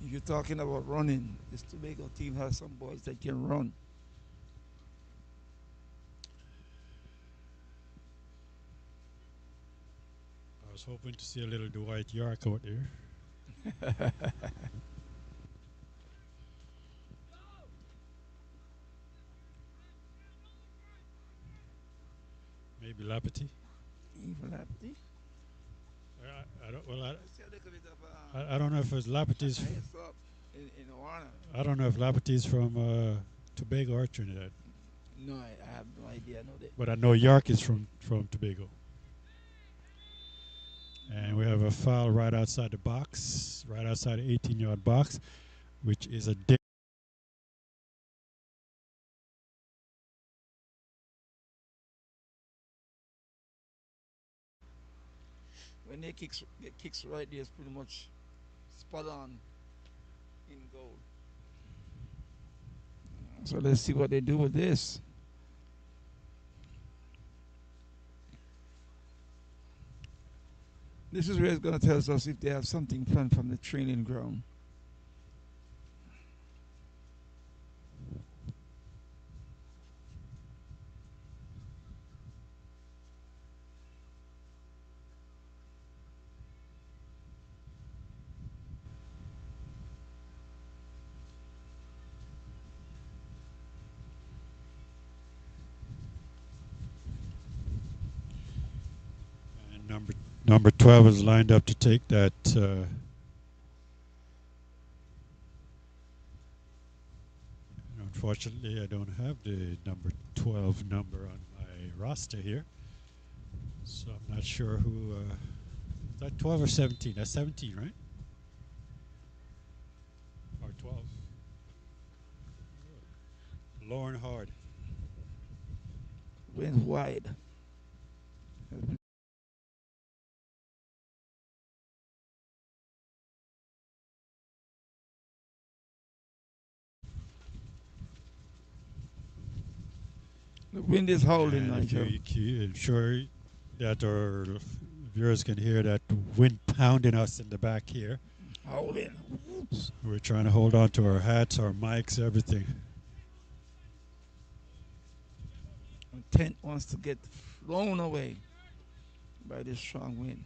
Speaker 2: if you're talking about running, this Tobago team has some boys that can run.
Speaker 1: I was hoping to see a little Dwight York out there. Maybe Lapity.
Speaker 2: Even Lapty.
Speaker 1: I don't. Well, I don't know if it's Lapity's.
Speaker 2: In Warner.
Speaker 1: I don't know if Lapity's from Tobago or Trinidad.
Speaker 2: No, I have no idea. I know that.
Speaker 1: But I know York is from Tobago. And we have a foul right outside the box, right outside the 18-yard box, which is a dick.
Speaker 2: When they kicks right there, it's pretty much spot on in goal. So let's see what they do with this. This is where it's going to tell us if they have something planned from the training ground.
Speaker 1: And number 12 is lined up to take that. Unfortunately, I don't have the number 12 number on my roster here, so I'm not sure who. Is that 12 or 17? That's 17, right? Or 12? Lauren Hard.
Speaker 2: Went wide. The wind is howling,
Speaker 1: And if
Speaker 2: Nigel.
Speaker 1: you ensure that our viewers can hear that wind pounding us in the back here.
Speaker 2: Howling.
Speaker 1: We're trying to hold on to our hats, our mics, everything.
Speaker 2: The tent wants to get blown away by this strong wind.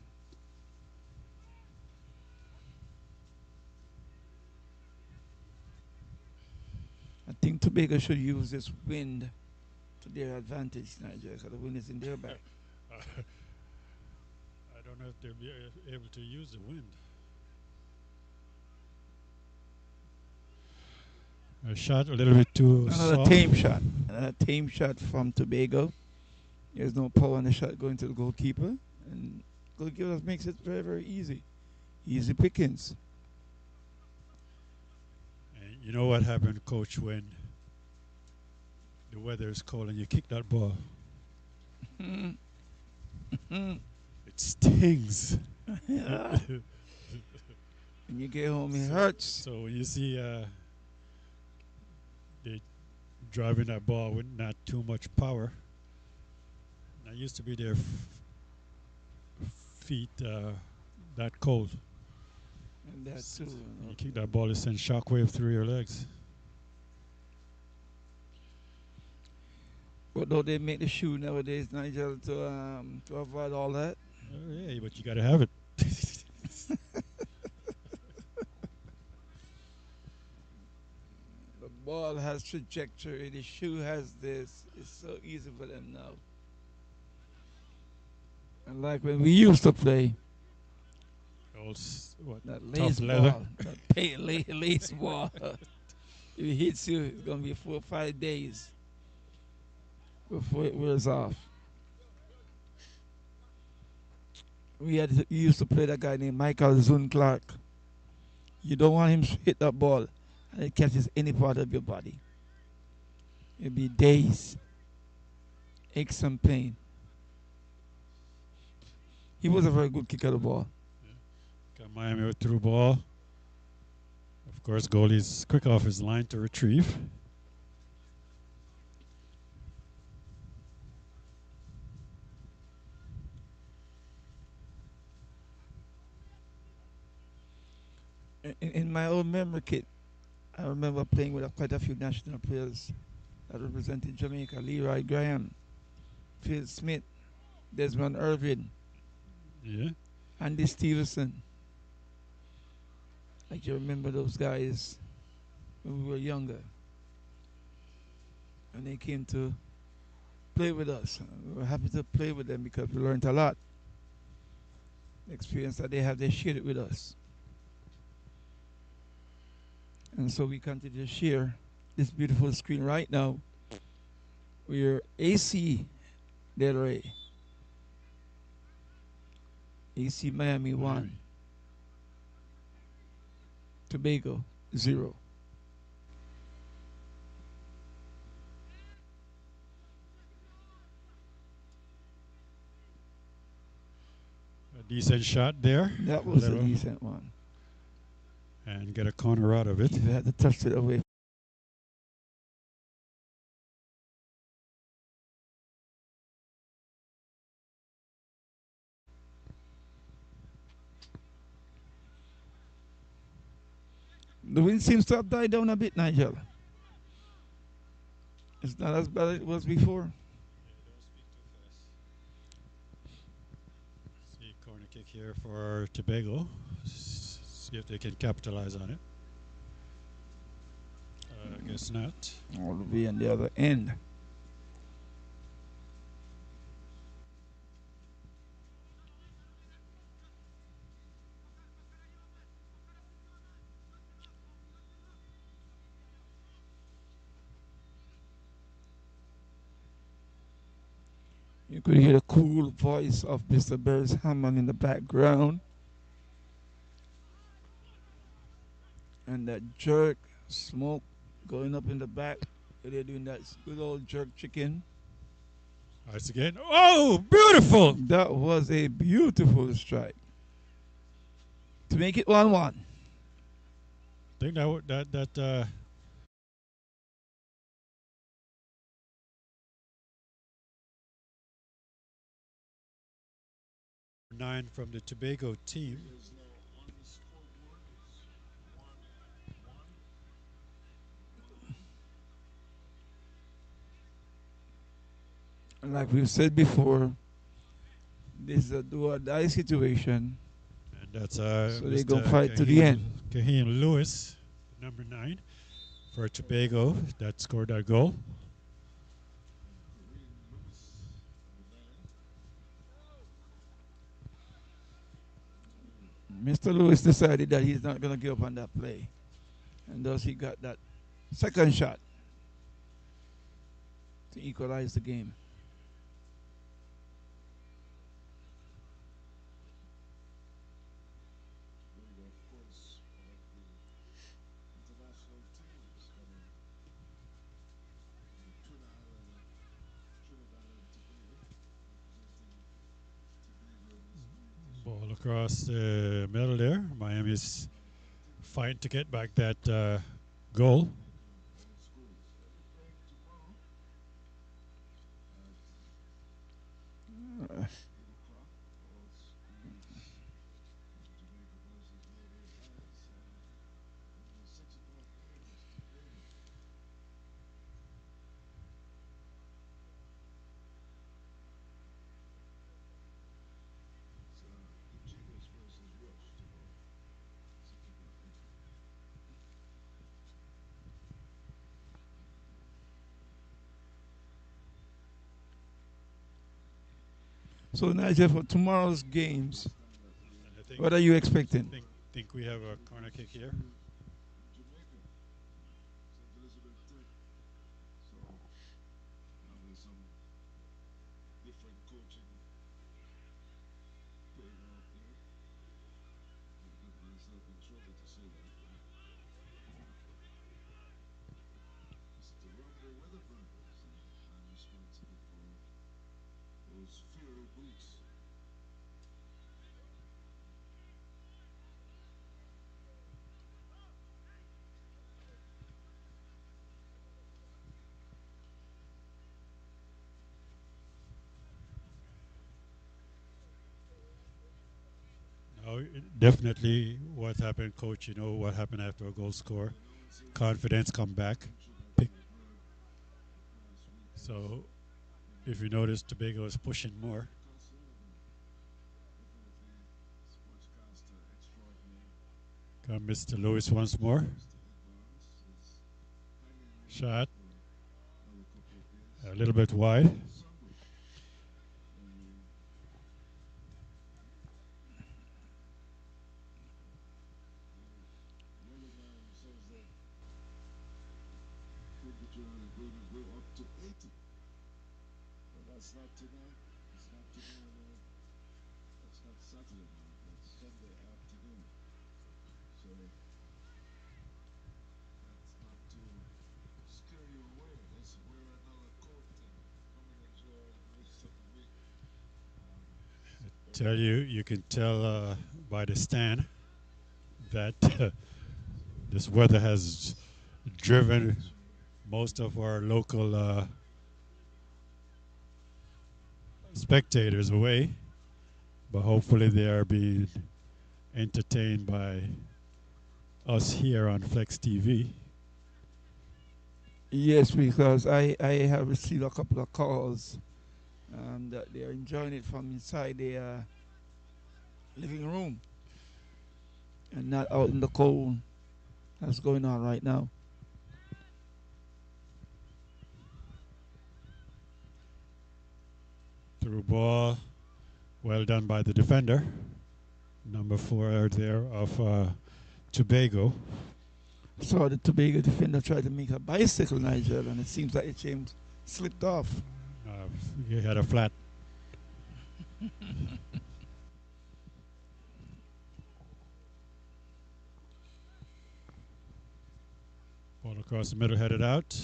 Speaker 2: I think Tobago should use this wind to their advantage, Nigeria, because the wind is in their back.
Speaker 1: I don't know if they'll be able to use the wind. A shot a little bit too
Speaker 2: Another
Speaker 1: soft.
Speaker 2: tame shot. Another tame shot from Tobago. There's no power in the shot going to the goalkeeper. And goalkeeper makes it very, very easy. Easy pickings.
Speaker 1: And you know what happened, Coach, when the weather is cold and you kick that ball? It stings.
Speaker 2: Yeah. When you get home, it hurts.
Speaker 1: So when you see they driving that ball with not too much power, and I used to be their feet that cold.
Speaker 2: And that too.
Speaker 1: You kick that ball, it sends shockwave through your legs.
Speaker 2: But though they make the shoe nowadays, Nigel, to avoid all that.
Speaker 1: Oh, yeah, but you got to have it.
Speaker 2: The ball has trajectory. The shoe has this. It's so easy for them now. And like when we used to play,
Speaker 1: Old, what,
Speaker 2: that
Speaker 1: tough
Speaker 2: lace
Speaker 1: leather.
Speaker 2: ball, that lace ball. If it hits you, it's gonna be 4 or 5 days before it wears off. We used to play that guy named Michael Zune Clark. You don't want him to hit that ball and it catches any part of your body. It'll be days, aches and pain. He was a very good kicker of the ball.
Speaker 1: Got Miami with through ball. Of course, goalie's quick off his line to retrieve.
Speaker 2: In my old memory kit, I remember playing with quite a few national players that represented Jamaica. Leroy Graham, Phil Smith, Desmond Irvin,
Speaker 1: Yeah.
Speaker 2: Andy Stevenson. I can remember those guys when we were younger. And they came to play with us. We were happy to play with them because we learned a lot. The experience that they have, they shared it with us. And so we continue to share this beautiful screen right now. We're AC Del Rey. AC Miami 1. Tobago 0.
Speaker 1: A decent shot there.
Speaker 2: That was a
Speaker 1: Little.
Speaker 2: decent one.
Speaker 1: And get a corner out of it.
Speaker 2: He had to touch it away. The wind seems to have died down a bit, Nigel. It's not as bad as it was before.
Speaker 1: See, corner kick here for Tobago. See if they can capitalize on it. I guess not.
Speaker 2: All the way on the other end. You could hear the cool voice of Mr. Burris Hammond in the background. And that jerk smoke going up in the back. They're doing that good old jerk chicken.
Speaker 1: Nice again. Oh, beautiful!
Speaker 2: That was a beautiful strike. To make it 1-1.
Speaker 1: I think that 9 from the Tobago team.
Speaker 2: And like we've said before, this is a do or die situation.
Speaker 1: And that's
Speaker 2: So they go fight to the end.
Speaker 1: Kahim Lewis, number 9, for Tobago, that scored that goal.
Speaker 2: Mr. Lewis decided that he's not going to give up on that play. And thus he got that second shot to equalize the game.
Speaker 1: Ball across the middle there. Miami's fighting to get back that goal.
Speaker 2: So Nigel, for tomorrow's games,
Speaker 1: I
Speaker 2: what are you expecting?
Speaker 1: think we have a corner kick here. No, definitely what happened, coach. You know what happened after a goal score. Confidence come back. Pick. So if you notice, Tobago is pushing more. Come Mr. Lewis once more. Shot. A little bit wide. Tell you, you can tell by the stand that this weather has driven most of our local spectators away, but hopefully they are being entertained by us here on Flex TV.
Speaker 2: Yes, because I have received a couple of calls that they are enjoying it from inside their living room and not out in the cold. That's going on right now.
Speaker 1: Through ball, well done by the defender. Number 4 there of Tobago.
Speaker 2: So the Tobago defender tried to make a bicycle, Nigel, and it seems like James slipped off.
Speaker 1: He had a flat. Ball across the middle, headed out.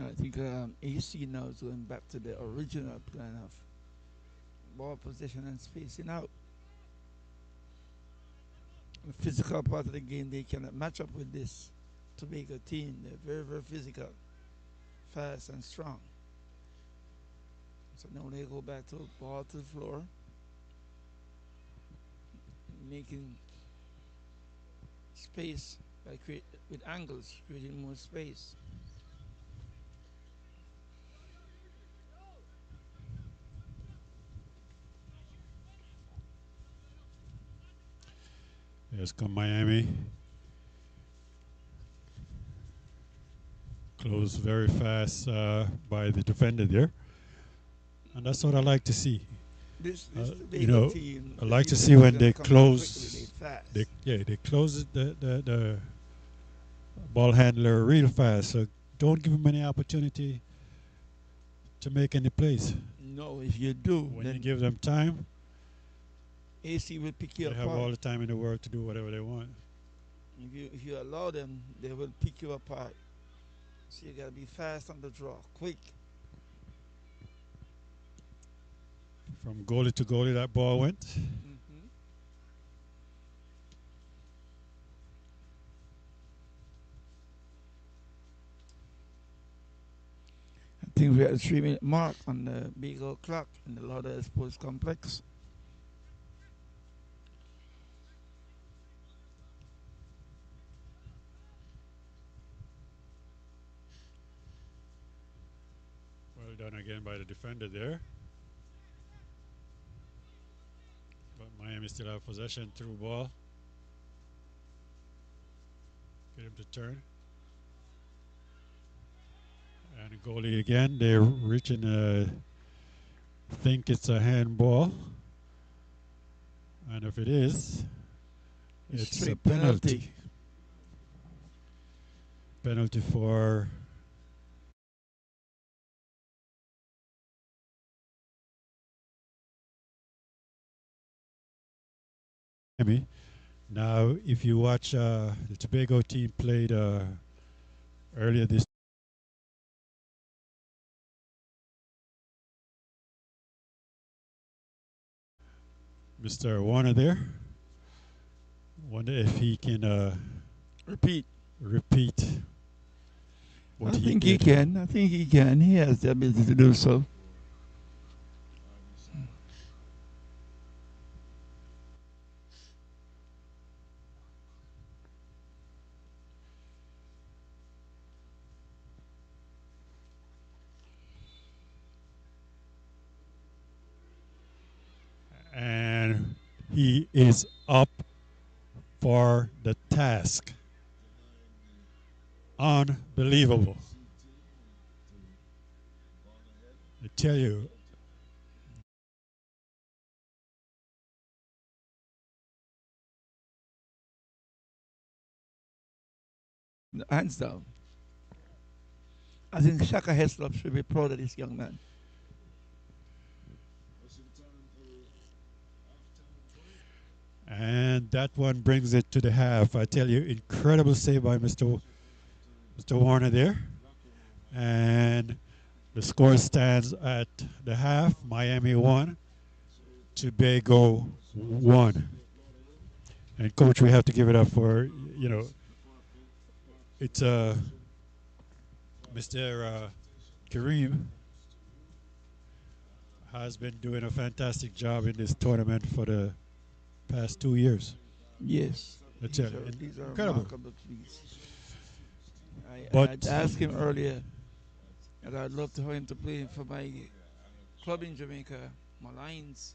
Speaker 2: I think AC now is going back to the original plan of ball possession and spacing out. The physical part of the game, they cannot match up with this Tobago team. They're very, very physical, fast and strong. So now they go back to ball to the floor, making space by with angles, creating more space.
Speaker 1: Here's come Miami. Closed very fast by the defender there. And that's what I like to see.
Speaker 2: This
Speaker 1: You know,
Speaker 2: team,
Speaker 1: I like to see when they
Speaker 2: come
Speaker 1: close.
Speaker 2: quickly,
Speaker 1: They close the ball handler real fast. So don't give him any opportunity to make any plays.
Speaker 2: No, if you do,
Speaker 1: When
Speaker 2: then
Speaker 1: you give them time,
Speaker 2: AC will pick you
Speaker 1: they have all
Speaker 2: apart.
Speaker 1: the time in the world to do whatever they want.
Speaker 2: If you allow them, they will pick you apart. So you gotta be fast on the draw, quick.
Speaker 1: From goalie to goalie, that ball went.
Speaker 2: I think we're at the 3-minute mark on the Beagle clock in the Lauderhill Sports Complex.
Speaker 1: Well done again by the defender there. But Miami still have possession through ball. Get him to turn. And goalie again. They're reaching. Think it's a handball. And if it is, It's a
Speaker 2: Straight
Speaker 1: penalty. Penalty for Miami. Now, if you watch the Tobago team played earlier this, Mr. Warner there. Wonder if he can
Speaker 2: Repeat.
Speaker 1: repeat what
Speaker 2: I
Speaker 1: he
Speaker 2: think
Speaker 1: did.
Speaker 2: he can. I think he can. He has the ability to do so.
Speaker 1: And he is up for the task. Unbelievable. I tell you,
Speaker 2: Hands down. I think Shaka Heslop should be proud of this young man.
Speaker 1: and that one brings it to the half. I tell you, incredible save by Mr. Warner there. And the score stands at the half. Miami 1, Tobago 1. And coach, we have to give it up for, it's Mr. Kareem has been doing a fantastic job in this tournament for the past 2 years.
Speaker 2: Yes.
Speaker 1: I tell you,
Speaker 2: These are
Speaker 1: incredible.
Speaker 2: remarkable please.
Speaker 1: But
Speaker 2: I asked him earlier that I'd love for him to play for my club in Jamaica, my Lions.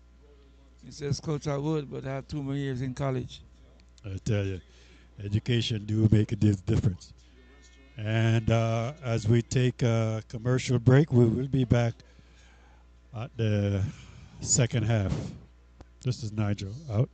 Speaker 2: He says, Coach, I would, but I have 2 more years in college.
Speaker 1: I tell you, education do make a difference. And as we take a commercial break, we will be back at the second half. This is Nigel out.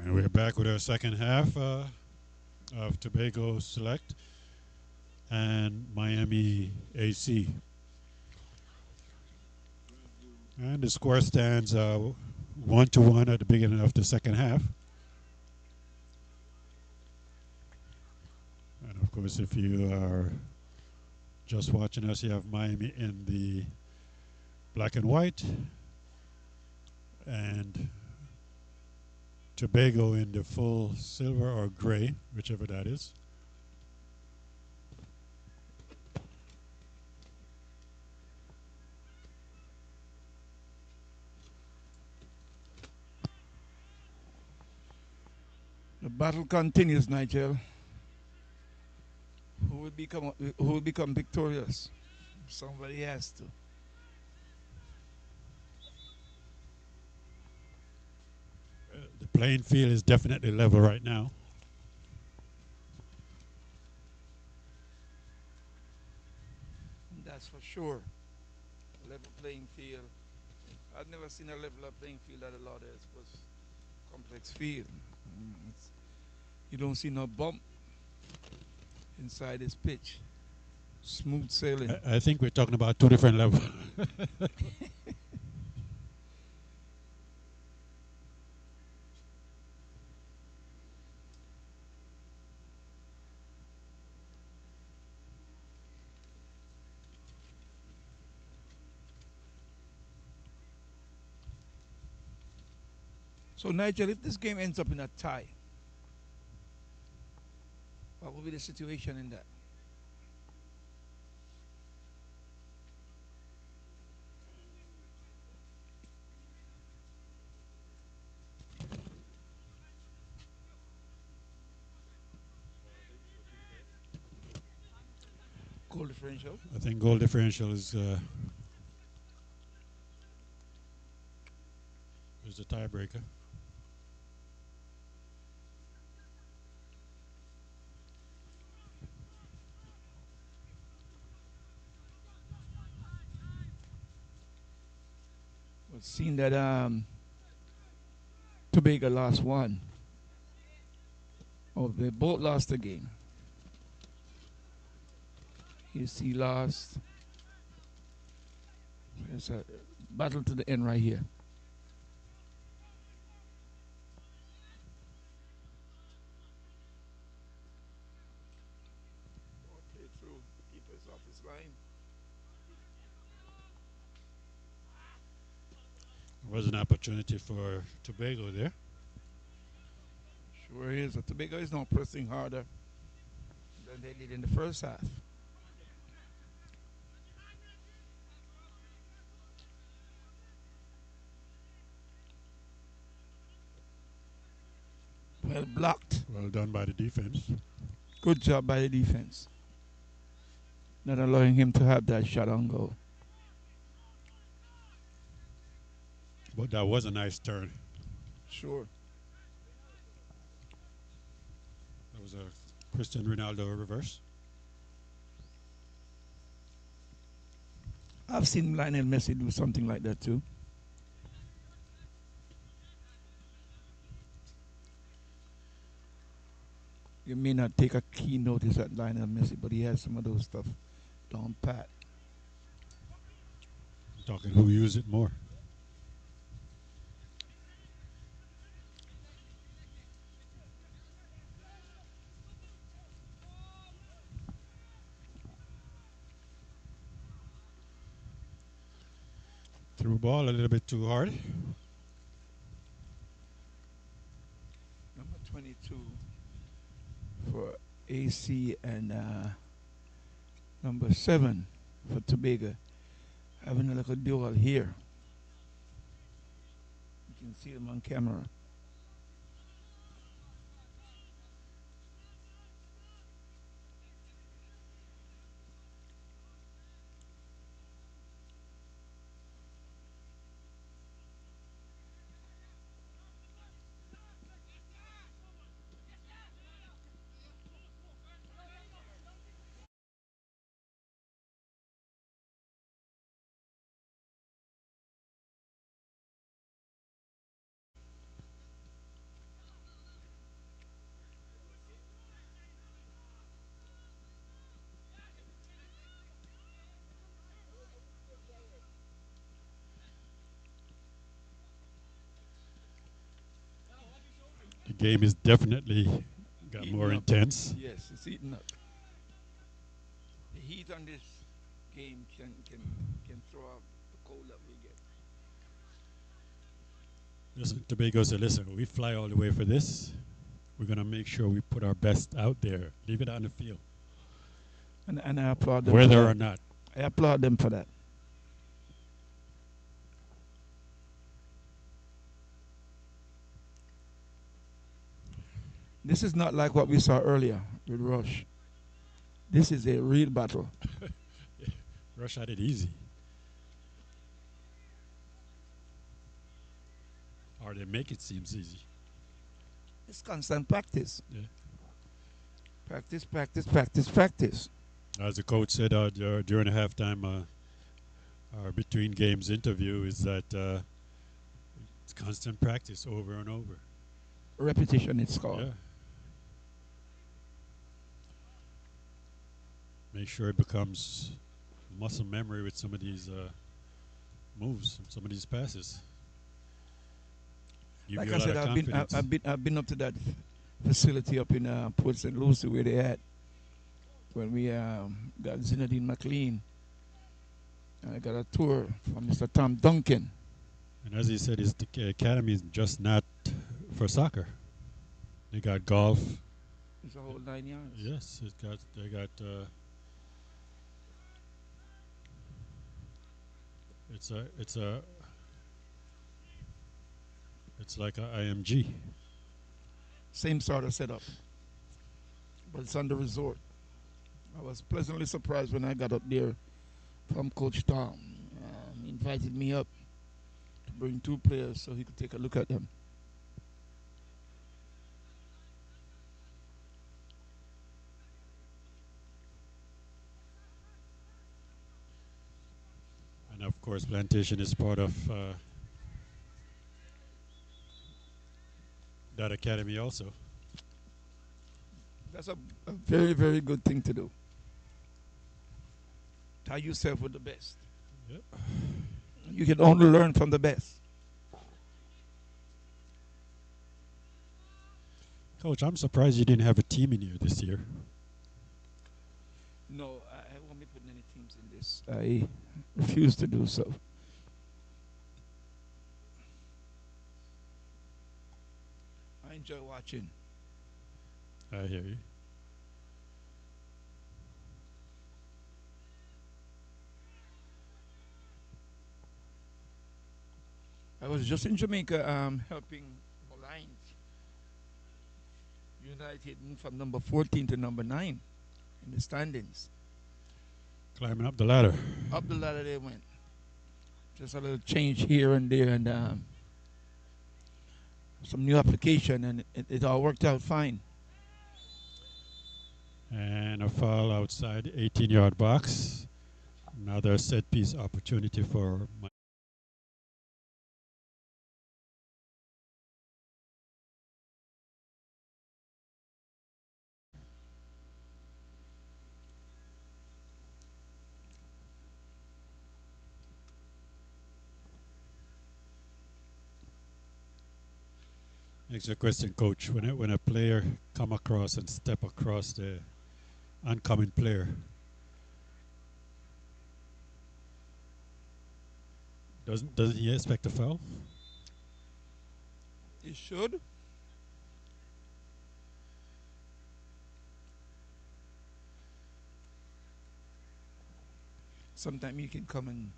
Speaker 1: And we're back with our second half of Tobago Select and Miami AC. And the score stands 1-1 at the beginning of the second half. And of course, if you are just watching us, you have Miami in the black and white and Tobago in the full silver or gray, whichever that is.
Speaker 2: The battle continues, Nigel. Who will become victorious? Somebody has to.
Speaker 1: The playing field is definitely level right now.
Speaker 2: That's for sure. Level playing field. I've never seen a level playing field at a Lauderhill was complex field. You don't see no bump inside this pitch. Smooth sailing.
Speaker 1: I think we're talking about two different levels.
Speaker 2: So, Nigel, if this game ends up in a tie, what will be the situation in that? Goal differential?
Speaker 1: I think goal differential is the tiebreaker.
Speaker 2: We've seen that Tobago lost one. Oh, they both lost the game. You see, lost. It's a battle to the end right here. Play through. Keeper's off his line.
Speaker 1: There was an opportunity for Tobago there.
Speaker 2: Sure is. Tobago is now pressing harder than they did in the first half. Well blocked.
Speaker 1: Well done by the defense.
Speaker 2: Good job by the defense. Not allowing him to have that shot on goal.
Speaker 1: But that was a nice turn.
Speaker 2: Sure.
Speaker 1: That was a Cristiano Ronaldo reverse.
Speaker 2: I've seen Lionel Messi do something like that too. You may not take a key notice at Lionel Messi, but he has some of those stuff down pat.
Speaker 1: I'm talking who used it more. Threw ball a little bit too hard.
Speaker 2: Number 22 for AC and number 7 for Tobago. Having a little duel here. You can see them on camera.
Speaker 1: The game is definitely got
Speaker 2: Heating
Speaker 1: more
Speaker 2: up.
Speaker 1: intense.
Speaker 2: Yes, it's heating up. The heat on this game can throw out the cold that we get.
Speaker 1: Listen, Tobago said, listen, we fly all the way for this. We're going to make sure we put our best out there. Leave it on the field.
Speaker 2: And I applaud them.
Speaker 1: Whether
Speaker 2: for
Speaker 1: or
Speaker 2: that.
Speaker 1: not.
Speaker 2: I applaud them for that. This is not like what we saw earlier with Rush. This is a real battle.
Speaker 1: Rush had it easy. Or they make it seem easy.
Speaker 2: It's constant practice.
Speaker 1: Yeah.
Speaker 2: Practice, practice, practice, practice.
Speaker 1: As the coach said during the halftime or between games interview is that it's constant practice over and over.
Speaker 2: Repetition it's called.
Speaker 1: Yeah. Make sure it becomes muscle memory with some of these moves, some of these passes. Give
Speaker 2: Like
Speaker 1: you
Speaker 2: I
Speaker 1: a lot
Speaker 2: said,
Speaker 1: of confidence.
Speaker 2: I've been up to that facility up in Port St. Lucie where they had when we got Zinedine McLean. And I got a tour from Mr. Tom Duncan.
Speaker 1: And as he said, the academy is just not for soccer. They got golf.
Speaker 2: It's a whole 9 yards.
Speaker 1: Yes, they got. It's like a IMG.
Speaker 2: Same sort of setup, but it's on the resort. I was pleasantly surprised when I got up there from Coach Tom. He invited me up to bring 2 players so he could take a look at them.
Speaker 1: And of course, Plantation is part of that academy also.
Speaker 2: That's a very, very good thing to do. Tie yourself with the best.
Speaker 1: Yep.
Speaker 2: You can only learn from the best.
Speaker 1: Coach, I'm surprised you didn't have a team in here this year.
Speaker 2: No, I won't be putting any teams in this. I refuse to do so. I enjoy watching.
Speaker 1: I hear you.
Speaker 2: I was just in Jamaica helping Molines United move from number 14 to number 9 in the standings.
Speaker 1: Climbing up the ladder.
Speaker 2: Up the ladder they went. Just a little change here and there and some new application and it all worked out fine.
Speaker 1: And a foul outside the 18-yard box. Another set piece opportunity for Next question, Coach. When a player come across and step across the oncoming player, doesn't he expect a foul?
Speaker 2: He should. Sometimes you can come and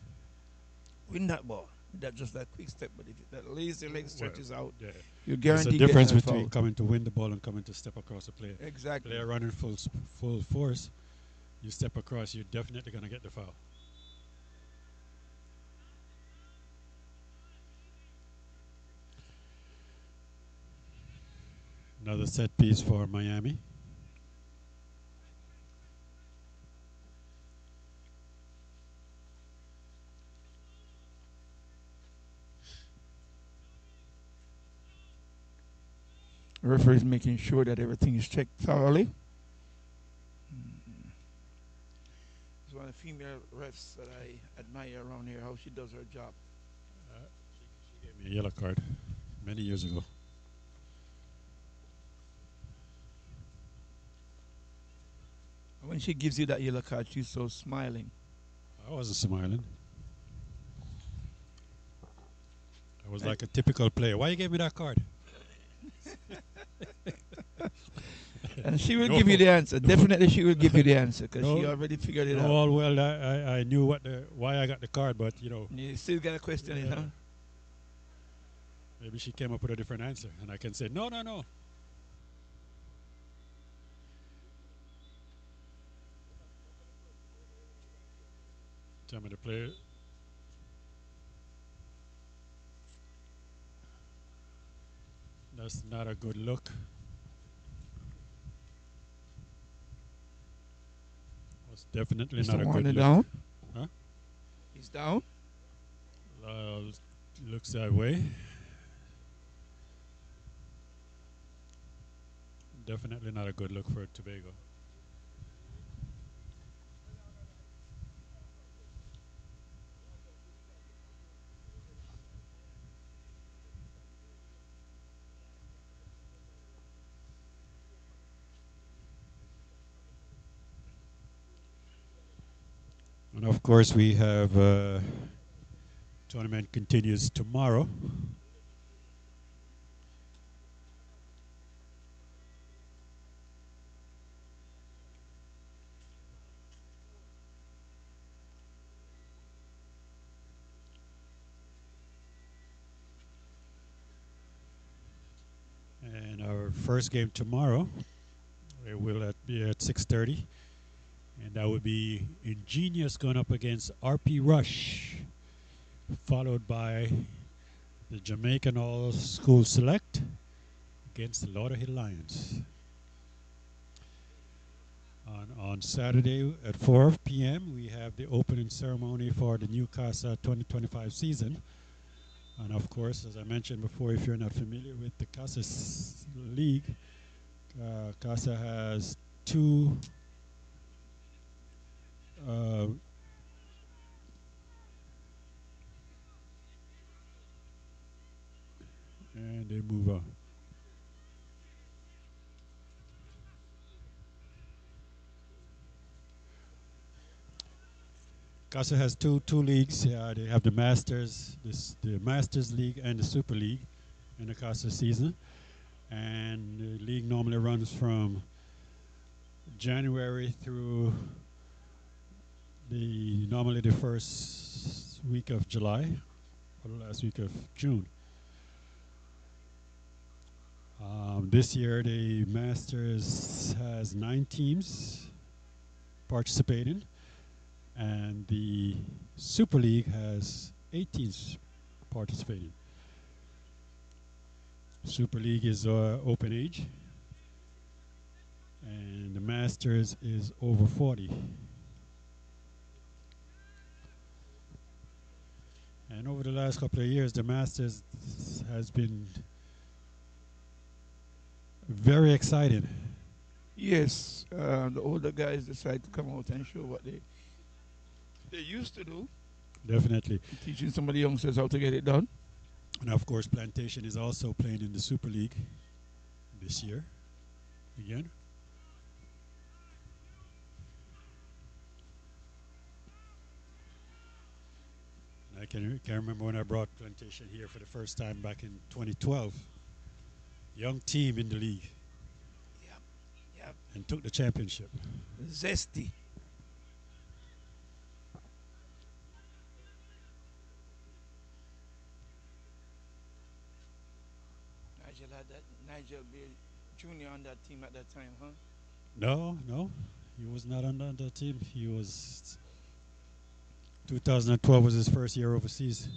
Speaker 2: win that ball. That's just that quick step, but if that lazy leg stretches out,
Speaker 1: Yeah.
Speaker 2: you
Speaker 1: There's
Speaker 2: guarantee
Speaker 1: a difference
Speaker 2: getting a
Speaker 1: between
Speaker 2: foul.
Speaker 1: coming to win the ball and coming to step across the player.
Speaker 2: Exactly.
Speaker 1: Player running full force, you step across, you're definitely going to get the foul. Another set piece for Miami.
Speaker 2: The referee is making sure that everything is checked thoroughly. It's one of the female refs that I admire around here, how she does her job.
Speaker 1: She gave me a yellow card many years ago.
Speaker 2: When she gives you that yellow card, she's so smiling.
Speaker 1: I wasn't smiling. I was like a typical player. Why you gave me that card?
Speaker 2: And she will give you the answer. Definitely, she will give you the answer because she already figured it out.
Speaker 1: All well, I knew why I got the card, but
Speaker 2: You still got a question,
Speaker 1: yeah.
Speaker 2: huh?
Speaker 1: Maybe she came up with a different answer, and I can say no. Tell me to play it. That's not a good look. It's definitely not a good look.
Speaker 2: Down?
Speaker 1: Huh?
Speaker 2: He's down?
Speaker 1: Looks that way. Definitely not a good look for Tobago. And of course, we have tournament continues tomorrow. And our first game tomorrow, it will be at 6:30. And that would be Ingenious going up against RP Rush, followed by the Jamaican All School Select against the Lauderhill Lions. On Saturday at 4 p.m., we have the opening ceremony for the new Casa 2025 season. And of course, as I mentioned before, if you're not familiar with the Casa League, Casa has two and they move on. Casa has two leagues. They have the Masters, the Masters League and the Super League in the Casa season. And the league normally runs from January through normally the first week of July or the last week of June. This year, the Masters has 9 teams participating, and the Super League has 8 teams participating. Super League is open age, and the Masters is over 40. And over the last couple of years, the Masters has been very exciting.
Speaker 2: Yes, the older guys decide to come out and show what they used to do.
Speaker 1: Definitely.
Speaker 2: Teaching some of the youngsters how to get it done.
Speaker 1: And of course, Plantation is also playing in the Super League this year again. And I can remember when I brought Plantation here for the first time back in 2012. Young team in the league.
Speaker 2: Yep.
Speaker 1: And took the championship.
Speaker 2: Zesty. Nigel be junior on that team at that time, huh?
Speaker 1: No. He was not on that team. He was 2012 was his first year overseas.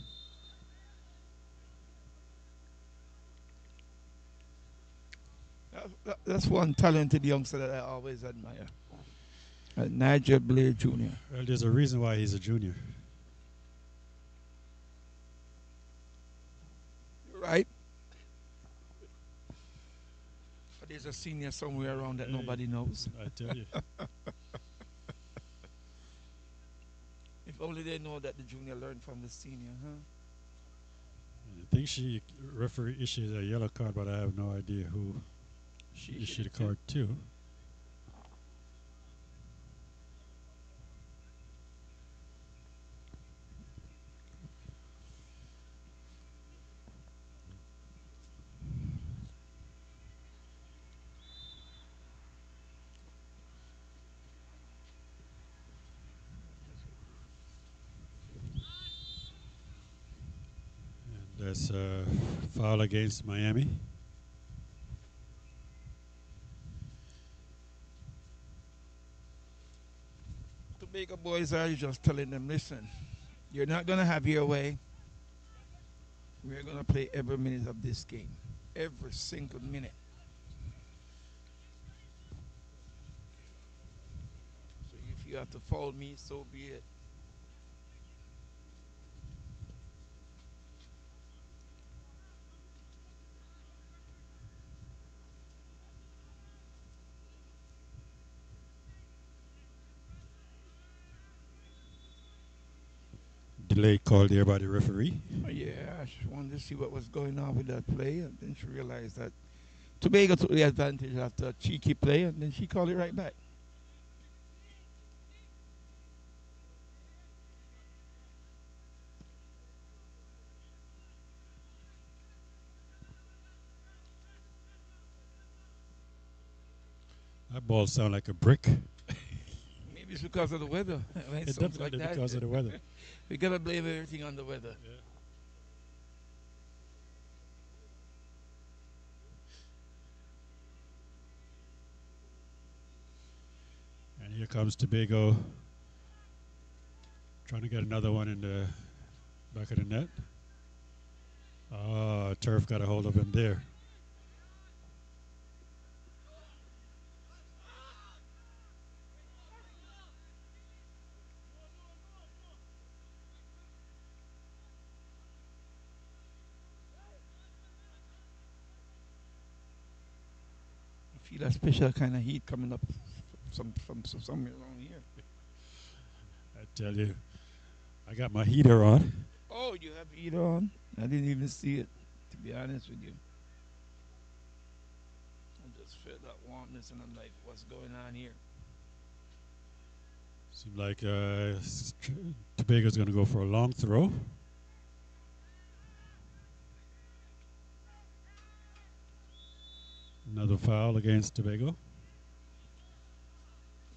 Speaker 2: That's one talented youngster that I always admire. Nigel Blair Jr.
Speaker 1: Well, there's a reason why he's a junior.
Speaker 2: You're right. But there's a senior somewhere around that nobody knows.
Speaker 1: I tell you.
Speaker 2: If only they know that the junior learned from the senior, huh?
Speaker 1: I think referee issued a yellow card, but I have no idea who she issued a card to. That's a foul against Miami.
Speaker 2: Tobago boys are just telling them, listen, you're not going to have your way. We're going to play every minute of this game. Every single minute. So if you have to foul me, so be it.
Speaker 1: Delay call there by the referee.
Speaker 2: Oh, yeah, I wanted to see what was going on with that play, and then she realized that Tobago took the advantage after a cheeky play, and then she called it right back.
Speaker 1: That ball sound like a brick.
Speaker 2: Maybe it's because of the weather. When
Speaker 1: It's
Speaker 2: something like
Speaker 1: definitely
Speaker 2: that,
Speaker 1: because of the weather.
Speaker 2: we gotta blame everything on the weather.
Speaker 1: Yeah. And here comes Tobago trying to get another one in the back of the net. Turf got a hold of him there.
Speaker 2: I feel a special kind of heat coming up from somewhere around here.
Speaker 1: I tell you, I got my heater on.
Speaker 2: Oh, you have heat on? I didn't even see it, to be honest with you. I just felt that warmness and I'm like, what's going on here?
Speaker 1: Seems like Tobago's going to go for a long throw. Another foul against Tobago.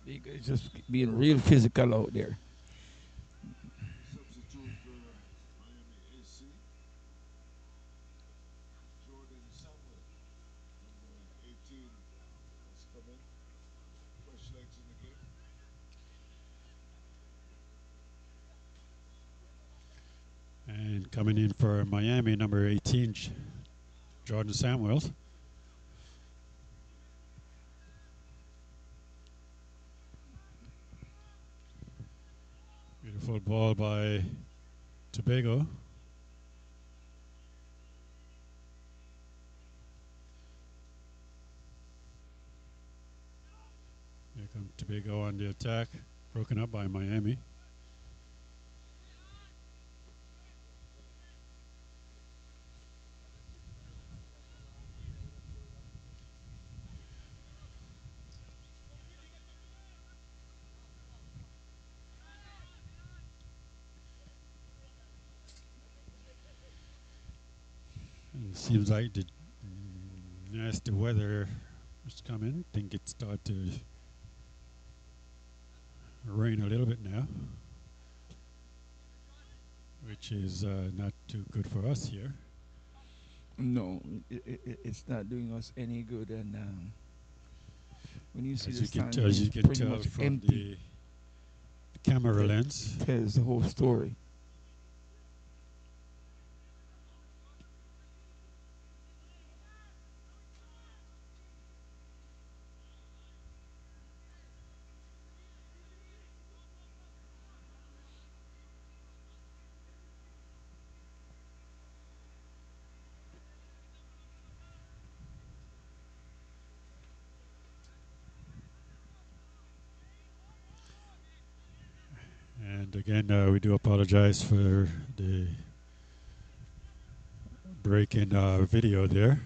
Speaker 2: Because just being real physical out there.
Speaker 3: Substitute for Miami AC. Jordan Samuel, number 18, has come in. Fresh legs in the game.
Speaker 1: And coming in for Miami, number 18, Jordan Samuels. Beautiful ball by Tobago. Here comes Tobago on the attack, broken up by Miami. And it seems like the nasty weather is coming. I think it started to rain a little bit now, which is not too good for us here.
Speaker 2: No, it's not doing us any good. And when you see
Speaker 1: As
Speaker 2: the
Speaker 1: you can
Speaker 2: stand,
Speaker 1: tell,
Speaker 2: it's pretty much
Speaker 1: from
Speaker 2: empty.
Speaker 1: the camera lens.
Speaker 2: Tells the whole story.
Speaker 1: And again, we do apologize for the break in video there.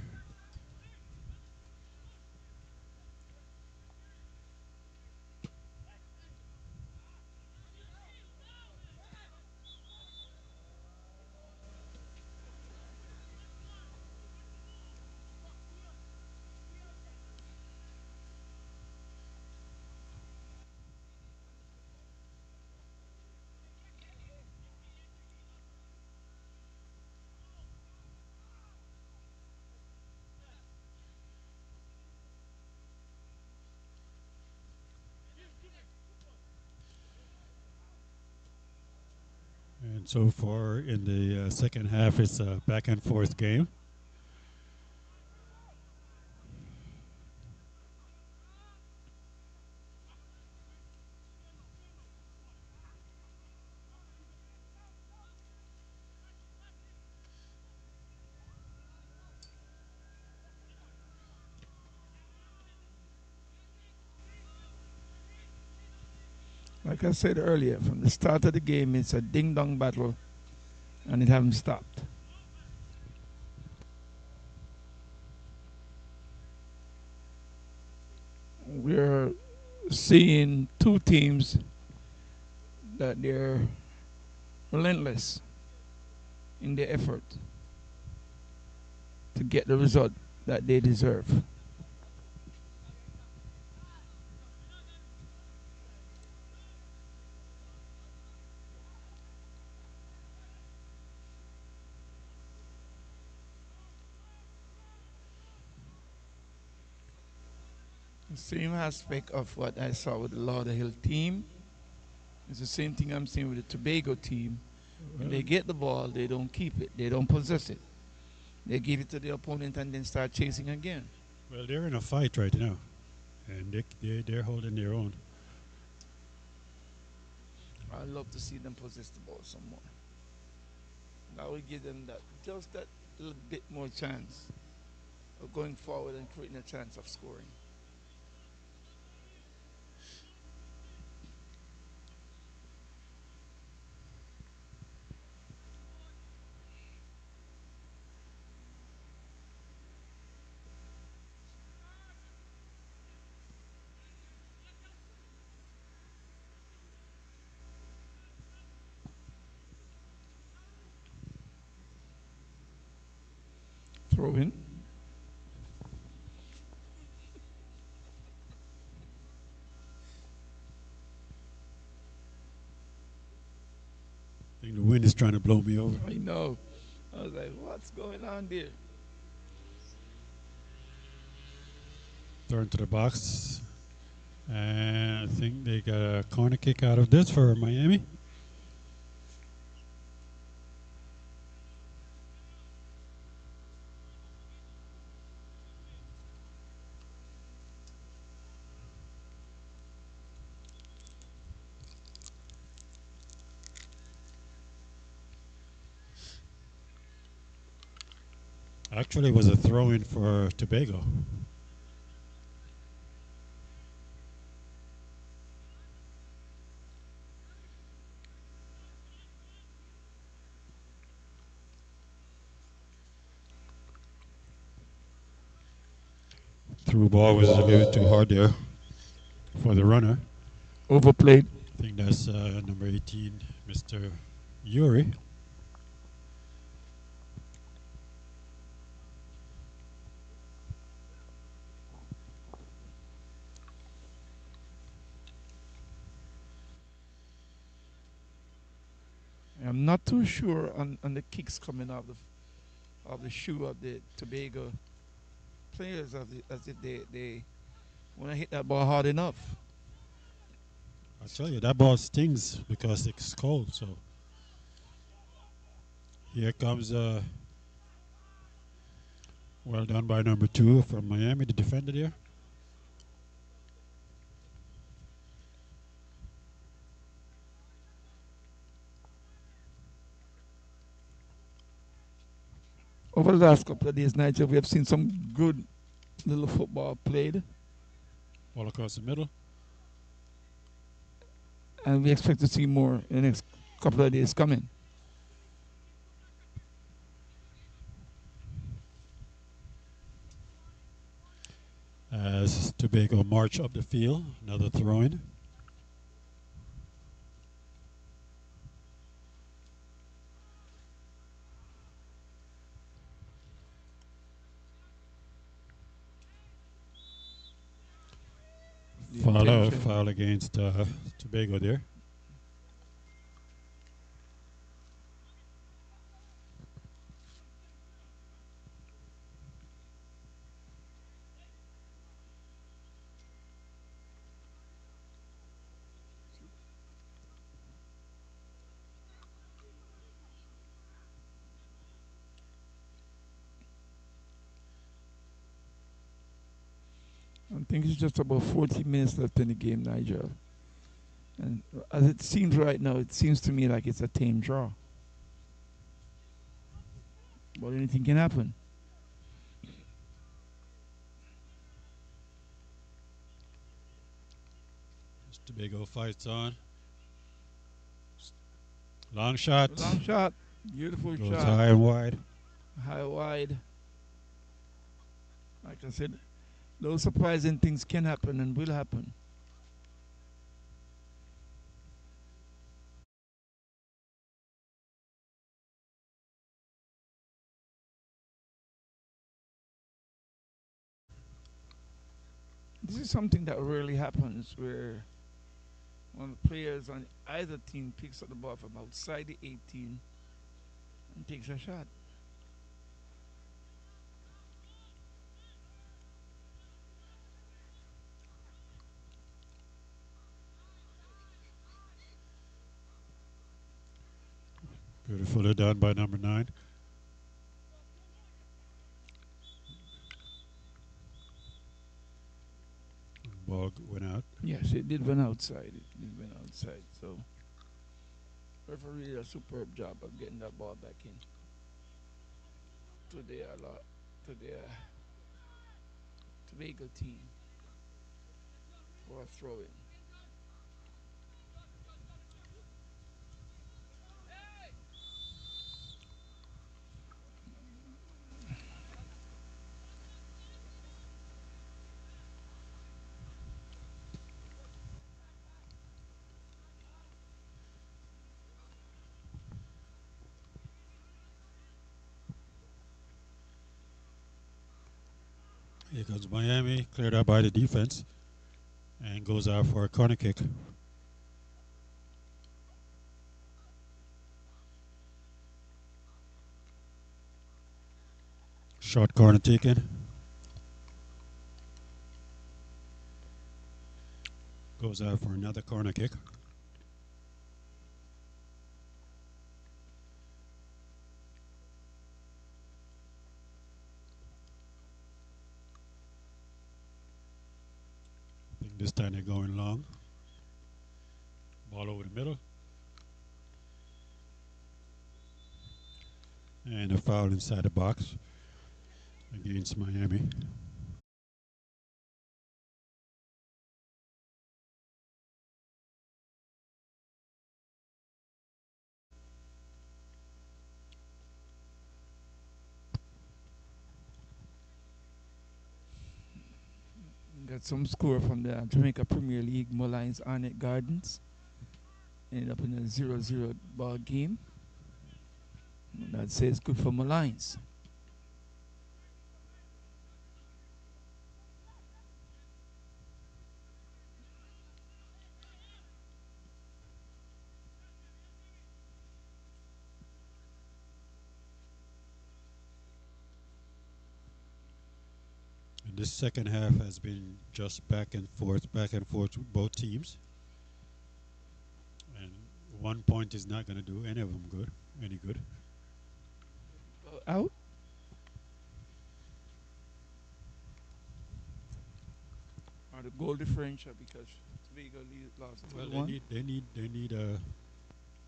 Speaker 1: And so far in the second half, it's a back and forth game.
Speaker 2: Like I said earlier, from the start of the game, it's a ding-dong battle, and it hasn't stopped. We're seeing two teams that they're relentless in their effort to get the result that they deserve. The same aspect of what I saw with the Lauderhill team is the same thing I'm seeing with the Tobago team. When they get the ball, they don't keep it. They don't possess it. They give it to the opponent and then start chasing again.
Speaker 1: Well, they're in a fight right now, and they're holding their own.
Speaker 2: I love to see them possess the ball some more. That will give them just that little bit more chance of going forward and creating a chance of scoring. Throw in.
Speaker 1: I think the wind is trying to blow me over.
Speaker 2: I know. I was like, what's going on there?
Speaker 1: Thrown to the box. And I think they got a corner kick out of this for Miami. Actually, it was a throw-in for Tobago. Through ball was a little too hard there for the runner.
Speaker 2: Overplayed.
Speaker 1: I think that's number 18, Mr. Yuri.
Speaker 2: I'm not too sure on the kicks coming out of the shoe of the Tobago players as if they want to hit that ball hard enough.
Speaker 1: I tell you, that ball stings because it's cold. So here comes well done by number 2 from Miami, the defender there.
Speaker 2: Over the last couple of days, Nigel, we have seen some good little football played,
Speaker 1: All across the middle.
Speaker 2: and we expect to see more in the next couple of days coming.
Speaker 1: As Tobago march up the field, another throw-in. Foul against Tobago there.
Speaker 2: I think it's just about 40 minutes left in the game, Nigel. And as it seems right now, it seems to me like it's a tame draw. But anything can happen.
Speaker 1: Tobago fights on. Long shot.
Speaker 2: Long shot. Beautiful
Speaker 1: Goes
Speaker 2: shot.
Speaker 1: high and wide.
Speaker 2: High wide. Like I said, those surprising things can happen and will happen. This is something that rarely happens where one of the players on either team picks up the ball from outside the 18 and takes a shot.
Speaker 1: Beautifully done by number 9. Ball went out.
Speaker 2: Yes, it did went outside. It did went outside. So, referee did a superb job of getting that ball back in to their Tobago team for a throw in.
Speaker 1: Here comes Miami, cleared out by the defense, and goes out for a corner kick. Short corner taken. Goes out for another corner kick. I think this time they're going long. Ball over the middle. And a foul inside the box against Miami.
Speaker 2: Got some score from the Jamaica Premier League, Mullines Arnett Gardens. Ended up in a 0-0 ball game. And I'd say it's good for Mullines.
Speaker 1: And this second half has been just back and forth with both teams. And 1 point is not going to do any of them any good.
Speaker 2: Out? Or the goal differential because Tobago lost
Speaker 1: Well,
Speaker 2: 2-1.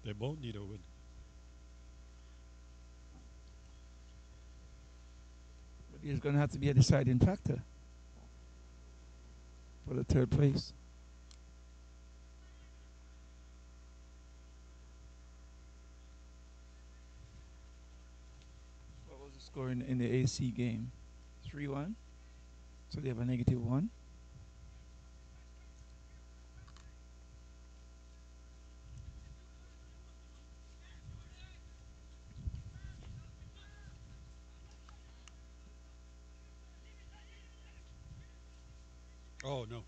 Speaker 1: they both need a win.
Speaker 2: But there's going to have to be a deciding factor for the third place. What was the score in the AC game? 3-1. So they have a -1.
Speaker 1: Oh, no.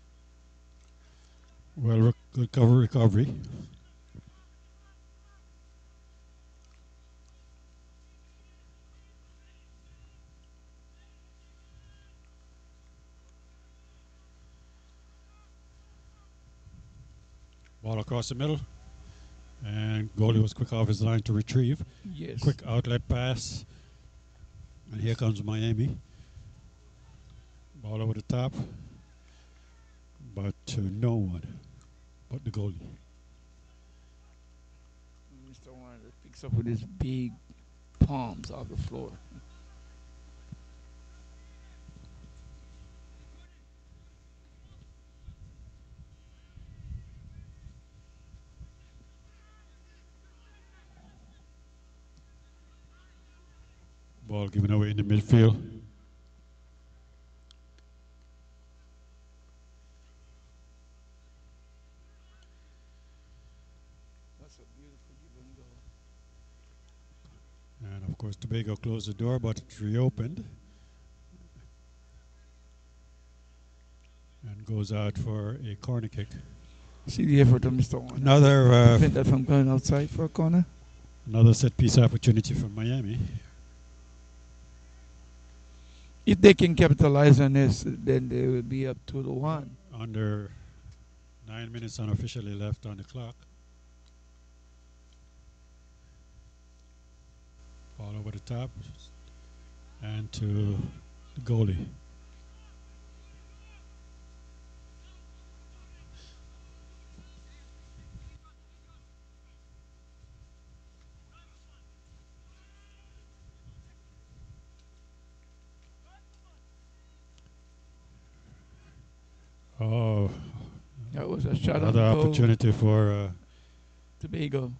Speaker 1: Well, good recovery. Ball across the middle. And goalie was quick off his line to retrieve.
Speaker 2: Yes.
Speaker 1: Quick outlet pass. And here comes Miami. Ball over the top. but to no one but the goalie.
Speaker 2: Mr. Warner picks up with his big palms off the floor.
Speaker 1: Ball given away in the midfield.
Speaker 2: That's a beautiful give and go.
Speaker 1: And of course, Tobago closed the door, but it's reopened. And goes out for a corner kick.
Speaker 2: See the effort of Mr. Warner.
Speaker 1: Another
Speaker 2: Prevent that from going outside for a corner.
Speaker 1: another set piece opportunity for Miami.
Speaker 2: If they can capitalize on this, then they will be up 2-1.
Speaker 1: Under 9 minutes unofficially left on the clock. Ball over the top and to the goalie. Oh,
Speaker 2: That was a shot on
Speaker 1: another
Speaker 2: goal.
Speaker 1: opportunity for
Speaker 2: Tobago.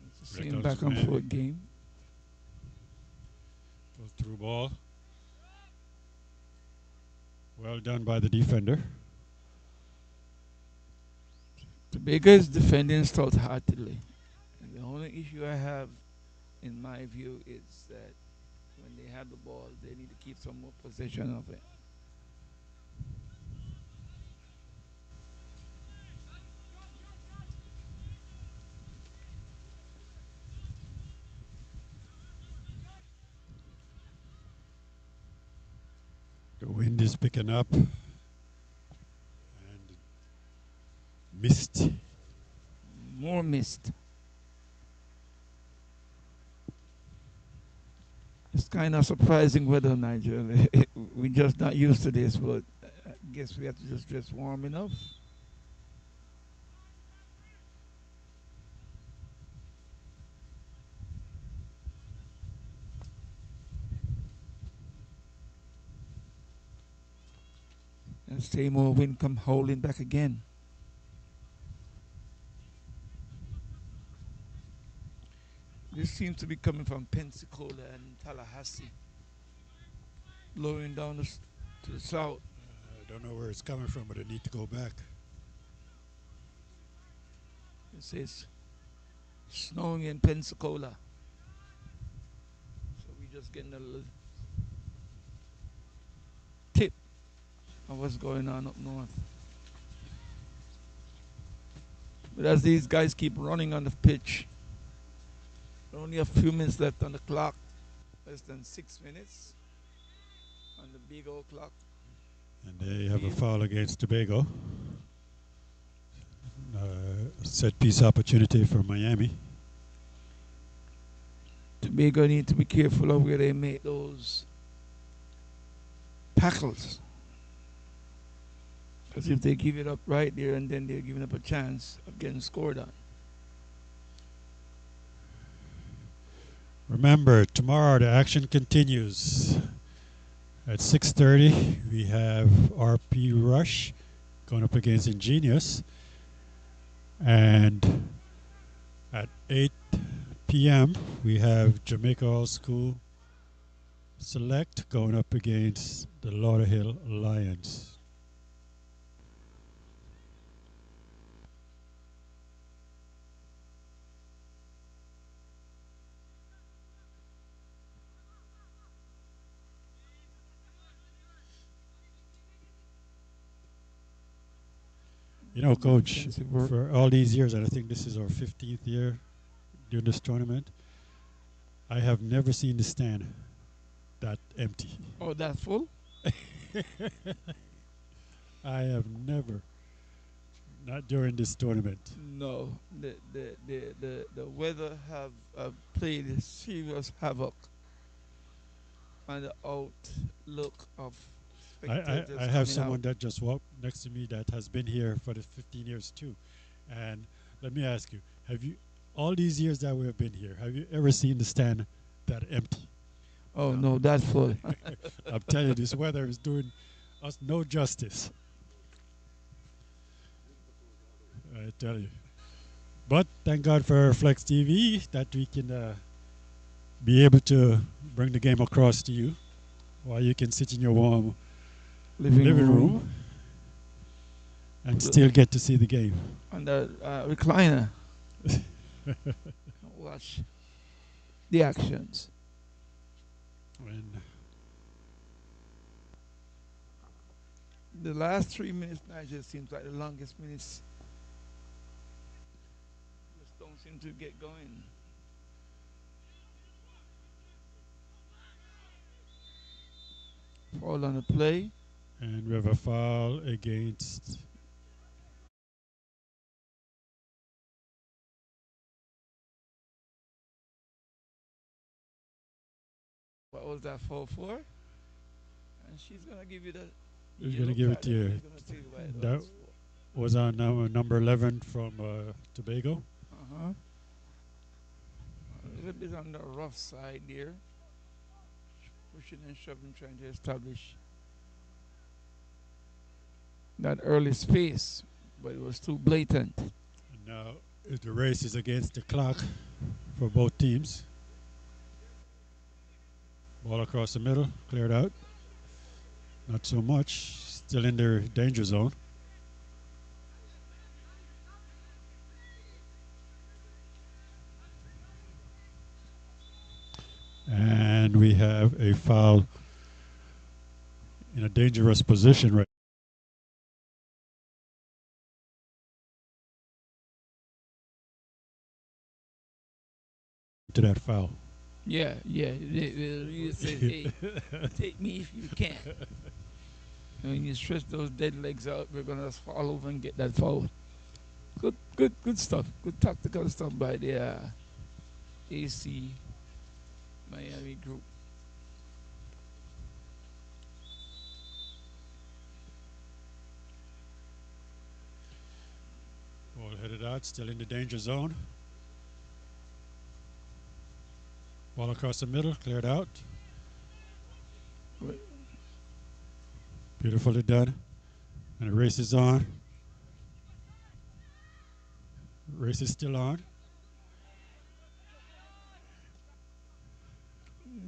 Speaker 2: It's the same
Speaker 1: Records
Speaker 2: back and
Speaker 1: man.
Speaker 2: forth game.
Speaker 1: through ball. Well done by the defender.
Speaker 2: Tobago is defending stout-heartedly. And the only issue I have, in my view, is that when they have the ball, they need to keep some more possession of it.
Speaker 1: The wind is picking up. And mist.
Speaker 2: More mist. It's kind of surprising weather, Nigel. We're just not used to this, but I guess we have to just dress warm enough. And same old wind come howling back again. This seems to be coming from Pensacola and Tallahassee, blowing down to the south.
Speaker 1: I don't know where it's coming from, but I need to go back.
Speaker 2: It says snowing in Pensacola. So we're just getting a little tip of what's going on up north. But as these guys keep running on the pitch, only a few minutes left on the clock, less than 6 minutes on the big old clock.
Speaker 1: And they have a foul against Tobago. Set piece opportunity for Miami.
Speaker 2: Tobago need to be careful of where they make those tackles. Because if they give it up right there and then they're giving up a chance of getting scored on.
Speaker 1: Remember, tomorrow the action continues. At 6:30, we have RP Rush going up against Ingenious. And at 8 p.m., we have Jamaica All School Select going up against the Lauderhill Lions. You know, Coach,
Speaker 2: Intensive work.
Speaker 1: for all these years, and I think this is our 15th year doing this tournament, I have never seen the stand that empty.
Speaker 2: Oh, that's full?
Speaker 1: I have never, not during this tournament.
Speaker 2: No, the weather have played serious havoc on the outlook of
Speaker 1: I
Speaker 2: spectators
Speaker 1: have
Speaker 2: coming out.
Speaker 1: someone that just walked next to me that has been here for the 15 years too. And let me ask you, have you, all these years that we have been here, have you ever seen the stand that empty?
Speaker 2: Oh no, that's full.
Speaker 1: I'm telling you, this weather is doing us no justice. I tell you. But thank God for Flex TV that we can be able to bring the game across to you while you can sit in your warm living room and still get to see the game.
Speaker 2: On the recliner. Watch the actions.
Speaker 1: And
Speaker 2: The last 3 minutes now just seems like the longest minutes. Just don't seem to get going. Foul on the play.
Speaker 1: and we have a foul against
Speaker 2: What was that foul for? And she's gonna give you the.
Speaker 1: Who's going to give it to you? That was on number 11 from Tobago.
Speaker 2: Uh-huh. A little bit on the rough side there. Pushing and shoving, trying to establish that early space, but it was too blatant.
Speaker 1: And now the race is against the clock for both teams. Ball across the middle, cleared out. Not so much. Still in their danger zone. And we have a foul in a dangerous position right to that foul.
Speaker 2: Yeah. You said, hey, take me if you can. And when you stretch those dead legs out, we're gonna just fall over and get that foul. Good stuff. Good tactical stuff by the AC Miami group.
Speaker 1: Ball headed out, still in the danger zone. Ball across the middle, cleared out. Beautifully done. And the race is on. Race is still on.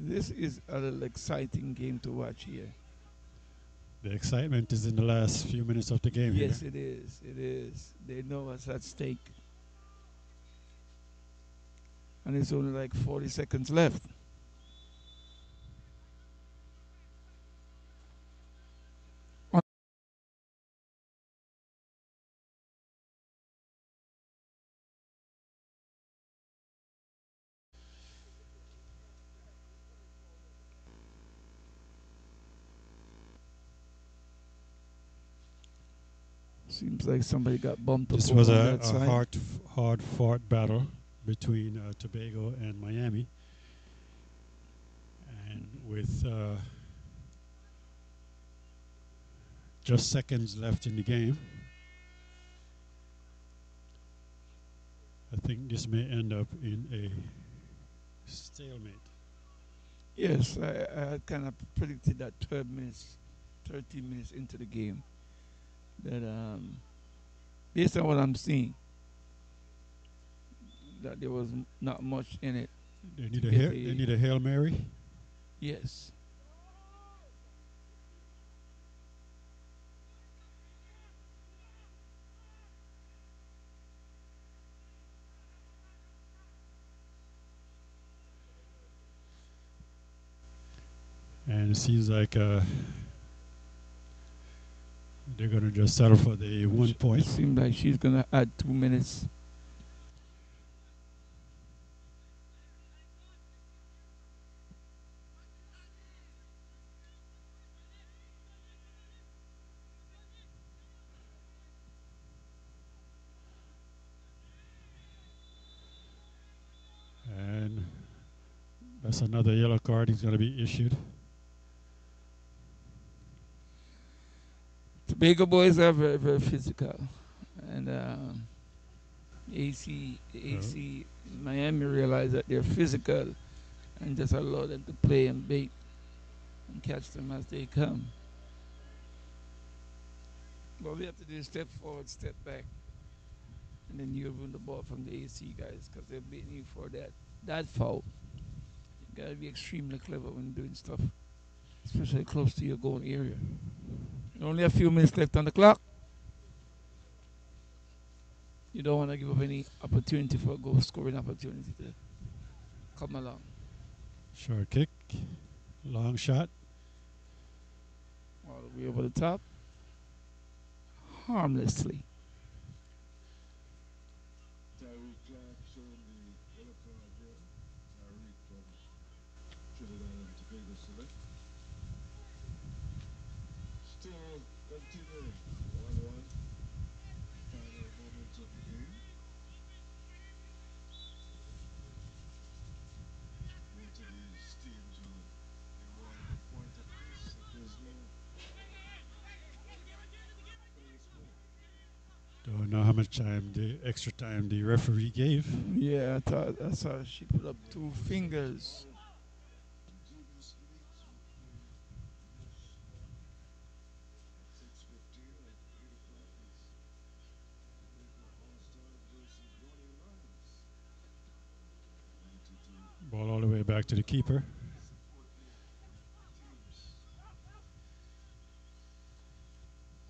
Speaker 2: This is a little exciting game to watch here.
Speaker 1: The excitement is in the last few minutes of the game.
Speaker 2: Yes,
Speaker 1: here.
Speaker 2: it is. It is. They know what's at stake. And it's only like 40 seconds left. Seems like somebody got bumped up.
Speaker 1: This was
Speaker 2: on
Speaker 1: a
Speaker 2: that side.
Speaker 1: hard fought battle between Tobago and Miami. And with just seconds left in the game, I think this may end up in a stalemate.
Speaker 2: Yes, I kind of predicted that 12 minutes, 13 minutes into the game, that based on what I'm seeing, that there was not much in it.
Speaker 1: They need a Hail Mary.
Speaker 2: Yes.
Speaker 1: And it seems like they're going to just settle for the 1 point.
Speaker 2: It seems like she's going to add 2 minutes.
Speaker 1: That's another yellow card he's going to be issued.
Speaker 2: Tobago boys are very, very physical. And AC Miami realize that they're physical and just allow them to play and bait and catch them as they come. What we have to do is step forward, step back, and then you win the ball from the AC guys because they're beating you for that foul. You gotta be extremely clever when doing stuff, especially close to your goal area. Only a few minutes left on the clock. You don't want to give up any opportunity for a goal scoring opportunity to come along.
Speaker 1: Short kick, long shot.
Speaker 2: All the way over the top. Harmlessly.
Speaker 6: Still continuing 1-1. Final moments of the game. Both of these teams will be wanting a point apiece if there's no
Speaker 1: Don't know how much time, the extra time the referee gave.
Speaker 2: Yeah, I saw she put up 2 fingers.
Speaker 6: dubious leads will play at 6:15 at 8 o'clock. It's Jamaica All-Stars versus Ronnie Lions. 92
Speaker 1: Ball all the way back to the keeper.
Speaker 6: support teams.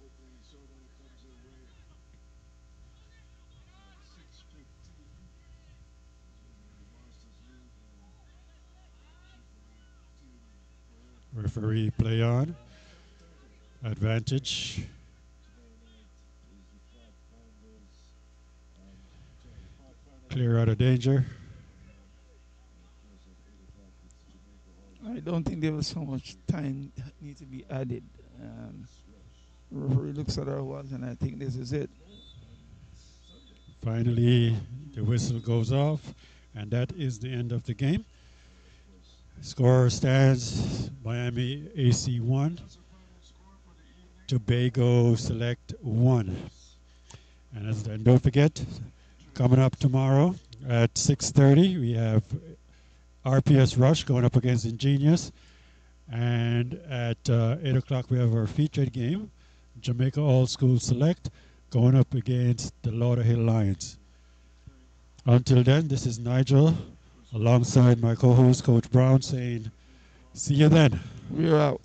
Speaker 6: Opening ceremony comes their way at 6:15. The Monsters lead and
Speaker 1: Referee play on. Advantage. Clear out of danger.
Speaker 2: I don't think there was so much time need to be added. Referee looks at our watch and I think this is it.
Speaker 1: Finally, the whistle goes off, and that is the end of the game. Score stands Miami AC 1, Tobago Select 1. And don't forget, coming up tomorrow at 6:30, we have RPS Rush going up against Ingenious. And at 8 o'clock, we have our featured game, Jamaica All School Select, going up against the Lauderhill Lions. Until then, this is Nigel, alongside my co-host, Coach Brown, saying, see you then.
Speaker 2: We're out.